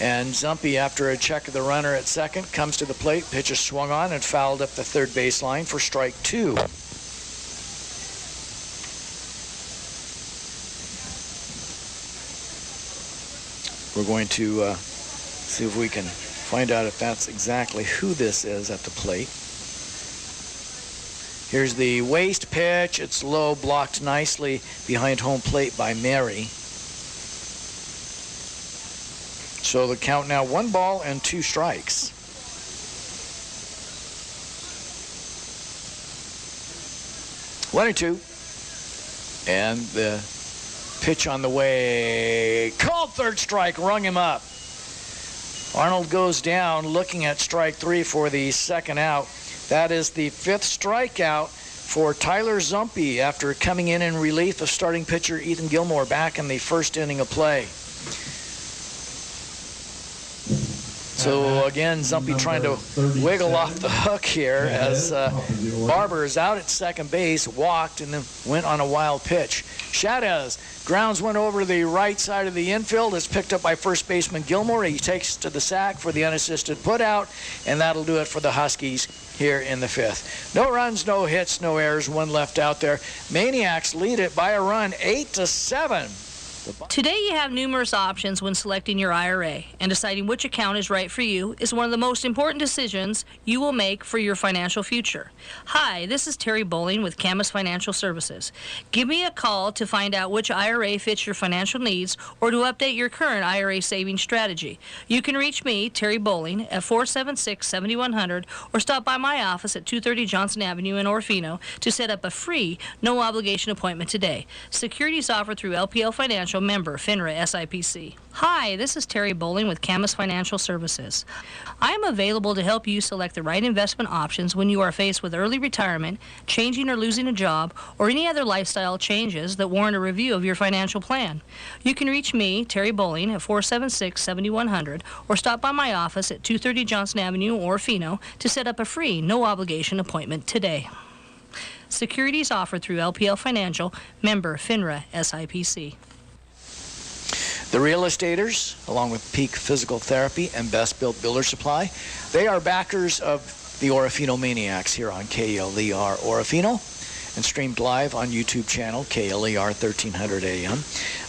And Zumpy, after a check of the runner at second, comes to the plate. Pitch is swung on and fouled up the third baseline for strike two. We're going to see if we can find out if that's exactly who this is at the plate. Here's the waist pitch. It's low, blocked nicely behind home plate by Mary. So the count now 1 ball and 2 strikes. One and two. And the pitch on the way. Called third strike, rung him up. Arnold goes down looking at strike 3 for the second out. That is the 5th strikeout for Tyler Zumpy after coming in relief of starting pitcher Ethan Gilmore back in the first inning of play. So again, Zumpy trying to wiggle off the hook here as Barber is out at second base, walked, and then went on a wild pitch. Shadez grounds one over the right side of the infield. Is picked up by first baseman Gilmore. He takes to the sack for the unassisted putout, and that'll do it for the Huskies here in the fifth. No runs, no hits, no errors, one left out there. Maniacs lead it by a run, 8-7. Today you have numerous options when selecting your IRA, and deciding which account is right for you is one of the most important decisions you will make for your financial future. Hi, this is Terry Bowling with Camas Financial Services. Give me a call to find out which IRA fits your financial needs or to update your current IRA savings strategy. You can reach me, Terry Bowling, at 476-7100 or stop by my office at 230 Johnson Avenue in Orofino to set up a free, no-obligation appointment today. Securities offered through LPL Financial, member FINRA SIPC. Hi, this is Terry Bowling with Camas Financial Services. I am available to help you select the right investment options when you are faced with early retirement, changing or losing a job, or any other lifestyle changes that warrant a review of your financial plan. You can reach me, Terry Bowling, at 476-7100 or stop by my office at 230 Johnson Avenue, Orofino, to set up a free, no-obligation appointment today. Securities offered through LPL Financial, member FINRA SIPC. The Real Estaters, along with Peak Physical Therapy and Best Built Builder Supply, they are backers of the Orofino Maniacs here on KLER Orofino and streamed live on YouTube channel KLER 1300 AM.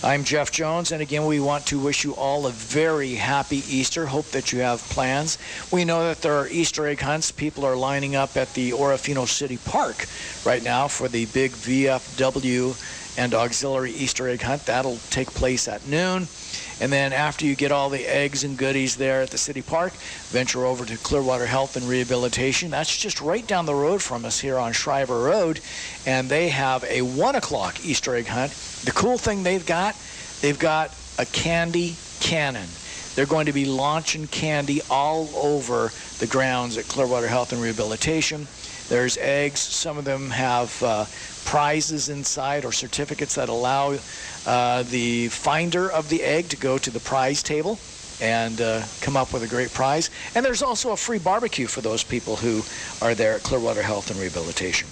I'm Jeff Jones, and again, we want to wish you all a very happy Easter. Hope that you have plans. We know that there are Easter egg hunts. People are lining up at the Orofino City Park right now for the big VFW and auxiliary Easter egg hunt. That'll take place at noon. And then after you get all the eggs and goodies there at the city park, venture over to Clearwater Health and Rehabilitation. That's just right down the road from us here on Shriver Road. And they have a 1 o'clock Easter egg hunt. The cool thing they've got a candy cannon. They're going to be launching candy all over the grounds at Clearwater Health and Rehabilitation. There's eggs. Some of them have prizes inside or certificates that allow the finder of the egg to go to the prize table and come up with a great prize. And there's also a free barbecue for those people who are there at Clearwater Health and Rehabilitation.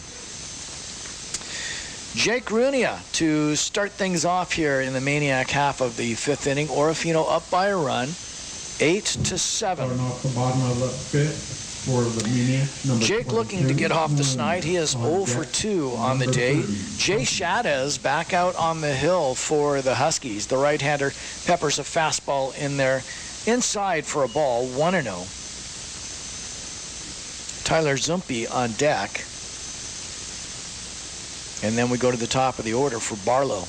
Jake Runia to start things off here in the Maniac half of the fifth inning. Orofino up by a run, 8-7. Starting off the bottom of the fifth. For the Maniac, Jake looking to get off the snide. He is 0 for 2 on the day. Jay Shadez back out on the hill for the Huskies. The right-hander peppers a fastball in there inside for a ball, 1-0. Tyler Zumpy on deck. And then we go to the top of the order for Barlow.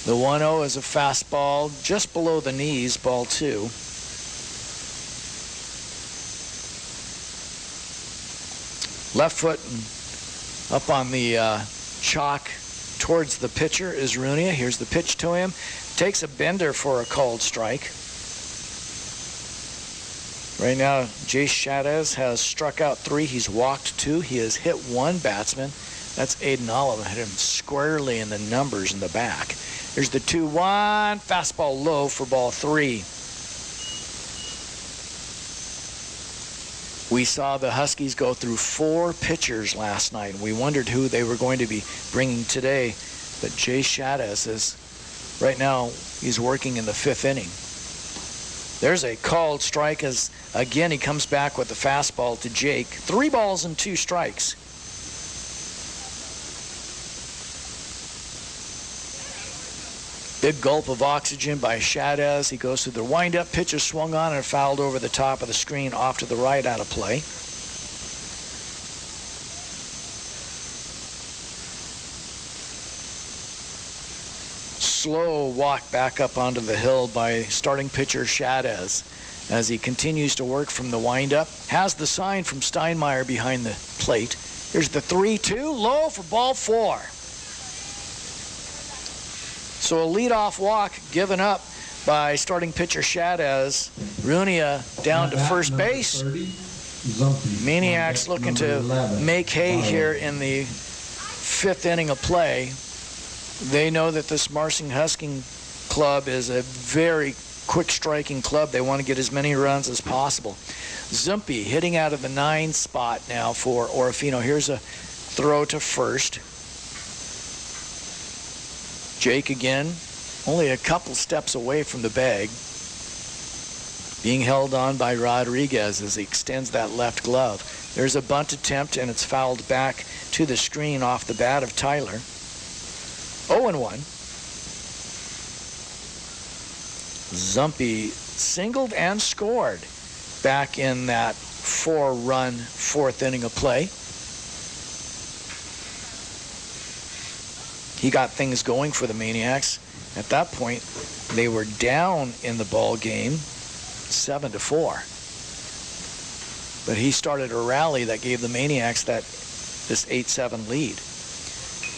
The 1-0 is a fastball just below the knees, ball 2. Left foot up on the chalk towards the pitcher is Runia. Here's the pitch to him. Takes a bender for a called strike. Right now, Jace Shadez has struck out 3. He's walked 2. He has hit 1 batsman. That's Aiden Oliver. Hit him squarely in the numbers in the back. Here's the 2-1. Fastball low for ball 3. We saw the Huskies go through 4 pitchers last night. We wondered who they were going to be bringing today. But Jay Shadez is, right now, he's working in the 5th inning. There's a called strike as, again, he comes back with the fastball to Jake. 3 balls and 2 strikes. Big gulp of oxygen by Shadez. He goes through the windup. Pitch is swung on and fouled over the top of the screen off to the right, out of play. Slow walk back up onto the hill by starting pitcher Shadez as he continues to work from the windup. Has the sign from Steinmeier behind the plate. Here's the 3-2, low for ball 4. So a leadoff walk given up by starting pitcher Shadez. Runia down to first base. Maniacs looking to make hay here in the 5th inning of play. They know that this Marsing Husking club is a very quick striking club. They want to get as many runs as possible. Zumpy hitting out of the 9 spot now for Orofino. Here's a throw to first. Jake again, only a couple steps away from the bag. Being held on by Rodriguez as he extends that left glove. There's a bunt attempt, and it's fouled back to the screen off the bat of Tyler. 0-1. Zumpy singled and scored back in that 4-run 4th inning of play. He got things going for the Maniacs. At that point, they were down in the ball game 7-4. But he started a rally that gave the Maniacs this 8-7 lead.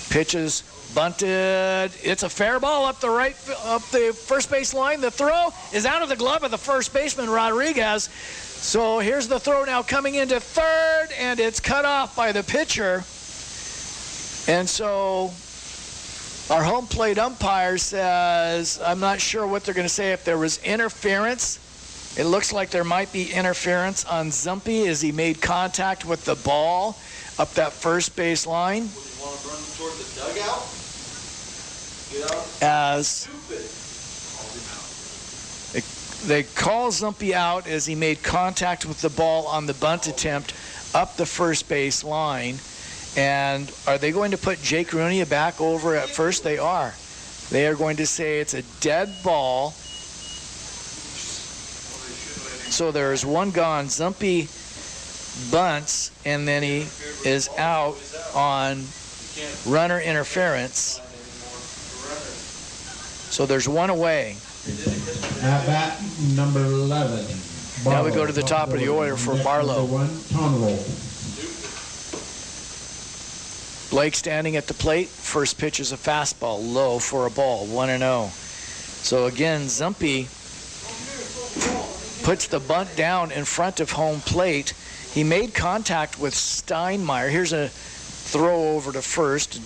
Pitches, bunted. It's a fair ball up the first base line. The throw is out of the glove of the first baseman, Rodriguez. So here's the throw now coming into third, and it's cut off by the pitcher. And so our home plate umpire says, I'm not sure what they're going to say, if there was interference. It looks like there might be interference on Zumpy as he made contact with the ball up that first base line. As they call Zumpy out as he made contact with the ball on the bunt attempt up the first base line. And are they going to put Jake Rooney back over at first? They are. They are going to say it's a dead ball. So there's one gone. Zumpy bunts, and then he is out on runner interference. So there's one away. At bat number 11. Now we go to the top of the order for Barlow. Blake standing at the plate. First pitch is a fastball, low for a ball, 1-0. So again, Zumpy puts the bunt down in front of home plate. He made contact with Steinmeier. Here's a throw over to first.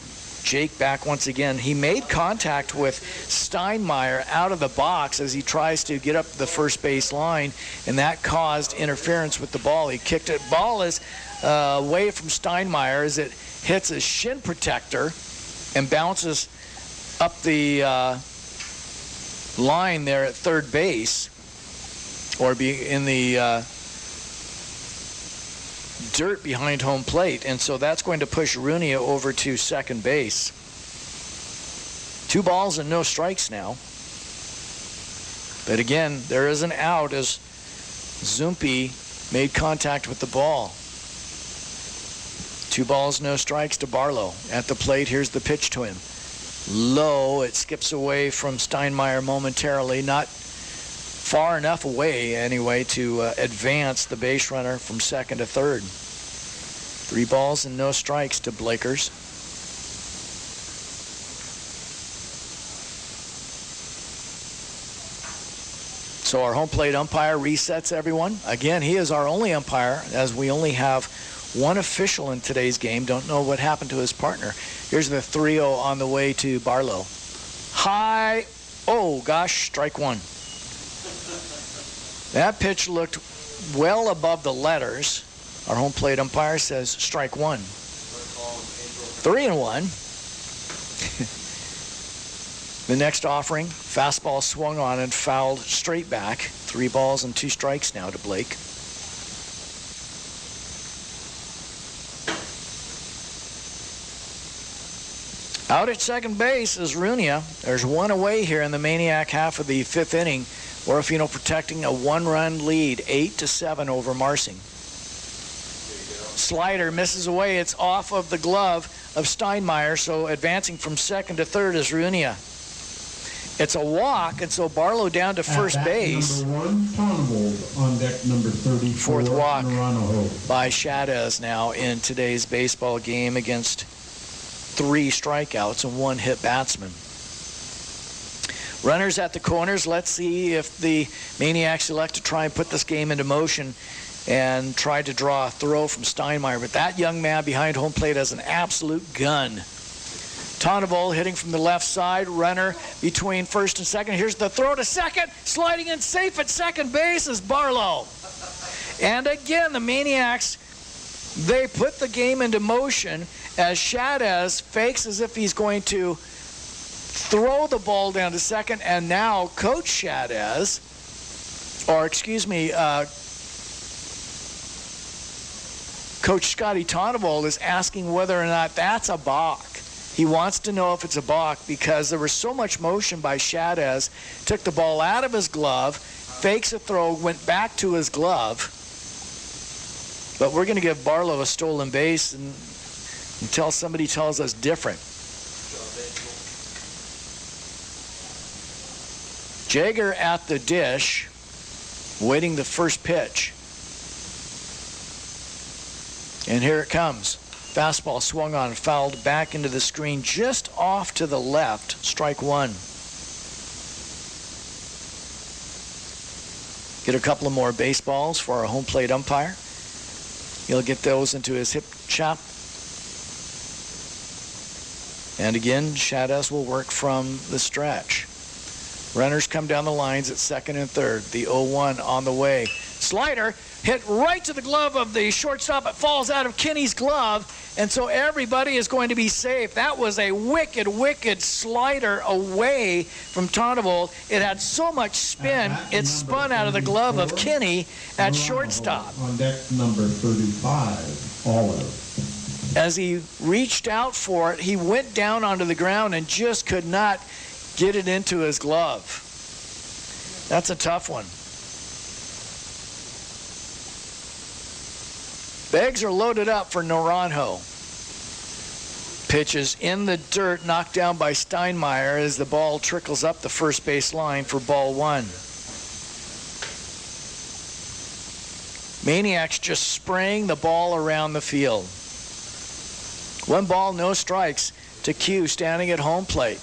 Jake back once again. He made contact with Steinmeier out of the box as he tries to get up the first base line, and that caused interference with the ball. He kicked it. Ball is away from Steinmeier as it hits a shin protector and bounces up the line there at third base, or be in the dirt behind home plate, and so that's going to push Rooney over to second base. 2 balls and no strikes now. But again, there is an out as Zumpy made contact with the ball. 2 balls, no strikes to Barlow. At the plate, here's the pitch to him. Low, it skips away from Steinmeier momentarily, not far enough away anyway to advance the base runner from second to third. 3 balls and no strikes to Blakers. So our home plate umpire resets everyone. Again, he is our only umpire, as we only have one official in today's game. Don't know what happened to his partner. Here's the 3-0 on the way to Barlow. High, oh gosh, strike 1. That pitch looked well above the letters. Our home plate umpire says strike 1. 3-1. The next offering, fastball swung on and fouled straight back. 3 balls and 2 strikes now to Blake. Out at second base is Runia. There's 1 away here in the Maniac half of the 5th inning. Orofino protecting a 1-run lead, 8-7 over Marsing. Slider misses away. It's off of the glove of Steinmeier, so advancing from second to third is Runia. It's a walk, and so Barlow down to first base. Number 1, Tonvold on deck number 34. 4th walk by Shadez now in today's baseball game against 3 strikeouts and 1 hit batsman. Runners at the corners. Let's see if the Maniacs elect to try and put this game into motion and try to draw a throw from Steinmeier. But that young man behind home plate has an absolute gun. Tonneval hitting from the left side. Runner between first and second. Here's the throw to second. Sliding in safe at second base is Barlow. And again, the Maniacs, they put the game into motion as Shadez fakes as if he's going to throw the ball down to second. And now Coach Shadez, or excuse me, Coach Scotty Tonneval is asking whether or not that's a balk. He wants to know if it's a balk because there was so much motion by Shadez. Took the ball out of his glove, fakes a throw, went back to his glove. But we're going to give Barlow a stolen base until somebody tells us different. Jaeger at the dish, waiting the first pitch. And here it comes. Fastball swung on, fouled back into the screen, just off to the left. Strike one. Get a couple of more baseballs for our home plate umpire. He'll get those into his hip chop. And again, Shadez will work from the stretch. Runners come down the lines at second and third. The 0-1 on the way. Slider hit right to the glove of the shortstop. It falls out of Kinney's glove, and so everybody is going to be safe. That was a wicked, wicked slider away from Tonneval. It had so much spin, it spun out of the glove of Kinney at shortstop. On deck number 35, Olive. As he reached out for it, he went down onto the ground and just could not get it into his glove. That's a tough one. Bags are loaded up for Naranjo. Pitches in the dirt, knocked down by Steinmeier as the ball trickles up the first base line for ball one. Maniacs just spraying the ball around the field. 1 ball, no strikes to Q standing at home plate.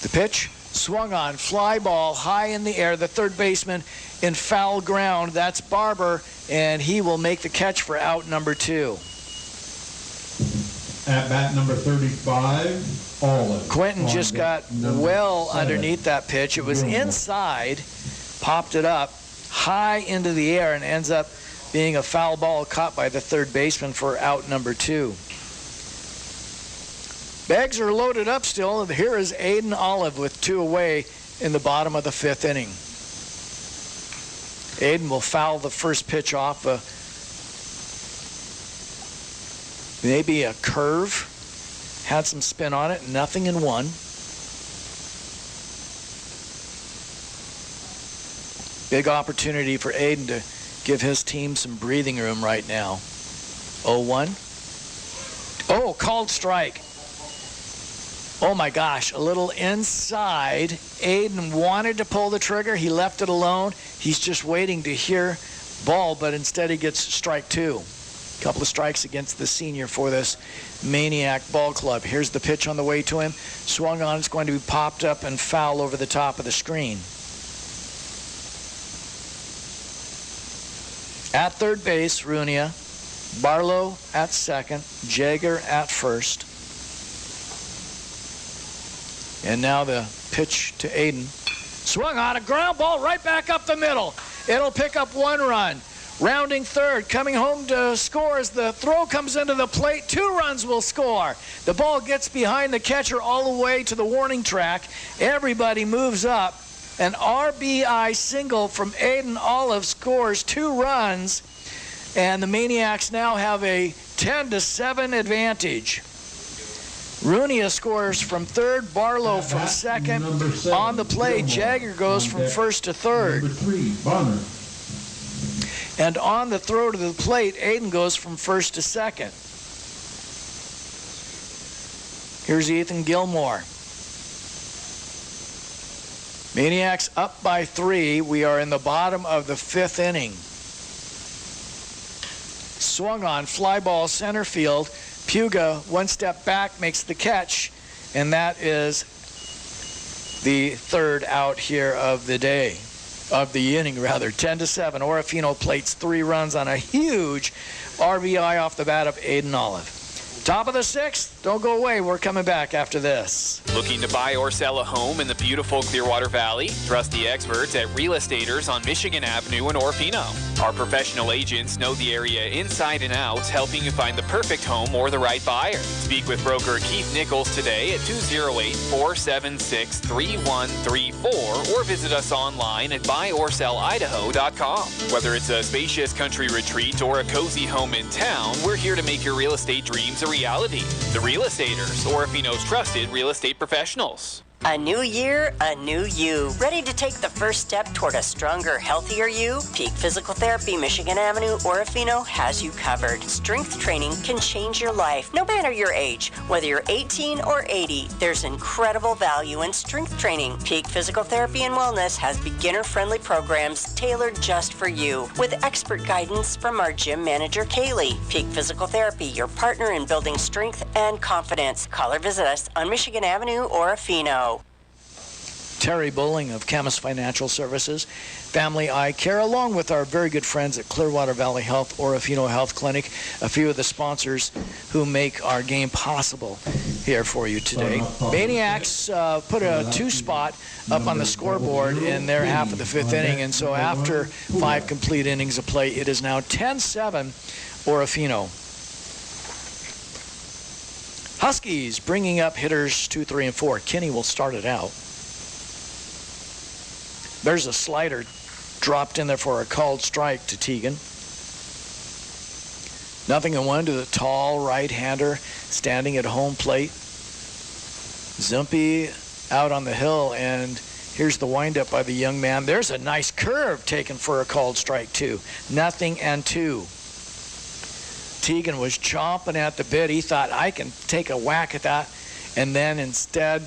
The pitch swung on, fly ball high in the air. The third baseman in foul ground. That's Barber, and he will make the catch for out number 2. At bat number 35, Olive. Quentin just got well underneath that pitch. It was inside, popped it up high into the air, and ends up being a foul ball caught by the third baseman for out number 2. Bags are loaded up still. Here is Aiden Olive with 2 away in the bottom of the 5th inning. Aiden will foul the first pitch off. Maybe a curve. Had some spin on it. Nothing in 1. Big opportunity for Aiden to give his team some breathing room right now. 0-1. Oh, called strike. Oh my gosh, a little inside. Aiden wanted to pull the trigger. He left it alone. He's just waiting to hear ball, but instead he gets strike 2. A couple of strikes against the senior for this Maniac ball club. Here's the pitch on the way to him. Swung on. It's going to be popped up and foul over the top of the screen. At third base, Runia. Barlow at second. Jaeger at first. And now the pitch to Aiden. Swung on, a ground ball right back up the middle. It'll pick up 1 run. Rounding third, coming home to score as the throw comes into the plate. 2 runs will score. The ball gets behind the catcher all the way to the warning track. Everybody moves up. An RBI single from Aiden Olive scores 2 runs. And the Maniacs now have a 10-7 advantage. Runia scores from third, Barlow from second. On the play, Jaeger goes from first to third. Number 3, Bonner. And on the throw to the plate, Aiden goes from first to second. Here's Ethan Gilmore. Maniacs up by 3. We are in the bottom of the 5th inning. Swung on, fly ball center field. Puga, 1 step back, makes the catch, and that is the 3rd out here of the day, of the inning rather. 10-7. Orofino plates 3 runs on a huge RBI off the bat of Aiden Olive. Top of the 6th. Don't go away. We're coming back after this. Looking to buy or sell a home in the beautiful Clearwater Valley? Trust the experts at Real Estaters on Michigan Avenue in Orofino. Our professional agents know the area inside and out, helping you find the perfect home or the right buyer. Speak with broker Keith Nichols today at 208-476-3134 or visit us online at buyorsellidaho.com. Whether it's a spacious country retreat or a cozy home in town, we're here to make your real estate dreams a reality. The Real Estaters, Orofino's trusted real estate professionals. A new year, a new you. Ready to take the first step toward a stronger, healthier you? Peak Physical Therapy, Michigan Avenue, Orofino has you covered. Strength training can change your life, no matter your age. Whether you're 18 or 80, there's incredible value in strength training. Peak Physical Therapy and Wellness has beginner-friendly programs tailored just for you, with expert guidance from our gym manager, Kaylee. Peak Physical Therapy, your partner in building strength and confidence. Call or visit us on Michigan Avenue, Orofino. Terry Bowling of Camas Financial Services, Family Eye Care, along with our very good friends at Clearwater Valley Health, Orofino Health Clinic, a few of the sponsors who make our game possible here for you today. Maniacs put a 2-spot up on the scoreboard in their half of the 5th inning, and so after 5 complete innings of play, it is now 10-7 Orofino. Huskies bringing up hitters 2, 3, and 4. Kinney will start it out. There's a slider dropped in there for a called strike to Teagan. 0-1 to the tall right-hander standing at home plate. Zumpy out on the hill, and here's the windup by the young man. There's a nice curve taken for a called strike, too. 0-2. Teagan was chomping at the bit. He thought, I can take a whack at that. And then instead,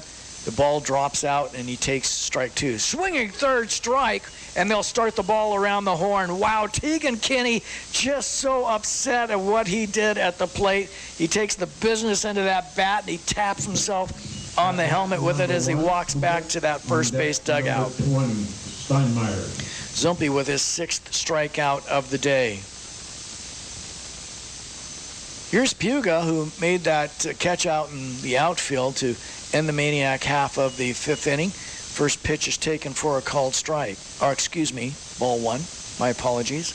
the ball drops out, and he takes strike 2. Swinging third strike, and they'll start the ball around the horn. Wow, Teagan Kinney just so upset at what he did at the plate. He takes the business into that bat, and he taps himself on the helmet with it as he walks back to that first base dugout. 20, Steinmeier. Zumpy with his 6th strikeout of the day. Here's Puga, who made that catch out in the outfield to end the Maniac half of the 5th inning. First pitch is taken for a called strike. Or, excuse me, ball 1. My apologies.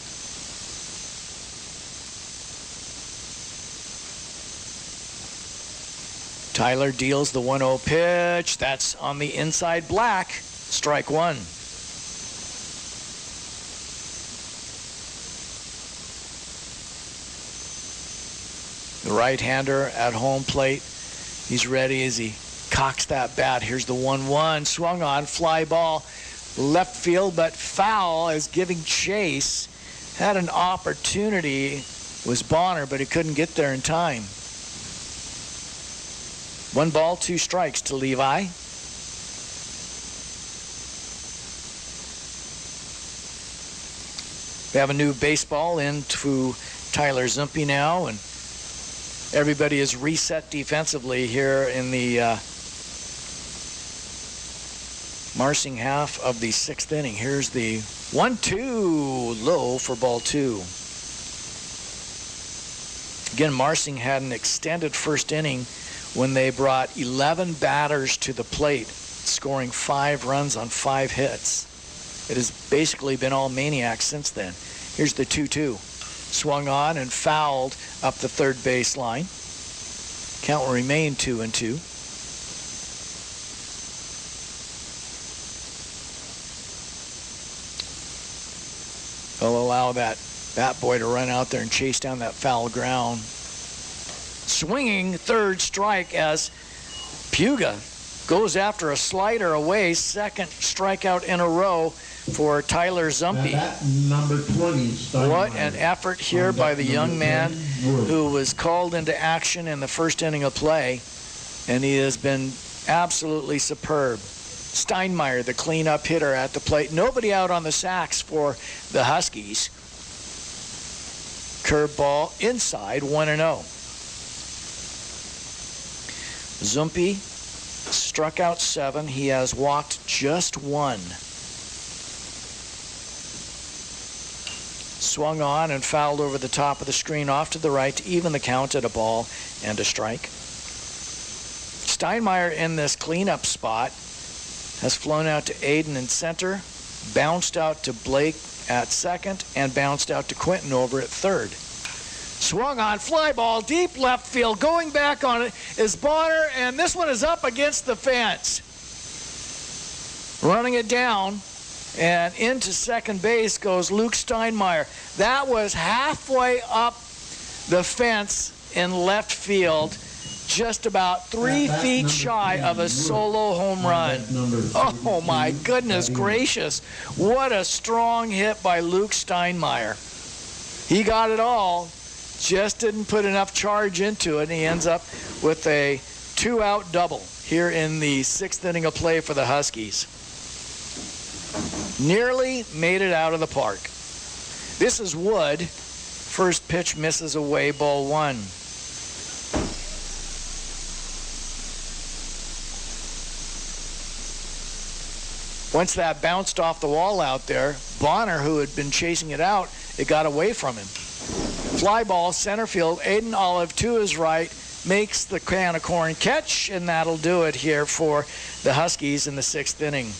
Tyler deals the 1-0 pitch. That's on the inside black. Strike 1. The right-hander at home plate. He's ready as he cocks that bat. Here's the 1-1. Swung on, fly ball. Left field, but foul as giving chase. Had an opportunity. Was Bonner, but he couldn't get there in time. 1 ball, 2 strikes to Levi. We have a new baseball into Tyler Zumpy now, and everybody is reset defensively here in the Marsing half of the 6th inning. Here's the 1-2 low for ball 2. Again, Marsing had an extended first inning when they brought 11 batters to the plate, scoring 5 runs on 5 hits. It has basically been all Maniacs since then. Here's the 2-2. Swung on and fouled up the third base line. Count will remain 2-2. They'll allow that bat boy to run out there and chase down that foul ground. Swinging third strike as Puga goes after a slider away. 2nd strikeout in a row for Tyler Zumpy. Number 20, what an effort here by the young man who was called into action in the first inning of play, and he has been absolutely superb. Steinmeier, the cleanup hitter at the plate. Nobody out on the sacks for the Huskies. Curveball inside, 1-0. Zumpy struck out 7. He has walked just 1. swung on and fouled over the top of the screen off to the right to even the count at a ball and a strike. Steinmeier in this cleanup spot has flown out to Aiden in center, bounced out to Blake at second, and bounced out to Quentin over at third. Swung on, fly ball, deep left field. Going back on it is Bonner, and this one is up against the fence. Running it down, and into second base goes Luke Steinmeier. That was halfway up the fence in left field, just about 3 feet shy of a solo home run. Oh my goodness gracious. What a strong hit by Luke Steinmeier. He got it all, just didn't put enough charge into it, and he ends up with a 2-out double here in the 6th inning of play for the Huskies. Nearly made it out of the park. This is Wood. First pitch misses away, ball 1. Once that bounced off the wall out there, Bonner, who had been chasing it out, it got away from him. Fly ball, center field, Aiden Olive to his right, makes the can of corn catch, and that'll do it here for the Huskies in the 6th inning.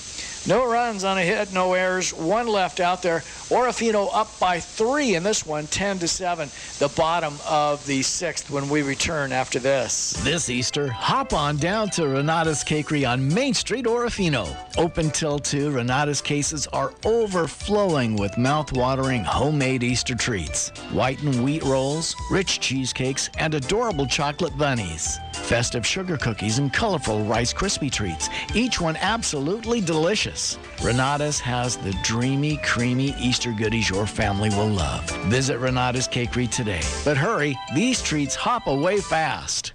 No runs on a hit, no errors, 1 left out there. Orofino up by 3 in this one, 10-7, the bottom of the 6th when we return after this. This Easter, hop on down to Renata's Cakery on Main Street, Orofino. Open till 2, Renata's cases are overflowing with mouth-watering homemade Easter treats. White and wheat rolls, rich cheesecakes, and adorable chocolate bunnies. Festive sugar cookies and colorful Rice Krispie treats, each one absolutely delicious. Renata's has the dreamy, creamy Easter goodies your family will love. Visit Renata's Cakery today. But hurry, these treats hop away fast.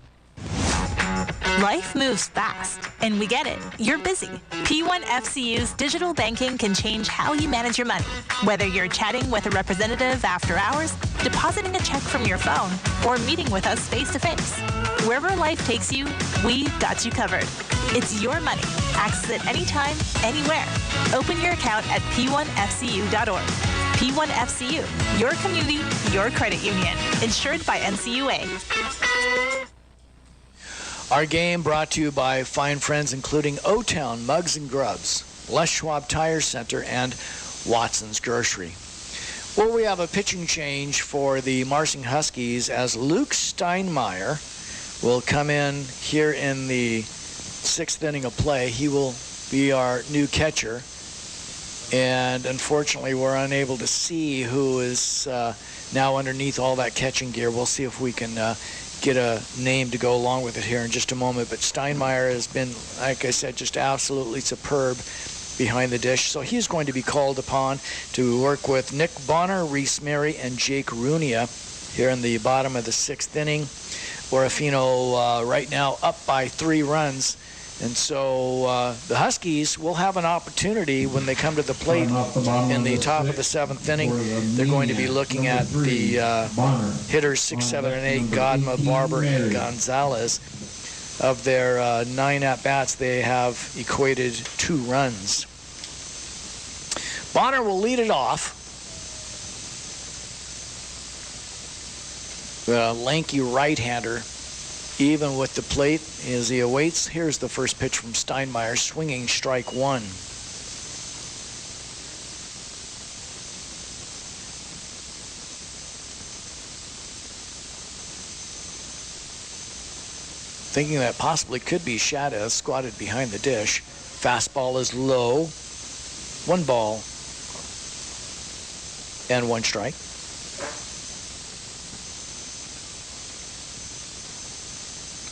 Life moves fast, and we get it. You're busy. P1FCU's digital banking can change how you manage your money. Whether you're chatting with a representative after hours, depositing a check from your phone, or meeting with us face-to-face. Wherever life takes you, we've got you covered. It's your money. Access it anytime, anywhere. Open your account at p1fcu.org. P1FCU, your community, your credit union. Insured by NCUA. Our game brought to you by fine friends including O-Town Mugs and Grubs, Les Schwab Tire Center, and Watson's Grocery. Well, we have a pitching change for the Marsing Huskies as Luke Steinmeier will come in here in the 6th inning of play. He will be our new catcher. And unfortunately, we're unable to see who is now underneath all that catching gear. We'll see if we can get a name to go along with it here in just a moment. But Steinmeier has been, like I said, just absolutely superb behind the dish. So he's going to be called upon to work with Nick Bonner, Reese Mary, and Jake Runia here in the bottom of the 6th inning. Orofino right now up by 3 runs. And so the Huskies will have an opportunity when they come to the plate in the top of the 7th inning. They're going to be looking at the hitters 6, 7, and 8, Godma, Barber, and Gonzalez. Of their 9 at-bats, they have equated 2 runs. Bonner will lead it off. The lanky right-hander, even with the plate as he awaits. Here's the first pitch from Steinmeier, swinging strike 1. Thinking that possibly could be Shada squatted behind the dish. Fastball is low. 1 ball and 1 strike.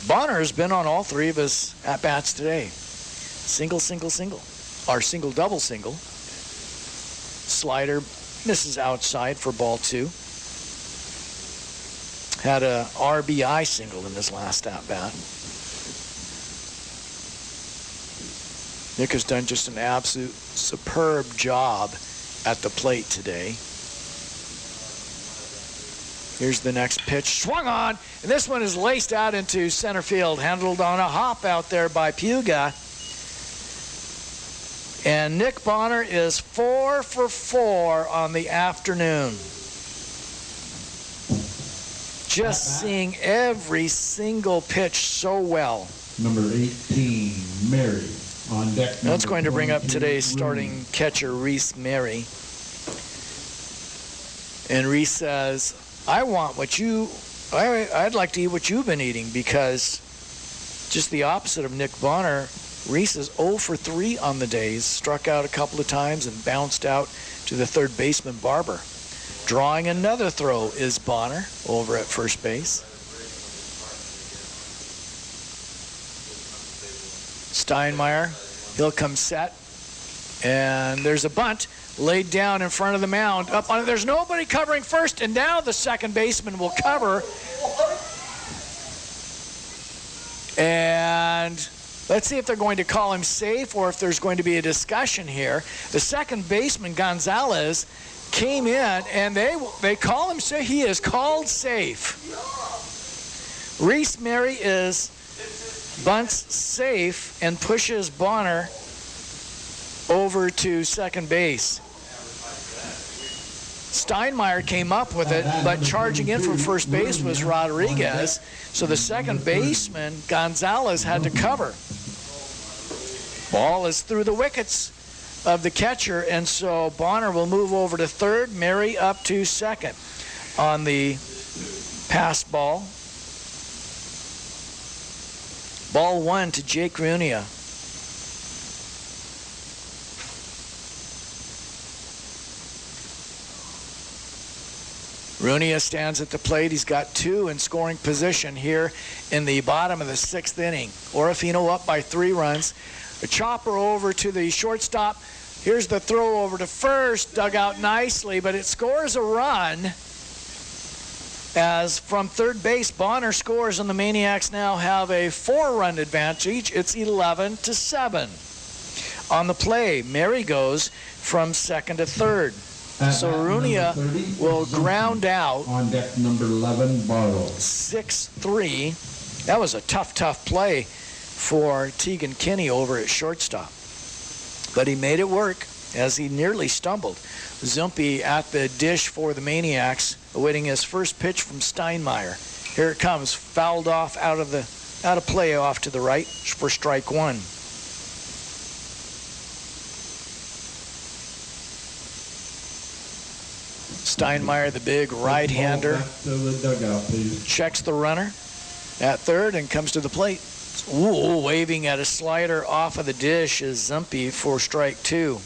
Bonner has been on all 3 of his at-bats today. Single, single, single. Or single, double, single. Slider misses outside for ball 2. Had a RBI single in his last at-bat. Nick has done just an absolute superb job at the plate today. Here's the next pitch, swung on, and this one is laced out into center field, handled on a hop out there by Puga. And Nick Bonner is 4 for 4 on the afternoon. just seeing every single pitch so well. Number 18, Mary, on deck. That's going to bring up 22, today's starting catcher, Reese Mary. And Reese says, I'd like to eat what you've been eating, because just the opposite of Nick Bonner, Reese is 0 for 3 on the days, struck out a couple of times and bounced out to the third baseman, Barber. Drawing another throw is Bonner over at first base. Steinmeier, he'll come set, and there's a bunt laid down in front of the mound. Up on it, there's nobody covering first, and now the second baseman will cover. And let's see if they're going to call him safe or if there's going to be a discussion here. The second baseman, Gonzalez, came in, and they call him safe. He is called safe. Reese Mary bunts safe and pushes Bonner over to second base. Steinmeier came up with it, but charging in from first base was Rodriguez. So the second baseman, Gonzalez, had to cover. Ball is through the wickets of the catcher, and so Bonner will move over to third, Mary up to second on the pass ball. Ball 1 to Jake Runia. Runia stands at the plate. He's got 2 in scoring position here in the bottom of the 6th inning. Orofino up by 3 runs. A chopper over to the shortstop. Here's the throw over to first, dug out nicely, but it scores a run. As from third base, Bonner scores, and the Maniacs now have a 4-run advantage. It's 11-7. On the play, Mary goes from second to third. So Runia will ground out. On deck number 11, Barlow. 6-3. That was a tough play for Tegan Kinney over at shortstop. But he made it work as he nearly stumbled. Zumpy at the dish for the Maniacs, awaiting his first pitch from Steinmeier. Here it comes, fouled off out of play off to the right for strike 1. Steinmeier, the big right-hander, checks the runner at third and comes to the plate. Ooh, waving at a slider off of the dish is Zumpy for strike 2.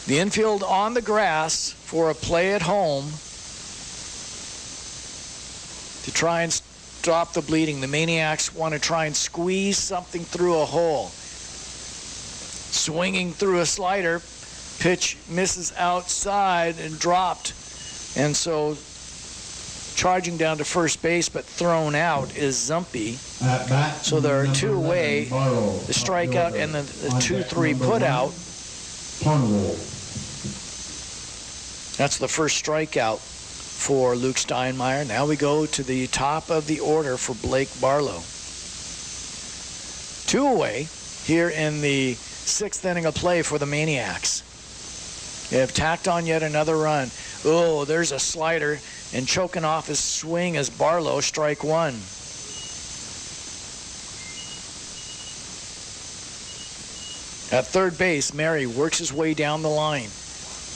The infield on the grass for a play at home to try and stop the bleeding. The Maniacs want to try and squeeze something through a hole. Swinging through a slider. Pitch misses outside and dropped. And so charging down to first base but thrown out is Zumpy. So there are 2 away. The strikeout and the 2-3 put out. That's the first strikeout for Luke Steinmeier. Now we go to the top of the order for Blake Barlow. 2 away here in the 6th inning of play for the Maniacs. They have tacked on yet another run. Oh, there's a slider, and choking off his swing is Barlow, strike 1. At third base, Mary works his way down the line.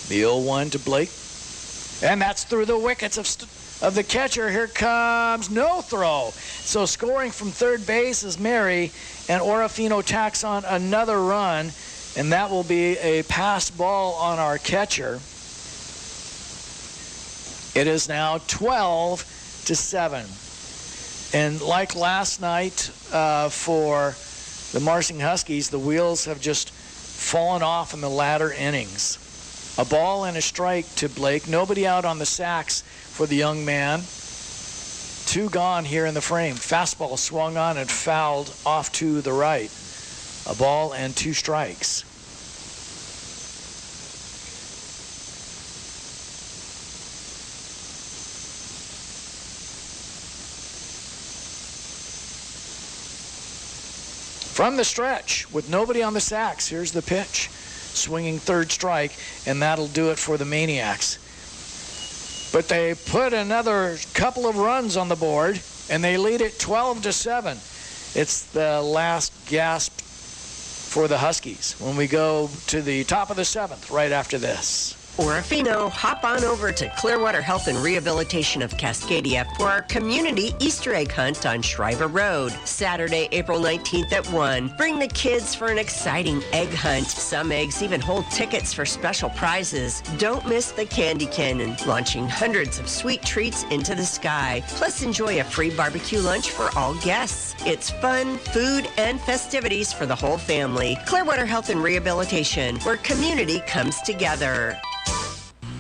The 0-1 to Blake. And that's through the wickets of the catcher. Here comes no throw. So scoring from third base is Mary, and Orofino tacks on another run, and that will be a pass ball on our catcher. It is now 12-7. And like last night for the Marsing Huskies, the wheels have just fallen off in the latter innings. A ball and a strike to Blake. Nobody out on the sacks for the young man. 2 gone here in the frame. Fastball swung on and fouled off to the right. A ball and 2 strikes. From the stretch, with nobody on the sacks, here's the pitch. Swinging third strike, and that'll do it for the Maniacs. But they put another couple of runs on the board, and they lead it 12-7. It's the last gasp for the Huskies when we go to the top of the 7th right after this. Orofino, hop on over to Clearwater Health and Rehabilitation of Cascadia for our community Easter egg hunt on Shriver Road, Saturday, April 19th at 1. Bring the kids for an exciting egg hunt. Some eggs even hold tickets for special prizes. Don't miss the Candy Cannon, launching hundreds of sweet treats into the sky. Plus, enjoy a free barbecue lunch for all guests. It's fun, food, and festivities for the whole family. Clearwater Health and Rehabilitation, where community comes together.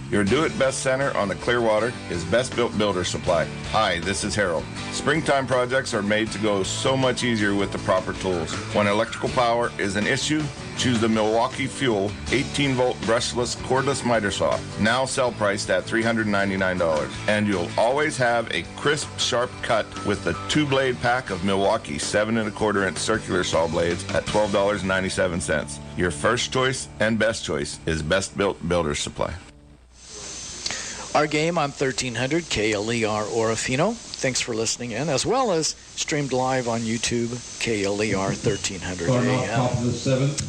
Your do-it-best center on the Clearwater is Best Built Builder Supply. Hi, this is Harold. Springtime projects are made to go so much easier with the proper tools. When electrical power is an issue, choose the Milwaukee Fuel 18-volt brushless cordless miter saw, now sell priced at $399. And you'll always have a crisp, sharp cut with the 2-blade pack of Milwaukee 7 1/4-inch circular saw blades at $12.97. Your first choice and best choice is Best Built Builder Supply. Our game on 1300 KLER Orofino. Thanks for listening in, as well as streamed live on YouTube, KLER 1300 AM.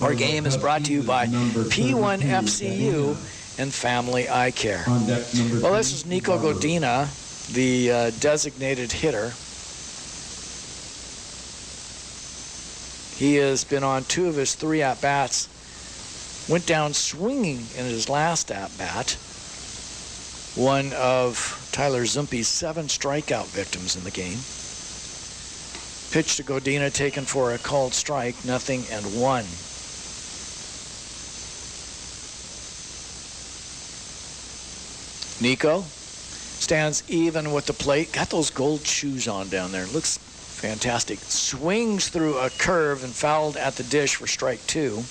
Our game is brought to you by P1FCU and Family Eye Care. Well, this is Nico Godina, the designated hitter. He has been on 2 of his 3 at-bats. Went down swinging in his last at-bat. One of Tyler Zumpe's 7 strikeout victims in the game. Pitch to Godina taken for a called strike, 0-1. Nico stands even with the plate. Got those gold shoes on down there. Looks fantastic. Swings through a curve and fouled at the dish for strike 2.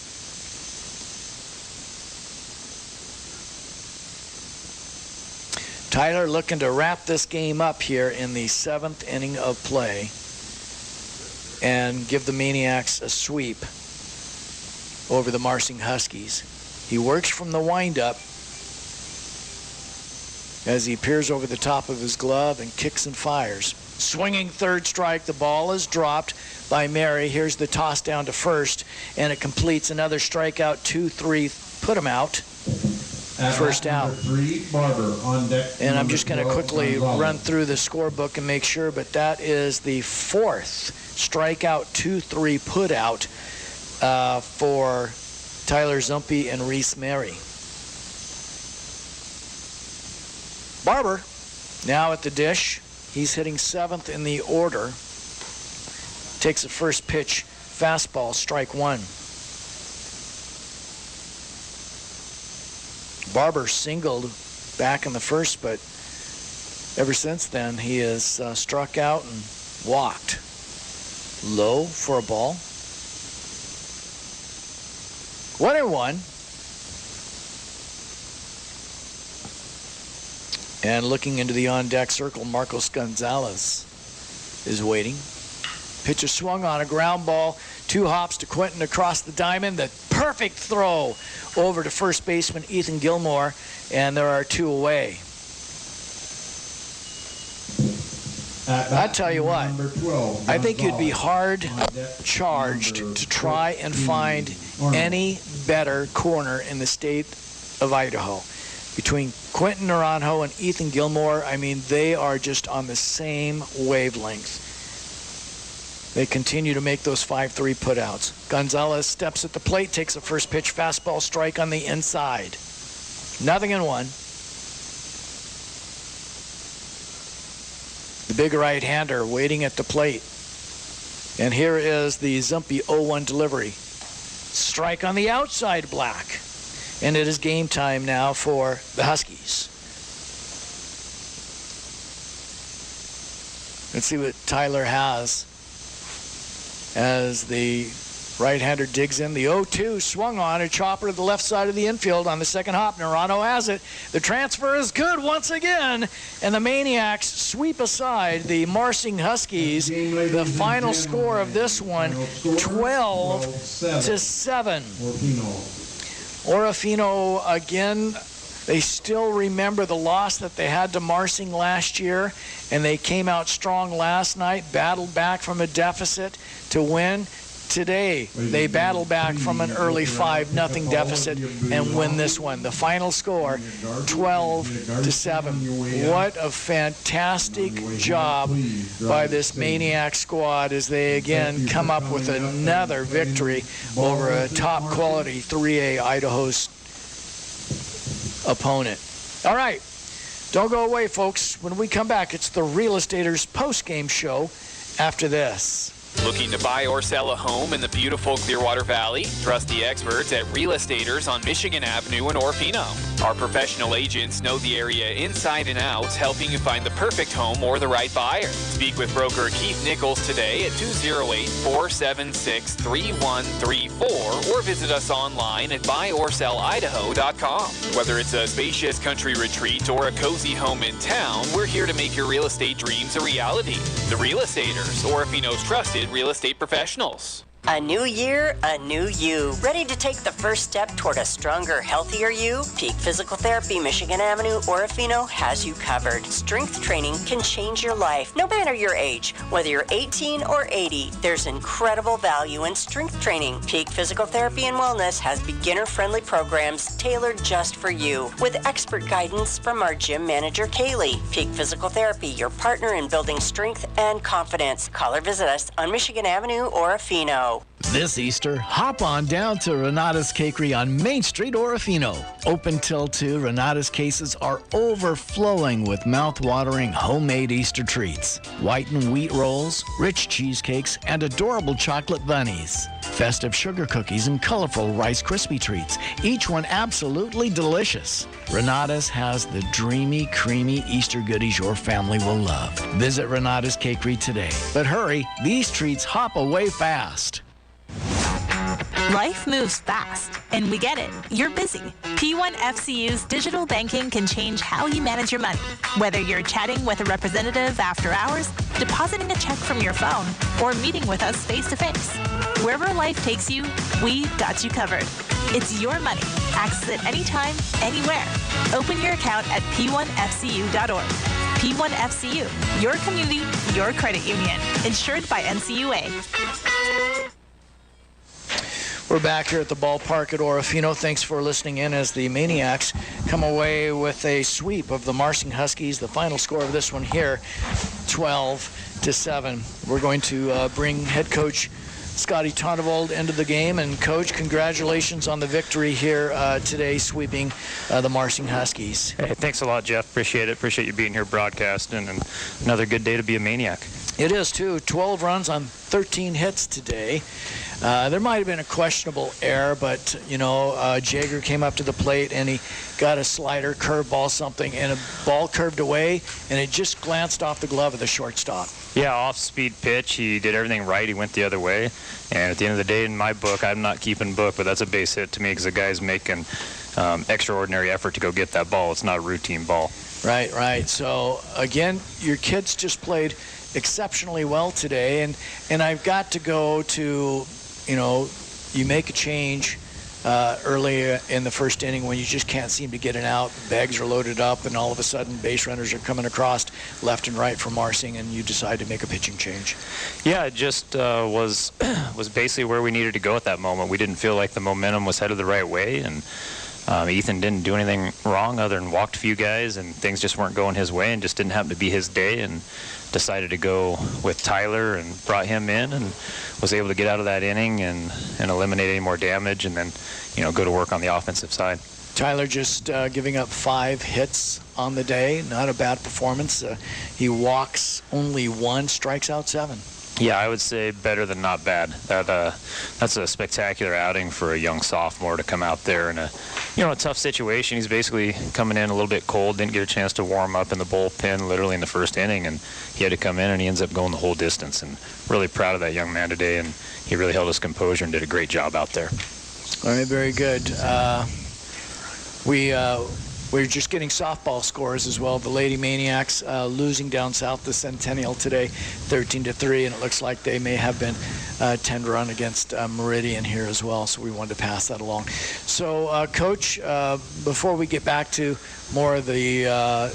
Tyler looking to wrap this game up here in the 7th inning of play and give the Maniacs a sweep over the Marsing Huskies. He works from the windup as he peers over the top of his glove and kicks and fires. Swinging third strike. The ball is dropped by Mary. Here's the toss down to first, and it completes another strikeout. 2-3. Put him out. First out. 3, Barber on deck. And I'm just going to quickly run through the scorebook and make sure, but that is the 4th strikeout, 2-3 put out for Tyler Zumpe and Reese Mary. Barber now at the dish. He's hitting 7th in the order. Takes the first pitch, fastball, strike 1. Barber singled back in the first, but ever since then he has struck out and walked. Low for a ball. 1-1. And looking into the on-deck circle, Marcos Gonzalez is waiting. Pitch is swung on, a ground ball. 2 hops to Quentin across the diamond. The perfect throw over to first baseman Ethan Gilmore, and there are 2 away. I tell you what, I think you'd be hard charged to try and find any better corner in the state of Idaho. Between Quentin Naranjo and Ethan Gilmore, I mean, they are just on the same wavelength. They continue to make those 5-3 putouts. Gonzalez steps at the plate, takes a first pitch fastball strike on the inside. 0-1. The big right-hander waiting at the plate. And here is the Zumpe 0-1 delivery. Strike on the outside, Black. And it is game time now for the Huskies. Let's see what Tyler has as the right-hander digs in. The 0-2 swung on, a chopper to the left side of the infield on the second hop. Naranjo has it. The transfer is good once again, and the Maniacs sweep aside the Marsing Huskies. The final score of this one, 12-7. Orofino again They still remember the loss that they had to Marsing last year, and they came out strong last night, battled back from a deficit to win. Today, they battle back from an early 5-0 deficit and win this one. The final score, 12-7. What a fantastic job by this Maniac squad as they again come up with another victory over a top-quality 3A Idaho's opponent. All right, don't go away, folks. When we come back, it's the Real Estaters post-game show after this. Looking to buy or sell a home in the beautiful Clearwater Valley? Trust the experts at Real Estaters on Michigan Avenue in Orofino. Our professional agents know the area inside and out, helping you find the perfect home or the right buyer. Speak with broker Keith Nichols today at 208-476-3134 or visit us online at buyorsellidaho.com. Whether it's a spacious country retreat or a cozy home in town, we're here to make your real estate dreams a reality. The Real Estaters, Orofino's trusted real estate professionals. A new year, a new you. Ready to take the first step toward a stronger, healthier you? Peak Physical Therapy, Michigan Avenue, Orofino has you covered. Strength training can change your life, no matter your age. Whether you're 18 or 80, there's incredible value in strength training. Peak Physical Therapy and Wellness has beginner-friendly programs tailored just for you, with expert guidance from our gym manager, Kaylee. Peak Physical Therapy, your partner in building strength and confidence. Call or visit us on Michigan Avenue, Orofino. This Easter, hop on down to Renata's Cakery on Main Street, Orofino. Open till 2, Renata's cases are overflowing with mouth-watering homemade Easter treats. White and wheat rolls, rich cheesecakes, and adorable chocolate bunnies. Festive sugar cookies and colorful Rice Krispie treats, each one absolutely delicious. Renata's has the dreamy, creamy Easter goodies your family will love. Visit Renata's Cakery today. But hurry, these treats hop away fast. Life moves fast, and we get it. You're busy. P1 FCU's digital banking can change how you manage your money. Whether you're chatting with a representative after hours, depositing a check from your phone, or meeting with us face-to-face. Wherever life takes you, we've got you covered. It's your money. Access it anytime, anywhere. Open your account at p1fcu.org. P1 FCU, your community, your credit union. Insured by NCUA. We're back here at the ballpark at Orofino. Thanks for listening in as the Maniacs come away with a sweep of the Marsing Huskies. The final score of this one here, 12-7. We're going to bring head coach Scotty Tondevold into the game. And, Coach, congratulations on the victory here today, sweeping the Marsing Huskies. Hey, thanks a lot, Jeff. Appreciate it. Appreciate you being here broadcasting. And another good day to be a Maniac. It is, too. 12 runs on 13 hits today. There might have been a questionable error, but, you know, Jager came up to the plate and he got a slider, curveball, something, and a ball curved away, and it just glanced off the glove of the shortstop. Yeah, off-speed pitch. He did everything right. He went the other way. And at the end of the day, in my book, I'm not keeping book, but that's a base hit to me because the guy's making extraordinary effort to go get that ball. It's not a routine ball. Right, right. So, again, your kids just played exceptionally well today, and I've got to go to, you know, you make a change early in the first inning when you just can't seem to get it out. Bags are loaded up, and all of a sudden base runners are coming across left and right from Marsing, and you decide to make a pitching change. Yeah, it just was basically where we needed to go at that moment. We didn't feel like the momentum was headed the right way, and Ethan didn't do anything wrong other than walked a few guys, and things just weren't going his way and just didn't happen to be his day, and decided to go with Tyler and brought him in and was able to get out of that inning and eliminate any more damage and then, you know, go to work on the offensive side. Tyler just giving up 5 hits on the day. Not a bad performance. He walks only 1, strikes out 7. Yeah, I would say better than not bad. That's a spectacular outing for a young sophomore to come out there in a tough situation. He's basically coming in a little bit cold, didn't get a chance to warm up in the bullpen literally in the first inning, and he had to come in, and he ends up going the whole distance. And really proud of that young man today, and he really held his composure and did a great job out there. All right, very good. We We're just getting softball scores as well. The Lady Maniacs losing down south the Centennial today, 13-3, and it looks like they may have been 10-run against Meridian here as well. So we wanted to pass that along. So, Coach, before we get back to more of the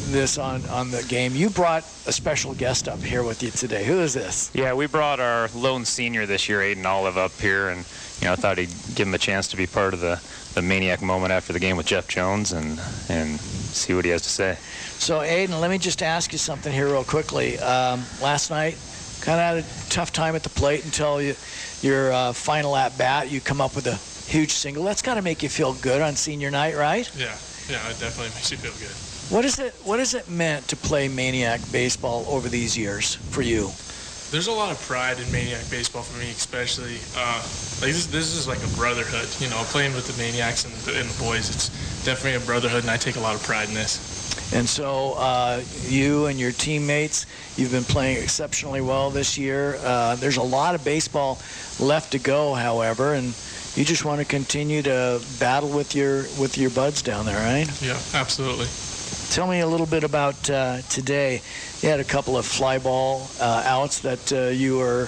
this on the game, you brought a special guest up here with you today. Who is this? Yeah, we brought our lone senior this year, Aiden Olive, up here, and I thought he'd give him a chance to be part of the Maniac moment after the game with Jeff Jones and see what he has to say. So, Aiden, let me just ask you something here real quickly. Last night, kind of had a tough time at the plate until your final at bat. You come up with a huge single. That's got to make you feel good on senior night, right? Yeah, it definitely makes you feel good. What is it meant to play Maniac baseball over these years for you? There's a lot of pride in Maniac baseball for me, especially. This is like a brotherhood, playing with the Maniacs and the boys. It's definitely a brotherhood, and I take a lot of pride in this. And so you and your teammates, you've been playing exceptionally well this year. There's a lot of baseball left to go, however, and you just want to continue to battle with your buds down there, right? Yeah, absolutely. Tell me a little bit about today. You had a couple of fly ball outs that you were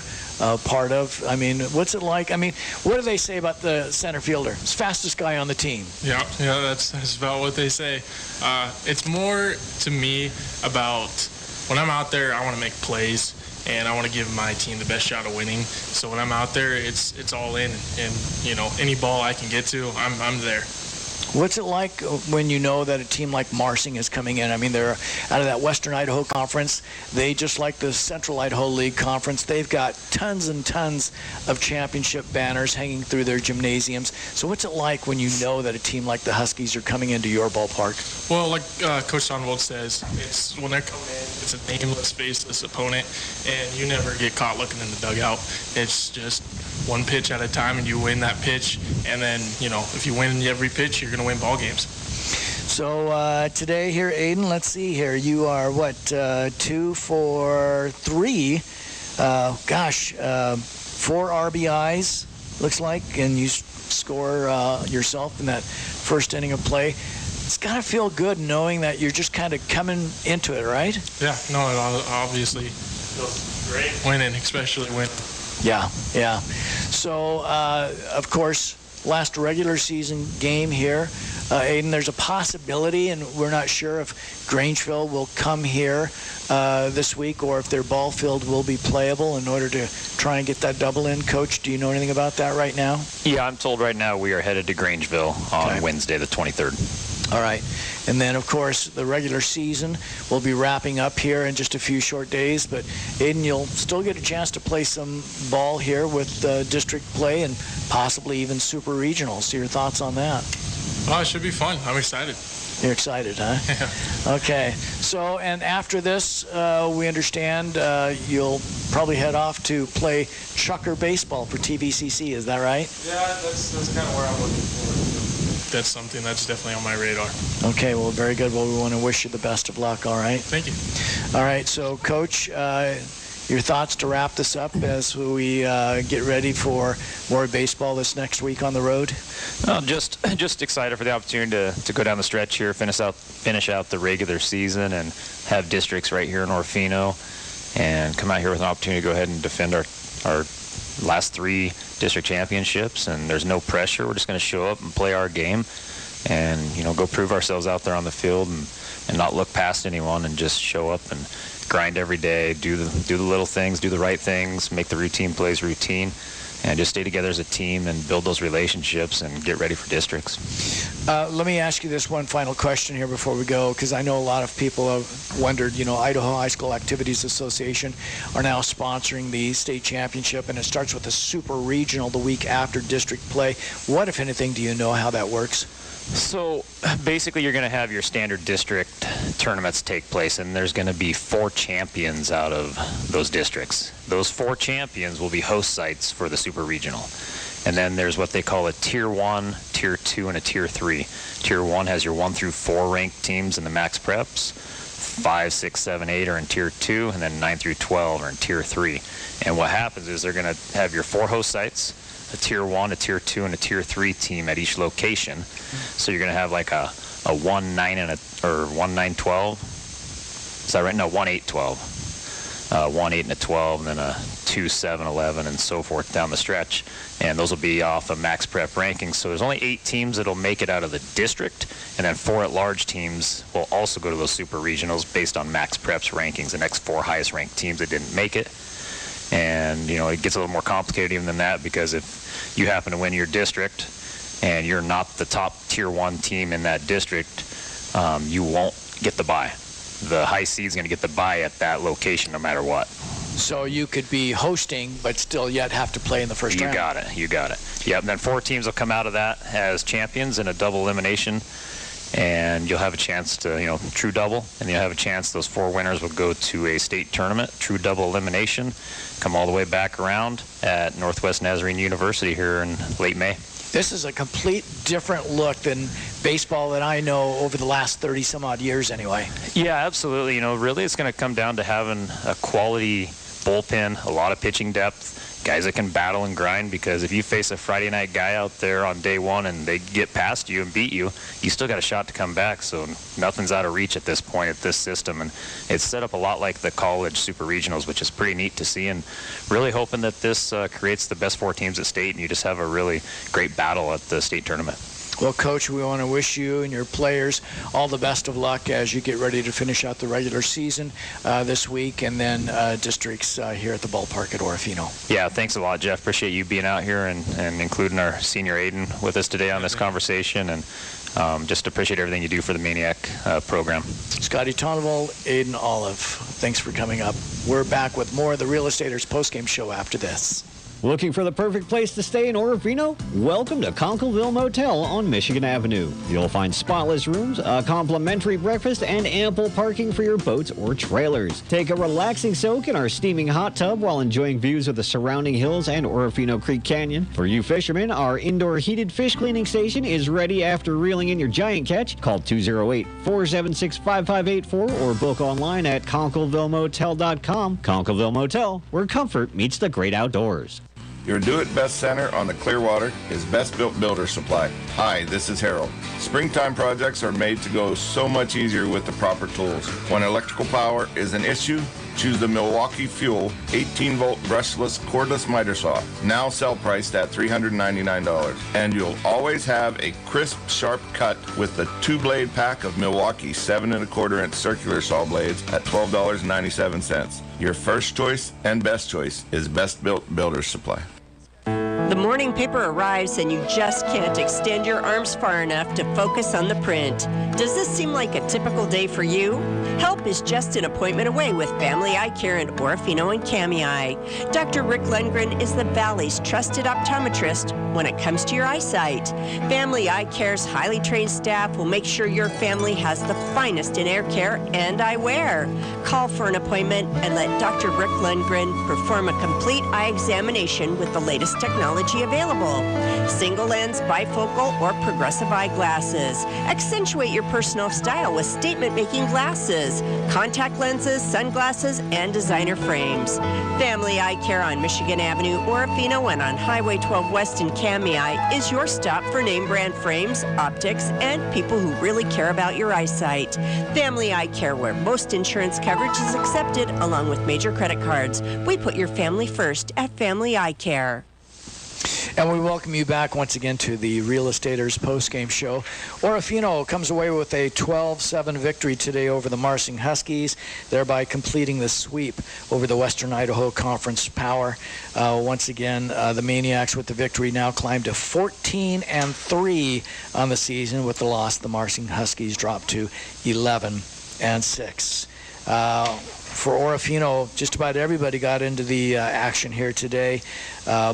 part of. I mean, what's it like? I mean, what do they say about the center fielder? It's fastest guy on the team. Yeah, that's about what they say. It's more to me about when I'm out there, I want to make plays, and I want to give my team the best shot of winning. So when I'm out there, it's all in, and any ball I can get to, I'm there. What's it like when you know that a team like Marsing is coming in? I mean, they're out of that Western Idaho Conference. They, just like the Central Idaho League Conference, they've got tons and tons of championship banners hanging through their gymnasiums. So what's it like when you know that a team like the Huskies are coming into your ballpark? Well, like Coach Sonwold says, it's when they're coming in, it's a nameless, faceless opponent, and you never get caught looking in the dugout. It's just one pitch at a time, and you win that pitch, and then, if you win every pitch, you're going to win ball games. So today here, Aiden, let's see here. You are, 2 for 3. 4 RBIs, looks like, and you score yourself in that first inning of play. It's got to feel good knowing that you're just kind of coming into it, right? Yeah, no, it obviously feels great winning, especially when. Yeah. So, of course, last regular season game here. Aiden, there's a possibility, and we're not sure if Grangeville will come here this week or if their ball field will be playable in order to try and get that double in. Coach, do you know anything about that right now? Yeah, I'm told right now we are headed to Grangeville on Wednesday, the 23rd. All right. And then, of course, the regular season will be wrapping up here in just a few short days. But, Aiden, you'll still get a chance to play some ball here with district play and possibly even super regional. So your thoughts on that? Oh, it should be fun. I'm excited. You're excited, huh? Yeah. Okay. So, and after this, we understand you'll probably head off to play Chucker baseball for TVCC. Is that right? Yeah, that's kind of where I'm looking forward to. That's something that's definitely on my radar. Okay, well, very good. Well, we want to wish you the best of luck, all right? Thank you. All right, so, Coach, your thoughts to wrap this up as we get ready for more baseball this next week on the road? Well, just excited for the opportunity to go down the stretch here, finish out the regular season, and have districts right here in Orofino, and come out here with an opportunity to go ahead and defend our last 3 district championships. And there's no pressure. We're just going to show up and play our game, and go prove ourselves out there on the field, and not look past anyone, and just show up and grind every day, do the little things, do the right things, make the routine plays routine, and just stay together as a team and build those relationships and get ready for districts. Let me ask you this one final question here before we go, because I know a lot of people have wondered, Idaho High School Activities Association are now sponsoring the state championship, and it starts with a super regional the week after district play. What, if anything, do you know how that works? So basically you're going to have your standard district tournaments take place, and there's going to be 4 champions out of those districts. Those 4 champions will be host sites for the super regional. And then there's what they call a Tier 1, Tier 2, and a Tier 3. Tier 1 has your 1 through 4 ranked teams in the max preps. 5, 6, 7, 8 are in Tier 2, and then 9 through 12 are in Tier 3. And what happens is they're going to have your 4 host sites, a Tier 1, a Tier 2, and a Tier 3 team at each location. So you're going to have like a 1-9 and or 1-9-12. Is that right? No, 1-8-12. 1-8 and a 12, and then a 2-7-11, and so forth down the stretch. And those will be off of Max Prep rankings. So there's only 8 teams that'll make it out of the district, and then 4 at-large teams will also go to those super regionals based on Max Prep's rankings, the next 4 highest ranked teams that didn't make it. And, you know, it gets a little more complicated even than that, because if you happen to win your district and you're not the top tier 1 team in that district, you won't get the bye. The high seed's going to get the bye at that location no matter what. So you could be hosting, but still yet have to play in the first round. You got it. Yep, and then 4 teams will come out of that as champions in a double elimination, and you'll have a chance to, you know, true double, and you'll have a chance those 4 winners will go to a state tournament, true double elimination, come all the way back around at Northwest Nazarene University here in late May. This is a complete different look than baseball that I know over the last 30 some odd years anyway. Yeah, absolutely. You know, really it's going to come down to having a quality bullpen, a lot of pitching depth, guys that can battle and grind, because if you face a Friday night guy out there on day 1 and they get past you and beat you, you still got a shot to come back. So nothing's out of reach at this point at this system, and it's set up a lot like the college super regionals, which is pretty neat to see, and really hoping that this creates the best 4 teams at state, and you just have a really great battle at the state tournament. Well, Coach, we want to wish you and your players all the best of luck as you get ready to finish out the regular season this week, and then districts here at the ballpark at Orofino. Yeah, thanks a lot, Jeff. Appreciate you being out here and including our senior Aiden with us today on this conversation, and just appreciate everything you do for the Maniac program. Scotty Tonneval, Aiden Olive, thanks for coming up. We're back with more of the Real Estaters postgame show after this. Looking for the perfect place to stay in Orofino? Welcome to Conkleville Motel on Michigan Avenue. You'll find spotless rooms, a complimentary breakfast, and ample parking for your boats or trailers. Take a relaxing soak in our steaming hot tub while enjoying views of the surrounding hills and Orofino Creek Canyon. For you fishermen, our indoor heated fish cleaning station is ready after reeling in your giant catch. Call 208-476-5584 or book online at ConklevilleMotel.com. Conkleville Motel, where comfort meets the great outdoors. Your do-it-best center on the Clearwater is Best Built Builder Supply. Hi, this is Harold. Springtime projects are made to go so much easier with the proper tools. When electrical power is an issue, choose the Milwaukee Fuel 18-volt brushless cordless miter saw, now sell priced at $399. And you'll always have a crisp, sharp cut with the 2-blade pack of Milwaukee 7 1/4-inch circular saw blades at $12.97. Your first choice and best choice is Best Built Builder Supply. The morning paper arrives and you just can't extend your arms far enough to focus on the print. Does this seem like a typical day for you? Help is just an appointment away with Family Eye Care in Orofino and Kamei. Dr. Rick Lundgren is the Valley's trusted optometrist when it comes to your eyesight. Family Eye Care's highly trained staff will make sure your family has the finest in air care and eyewear. Call for an appointment and let Dr. Rick Lundgren perform a complete eye examination with the latest technology available. Single lens, bifocal, or progressive eyeglasses. Accentuate your personal style with statement-making glasses, contact lenses, sunglasses, and designer frames. Family Eye Care on Michigan Avenue, Orofino, and on Highway 12 West in Kamei is your stop for name brand frames, optics, and people who really care about your eyesight. Family Eye Care, where most insurance coverage is accepted along with major credit cards. We put your family first at Family Eye Care. And we welcome you back once again to the Real Estaters postgame show. Orofino comes away with a 12-7 victory today over the Marsing Huskies, thereby completing the sweep over the Western Idaho Conference Power. Once again, the Maniacs with the victory now climb to 14-3 on the season. With the loss, the Marsing Huskies drop to 11-6. For Orofino, just about everybody got into the action here today.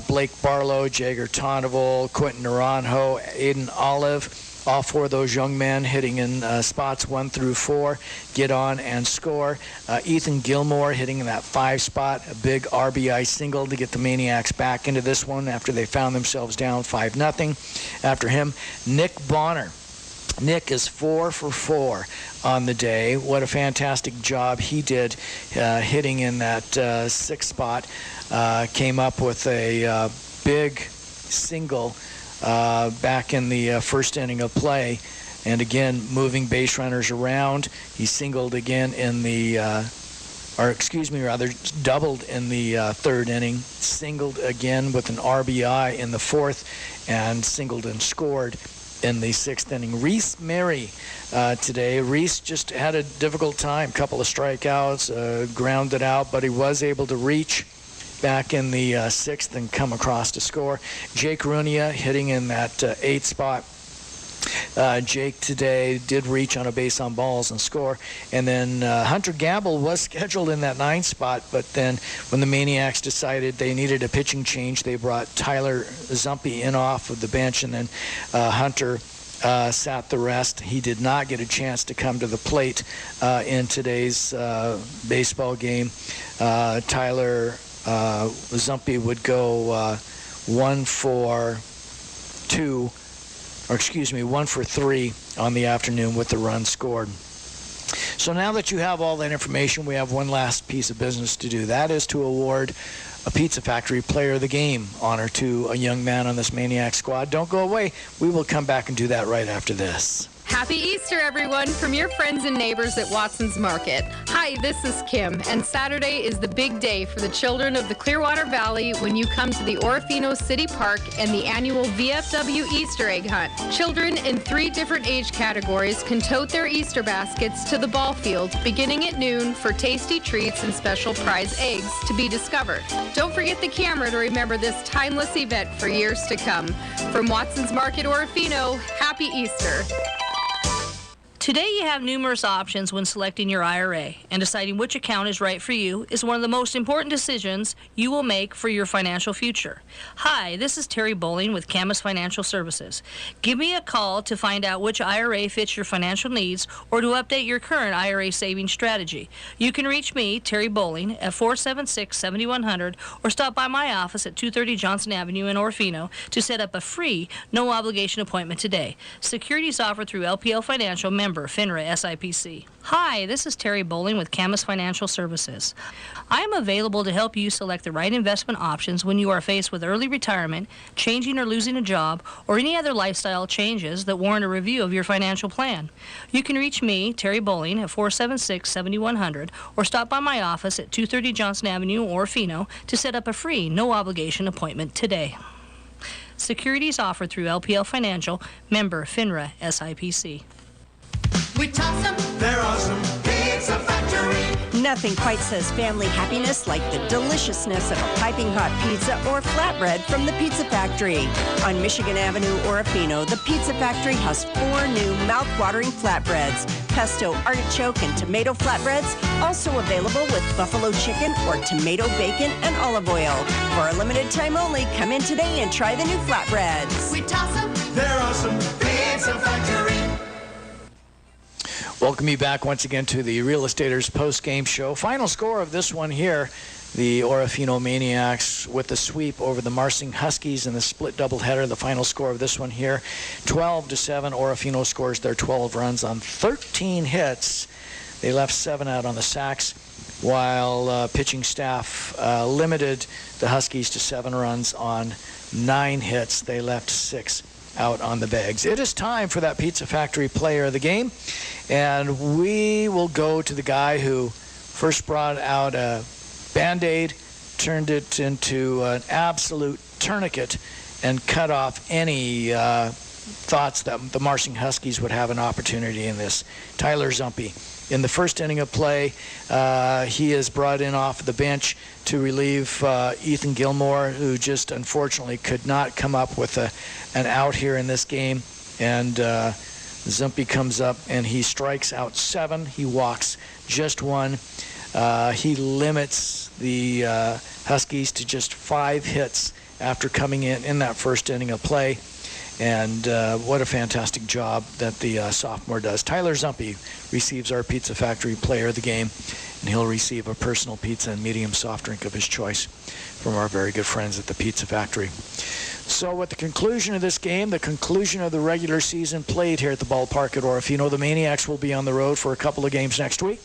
Blake Barlow, Jagger Tonneval, Quentin Naranjo, Aiden Olive, all 4 of those young men hitting in spots 1 through 4, get on and score. Ethan Gilmore hitting in that 5 spot, a big RBI single to get the Maniacs back into this one after they found themselves down 5-0. After him, Nick Bonner. Nick is 4 for 4 on the day. What a fantastic job he did hitting in that 6th spot. Came up with a big single back in the first inning of play And again, moving base runners around. He singled again in the, doubled in the third inning, singled again with an RBI in the fourth, and singled and scored in the sixth inning. Reese Mary today. Reese just had a difficult time. Couple of strikeouts, grounded out, but he was able to reach back in the sixth and come across to score. Jake Runia hitting in that eighth spot. Jake today did reach on a base on balls and score. And then Hunter Gamble was scheduled in that ninth spot, but then when the Maniacs decided they needed a pitching change, they brought Tyler Zumpy in off of the bench, and then Hunter sat the rest. He did not get a chance to come to the plate in today's baseball game. Tyler Zumpy would go 1 for 3 on the afternoon with the run scored. So now that you have all that information, we have one last piece of business to do. That is to award a Pizza Factory Player of the Game honor to a young man on this Maniac squad. Don't go away. We will come back and do that right after this. Happy Easter, everyone, from your friends and neighbors at Watson's Market. Hi, this is Kim, and Saturday is the big day for the children of the Clearwater Valley when you come to the Orofino City Park and the annual VFW Easter egg hunt. Children in 3 different age categories can tote their Easter baskets to the ball field beginning at noon for tasty treats and special prize eggs to be discovered. Don't forget the camera to remember this timeless event for years to come. From Watson's Market Orofino, happy Easter. Today you have numerous options when selecting your IRA, and deciding which account is right for you is one of the most important decisions you will make for your financial future. Hi, this is Terry Bowling with Camus Financial Services. Give me a call to find out which IRA fits your financial needs or to update your current IRA savings strategy. You can reach me, Terry Bowling, at 476-7100 or stop by my office at 230 Johnson Avenue in Orofino to set up a free, no-obligation appointment today. Securities offered through LPL Financial, member FINRA SIPC. Hi, this is Terry Bowling with Camus Financial Services. I am available to help you select the right investment options when you are faced with early retirement, changing or losing a job, or any other lifestyle changes that warrant a review of your financial plan. You can reach me, Terry Bowling, at 476-7100 or stop by my office at 230 Johnson Avenue, Orofino to set up a free, no-obligation appointment today. Securities offered through LPL Financial, member FINRA SIPC. We toss them, they're awesome. Pizza Factory. Nothing quite says family happiness like the deliciousness of a piping hot pizza or flatbread from the Pizza Factory. On Michigan Avenue, Orofino, the Pizza Factory has 4 new mouth-watering flatbreads. Pesto, artichoke, and tomato flatbreads, also available with buffalo chicken or tomato bacon and olive oil. For a limited time only, come in today and try the new flatbreads. We toss them, they're awesome. Pizza Factory. Welcome you back once again to the Real Estaters post-game show. Final score of this one here, the Orofino Maniacs with the sweep over the Marsing Huskies in the split doubleheader. The final score of this one here, 12-7. Orofino scores their 12 runs on 13 hits. They left 7 out on the sacks, while pitching staff limited the Huskies to 7 runs on 9 hits. They left 6 out on the bags. It is time for that Pizza Factory Player of the Game, and we will go to the guy who first brought out a Band-Aid, turned it into an absolute tourniquet, and cut off any thoughts that the Marsing Huskies would have an opportunity in this. Tyler Zumpy. In the first inning of play, he is brought in off the bench to relieve Ethan Gilmore, who just unfortunately could not come up with an out here in this game. And Zumpy comes up and he strikes out 7. He walks just 1. He limits the Huskies to just 5 hits after coming in that first inning of play. And what a fantastic job that the sophomore does. Tyler Zumpy receives our Pizza Factory Player of the Game, and he'll receive a personal pizza and medium soft drink of his choice from our very good friends at the Pizza Factory. So at the conclusion of this game, the conclusion of the regular season played here at the ballpark at Orofino, the Maniacs will be on the road for a couple of games next week.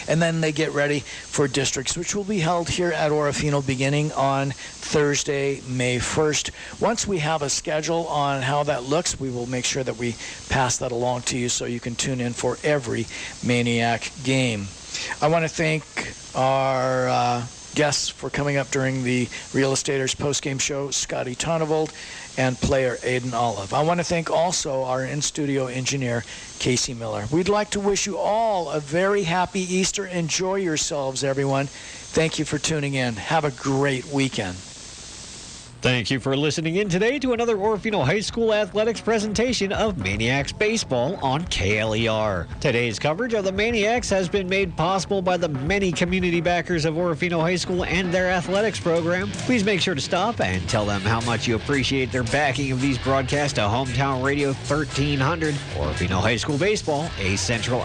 and then they get ready for districts, which will be held here at Orofino beginning on Thursday, May 1st. Once we have a schedule on how that looks, we will make sure that we pass that along to you so you can tune in for every Maniac game. I want to thank our guests for coming up during the Real Estaters postgame show, Scotty Tonnevold and player Aiden Olive. I want to thank also our in-studio engineer, Casey Miller. We'd like to wish you all a very happy Easter. Enjoy yourselves, everyone. Thank you for tuning in. Have a great weekend. Thank you for listening in today to another Orofino High School athletics presentation of Maniacs Baseball on KLER. Today's coverage of the Maniacs has been made possible by the many community backers of Orofino High School and their athletics program. Please make sure to stop and tell them how much you appreciate their backing of these broadcasts to Hometown Radio 1300, Orofino High School Baseball, a Central